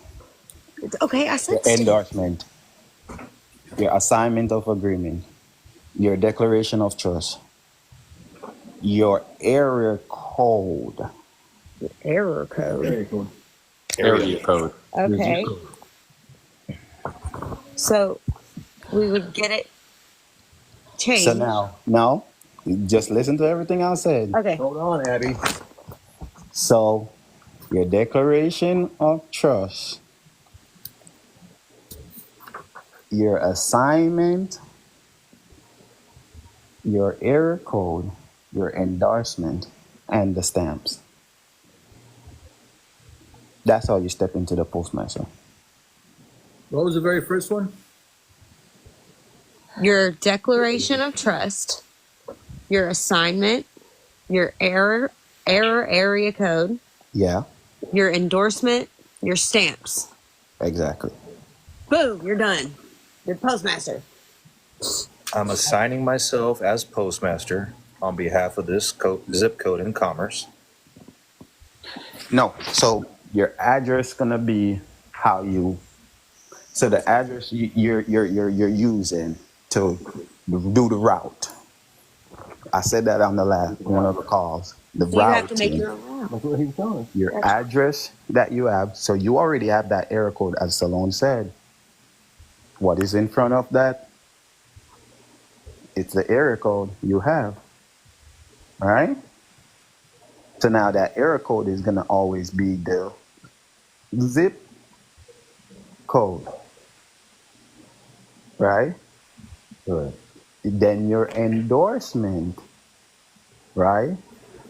Okay, I your said stamp. endorsement, your assignment of agreement, your declaration of trust, your area code. Error code. Very cool. Area code. Okay, so we would get it So changed. now, just listen to everything I said. Okay, Hold on, Addie. So your declaration of trust, your assignment, your area code, your endorsement, and the stamps. That's how you step into the postmaster. What was the very first one? your declaration of trust, your assignment, your error area code, Yeah, your endorsement, your stamps. exactly. Boom, you're done. You're postmaster. I'm assigning myself as postmaster on behalf of this zip code in Commerce. No, so your address gonna be how you. So the address you're using to do the route. I said that on the last one of the calls. The So you have to make routing. your own route. That's what he was telling us. Your address that you have. So you already have that error code, as Salone said. What is in front of that? It's the error code you have. All right? So now that error code is going to always be the zip code. Right? Right. Then your endorsement. Right?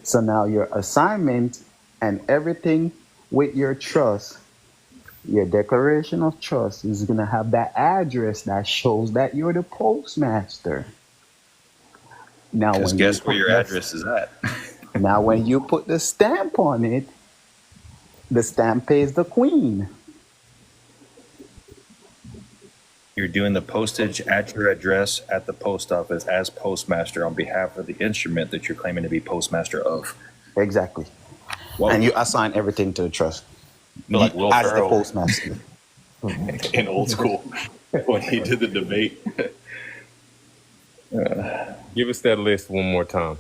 So now your assignment and everything with your trust, your declaration of trust is going to have that address that shows that you're the postmaster. Now, Because when guess where your address is at? now when you put the stamp on it, the stamp pays the queen. You're doing the postage at your address at the post office as postmaster on behalf of the instrument that you're claiming to be postmaster of. Exactly. Whoa. And you assign everything to the trust. Feel like Will as the Ferrell postmaster. in old school when he did the debate. Give us that list one more time.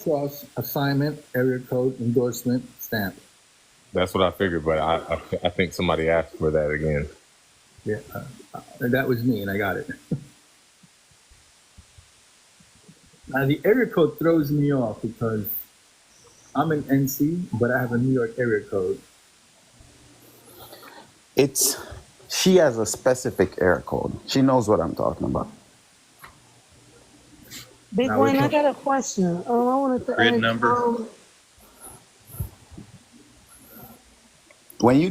Trust, assignment, area code, endorsement, stamp. That's what I figured, but I think somebody asked for that again. Yeah, that was me, and I got it. Now, the area code throws me off because I'm in NC, but I have a New York area code. She has a specific error code. She knows what I'm talking about. Big Now, Wayne, which I one? got a question. I wanted to Grid ask, number. When you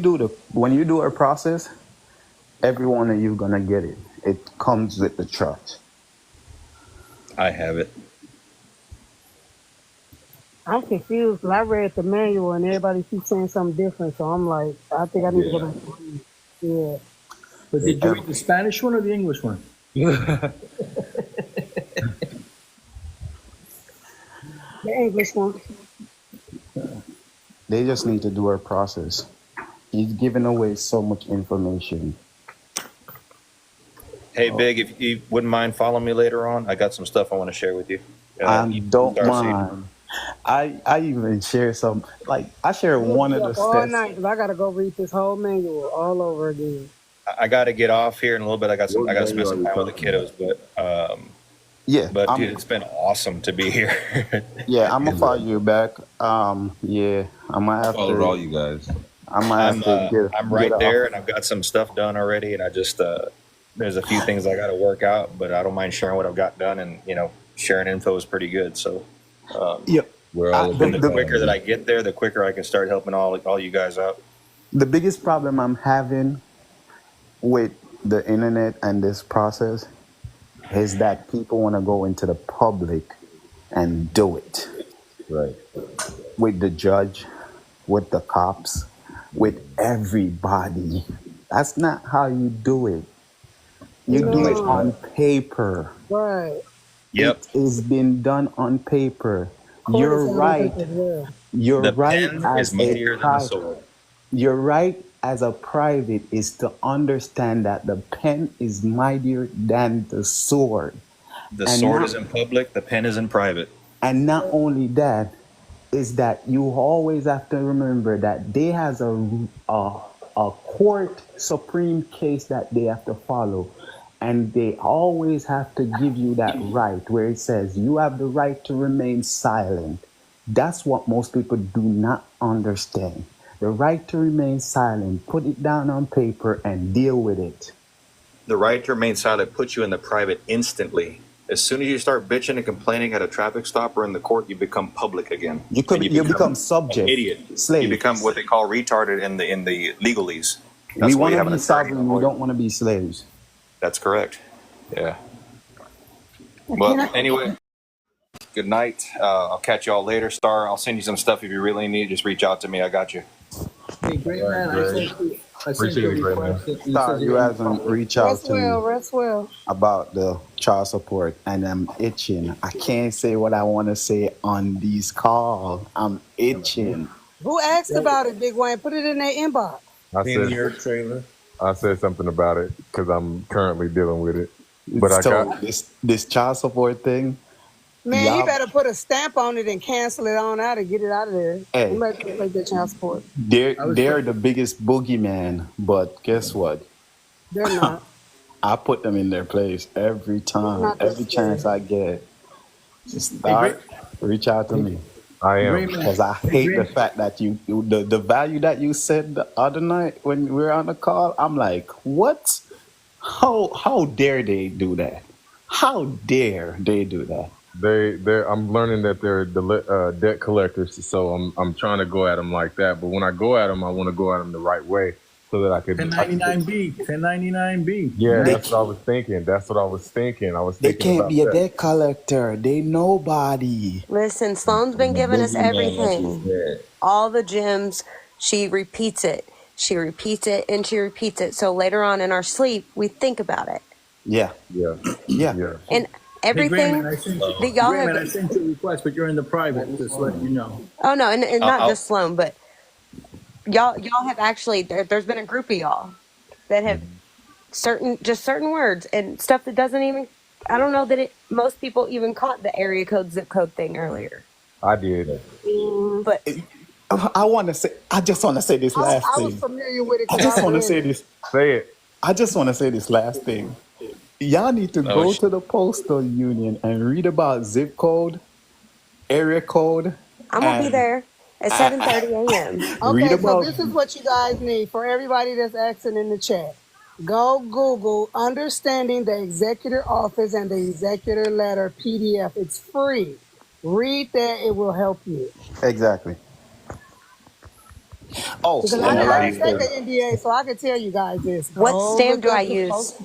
do a process, every one of you gonna get it. It comes with the trust. I have it. I'm confused because I read the manual and everybody keeps saying something different. So I'm like, I think I need to go back and read. Yeah. But did you read the Spanish one or the English one? The English one. They just need to do a process. He's giving away so much information. Hey, Big, if you wouldn't mind following me later on, I got some stuff I want to share with you. I don't Darcy. mind. I even share some, like, I share I'm gonna one be of the up all steps. night because I got to go read this whole manual all over again. I got to get off here in a little bit. I got to What spend some manual are time you with the kiddos, Yeah, but dude, it's been awesome to be here. yeah, I'm gonna follow you back. Yeah, I might I have followed all to. you guys. I might have to I'm get right off. there, and I've got some stuff done already, and I just there's a few things I got to work out, but I don't mind sharing what I've got done, and sharing info is pretty good. So, Yep. We're all and the quicker that I get there, the quicker I can start helping all you guys out. The biggest problem I'm having with the internet and this process is that people want to go into the public and do it Right. with the judge, with the cops, with everybody. That's not how you do it. You do it No. on paper. Right. Yep. It is been done on paper. Court is You're on right. paper as well. You're The right pen is as a mightier than the private. sword. You're right as a private is to understand that the pen is mightier than the sword. The And sword not, is in public, the pen is in private. and not only that, is that you always have to remember that they has a court supreme case that they have to follow, and they always have to give you that right where it says you have the right to remain silent. That's what most people do not understand. The right to remain silent, put it down on paper and deal with it. The right to remain silent puts you in the private instantly. As soon as you start bitching and complaining at a traffic stop or in the court, you become public again. You could And you become an subject, idiot. slave. You become what they call retarded in the legalese. We That's why want you to have an be attorney. sovereign. We don't want to be slaves. That's correct. Yeah. Well, anyway, good night. I'll catch y'all later. Star, I'll send you some stuff if you really need. Just reach out to me. I got you. Hey, great man. I sent Appreciate you a it, great man. request. You Star, said you you're haven't reached out Rest to well, me rest well. about the child support, and I'm itching. I can't say what I want to say on these calls. I'm itching. Who asked about it, Big Wayne? Put it in their inbox. In your trailer. I said something about it because I'm currently dealing with it. But I So got this child support thing, Man, he y'all, better put a stamp on it and cancel it on out and get it out of there. hey, He might like that child support. they're the biggest boogeyman. But guess what? They're not. I put them in their place every time, Not that every scary. chance I get. Just Hey, great, reach out to me. I am. great man. Because I Hey, hate the great. fact that the value that you said the other night when we were on the call, I'm like, what? How dare they do that? How dare they do that? I'm learning that they're debt collectors, so I'm trying to go at them like that. But when I go at them, I want to go at them the right way so that I could. 1099B. 1099B. Yeah, They, that's what I was thinking. That's what I was thinking. I was they thinking can't about be a that. debt collector. They nobody. Listen, Sloan's been The giving us boogeyman that you everything. said. All the gems. She repeats it. She repeats it and she repeats it. So later on in our sleep, we think about it. Yeah, Yeah, yeah. yeah. And Hey, great everything man. I sent that y'all great man. I have. sent you a request, but you're in the private. Just let you know. Oh, no, and not I'll just Sloan, but y'all have actually, there's been a group of y'all that have certain words and stuff that doesn't even, I don't know that most people even caught the area code, zip code thing earlier. I did. But I just want to say this last I was thing. familiar with it I because just I want to read say it. this. Say it. I just want to say this last thing. Y'all need to go to the Postal Union and read about zip code, area code, I'm going to be and there at 7:30 a.m. read Okay, so about. this is what you guys need for everybody that's asking in the chat. Go Google Understanding the Executor Office and the Executor Letter PDF. It's free. Read that, it will help you. Exactly. Oh, Because and I the didn't last take thing. an NDA, so I can tell you guys this. What Go stamp look do I up the use? post.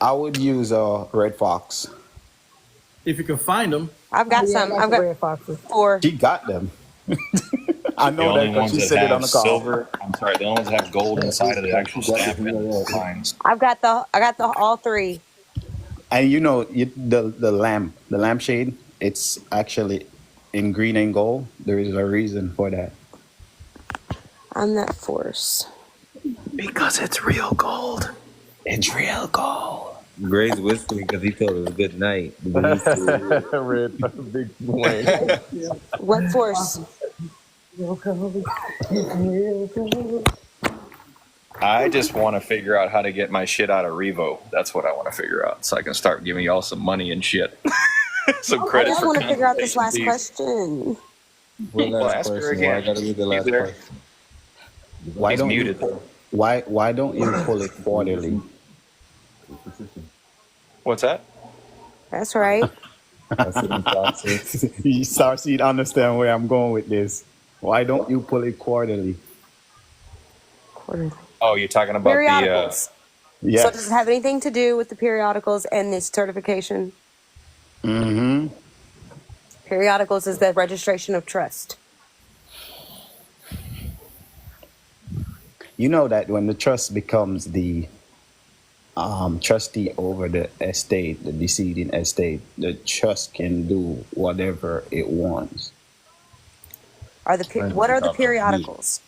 I would use Red Fox. If you can find them. I've got Yeah, I some. like I've the got red foxes. 4. She got them. I The know that only because ones she that said it on have the call. silver, I'm sorry, the only ones that have gold inside of the actual stamp and lines. I got the all 3. And the lampshade, it's actually in green and gold. There is a reason for that. I'm that force. Because it's real gold. It's real gold. Gray's whispering because he told us good night. Red big Wayne. What force? I just want to figure out how to get my shit out of Revo. That's what I want to figure out, so I can start giving y'all some money and shit. Some I credit just for want to figure out this consultation last fees. question. What Well, last ask her question? Why I again. gotta read the He's last there. question? Why He's don't muted. you why don't you pull it quarterly? What's that? That's right. That's it in process. You start to understand where I'm going with this. Why don't you pull it quarterly? Quarterly. Oh, you're talking about Periodicals. So Yes. does it have anything to do with the periodicals and this certification? Mm-hmm. Periodicals is the registration of trust. You know that when the trust becomes the trustee over the estate, the deceding estate, the trust can do whatever it wants. What are the periodicals?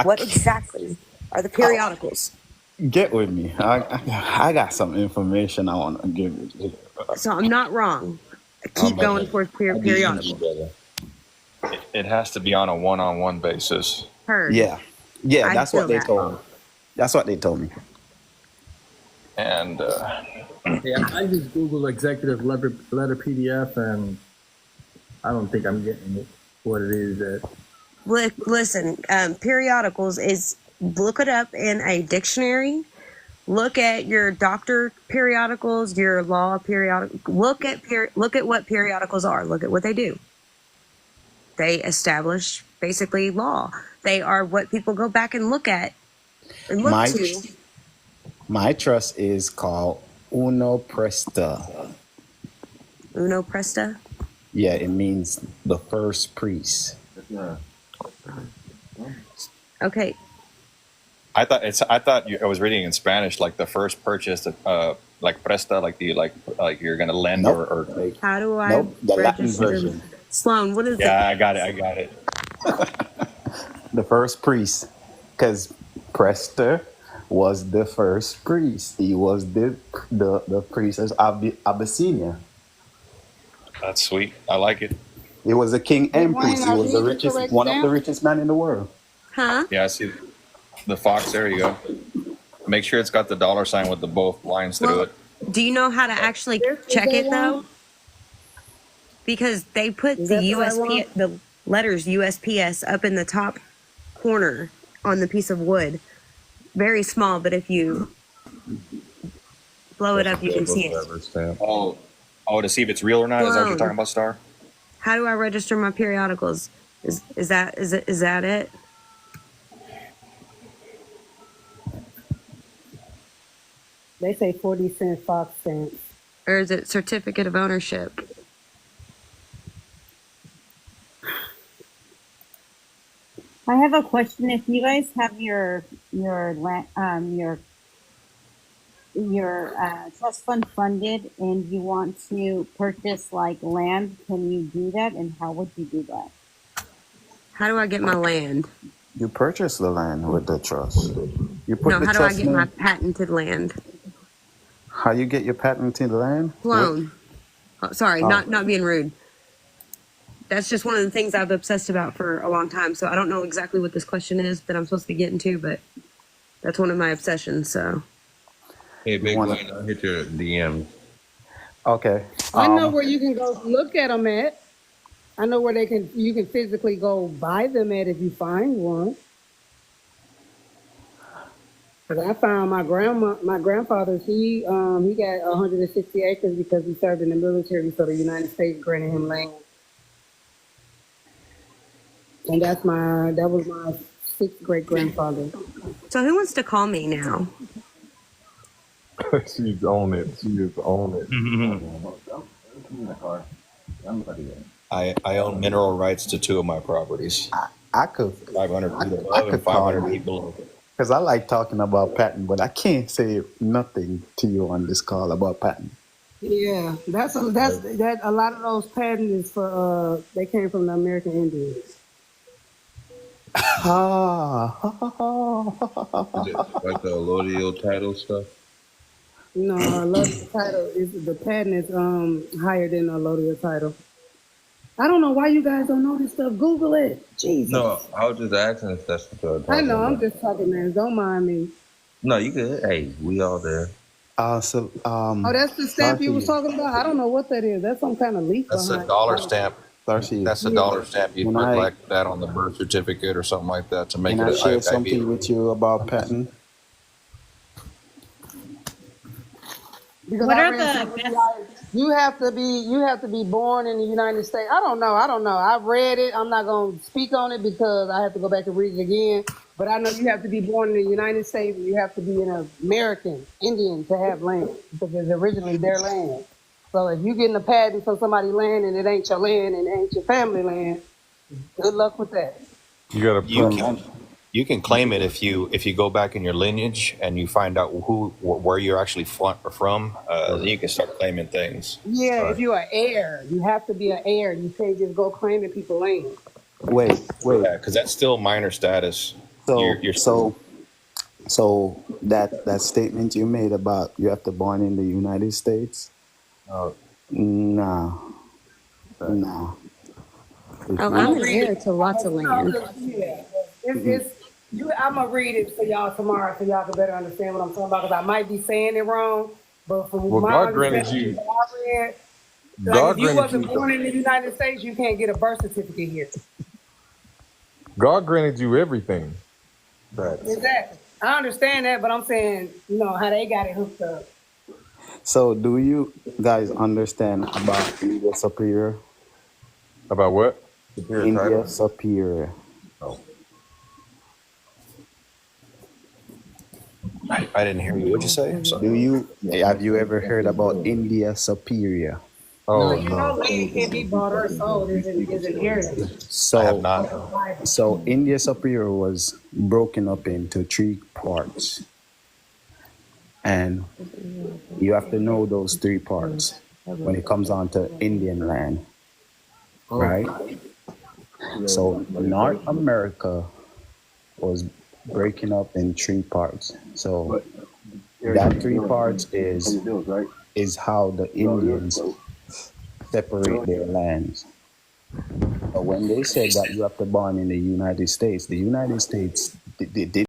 What exactly are the periodicals? Get with me. I got some information I want to give you. So I'm not wrong. Keep going for periodical. It has to be on a one-on-one basis. Heard. Yeah, I that's feel what they that. told me. That's what they told me. And Yeah, I just Google executive letter PDF, and I don't think I'm getting what it is that. Listen, periodicals is, look it up in a dictionary. Look at your doctor periodicals, your law periodic. Look at what periodicals are. Look at what they do. They establish basically law. They are what people go back and look at and look to. My trust is called Uno Presta. Uno Presta? Yeah, it means the first priest. Okay. I thought I was reading in Spanish, like the first purchase, like presta, like you're gonna lend or How do I the Latin register? version. Sloan, what is it? Yeah, I got it. The first priest, because Prester was the first priest. He was the priest of Abyssinia. That's sweet. I like it. He was a king and Wayne, priest. He are was the these the richest, correct one of the stamps? richest men in the world. Huh? Yeah, I see the fox. There you go. Make sure it's got the dollar sign with the both lines through it. Do you know how to actually Is check that it though? one? Because they put Is the that the right one? the letters USPS up in the top corner on the piece of wood. Very small, but if you blow it up, you can see it. Oh, to see if it's real or not. Is that what you're talking about, Star? How do I register my periodicals? Is that it? They say 40-cent Fox stamps. Or is it certificate of ownership? I have a question. If you guys have your trust fund funded and you want to purchase like land, can you do that? And how would you do that? How do I get my land? You purchase the land with the trust. You put No, the how do I trust get my name- patented land? How you get your patented land? Loan. Oh, sorry, Oh. not being rude. That's just one of the things I've obsessed about for a long time. So I don't know exactly what this question is that I'm supposed to be getting to, but that's one of my obsessions. So Hey, Big Wayne, I'll hit your DM. Okay. I know where you can go look at them at. I know where you can physically go buy them at if you find one. Because I found my grandfather's, he got 160 acres because he served in the military, so the United States granted him land. And that was my sixth great grandfather. So who wants to call me now? She's on it. She is on it. I own mineral rights to 2 of my properties. I could 500 feet above I and could 500 call you. feet below. Because I like talking about patent, but I can't say nothing to you on this call about patent. Yeah, that's a lot of those patents is for they came from the American Indians. Like the allodial title stuff. No, allodial title is the patent is higher than the allodial title. I don't know why you guys don't know this stuff. Google it. Jesus. No, I was just asking if that's what you're talking I know. I'm about. just talking, man. Don't mind me. No, you good. Hey, we all there. Oh, that's the stamp you was talking about. I don't know what that is. That's some kind of leaf. That's a behind dollar it. stamp. Darcy, That's a dollar stamp. You When put I- like that on the birth certificate or something like that to make can it I share a something with you about patent? Because What I are read the something best? like you have to be born in the United States. I don't know. I read it. I'm not gonna speak on it because I have to go back and read it again. But I know you have to be born in the United States and you have to be an American Indian to have land because it's originally their land. So if you getting a patent for somebody's land and it ain't your land and it ain't your family land, good luck with that. You got You to. can you can claim it if you go back in your lineage and you find out where you're actually from. Then you can start claiming things. Yeah, if you're an heir, you have to be an heir. You can't just go claiming people's land. Wait. Yeah, because that's still minor status. So You're so so that statement you made about you have to born in the United States. Nah, nah. If Oh, I'm I'm gonna an read heir it. to lots of land. Yeah, I'm gonna read it for y'all tomorrow so y'all can better understand what I'm talking about. Because I might be saying it wrong, but from Well, my God granted understanding, you. what I read, like if God you granted wasn't you. born in the United States, you can't get a birth certificate here. God granted you everything. Exactly. I understand that, but I'm saying, how they got it hooked up. so, do you guys understand about India Superior? About what? Superior India title? Superior. Oh. I didn't hear you. What'd you say? I'm sorry. Have you ever heard about India Superior? No, Oh you know, no. land can't be bought or sold. Is an inheritance. I have So, not. so India Superior was broken up into 3 parts, and you have to know those 3 parts when it comes on to Indian land, right? So North America was breaking up in 3 parts. So that 3 parts is how the Indians separate their lands. But when they said that you have to born in the United States, they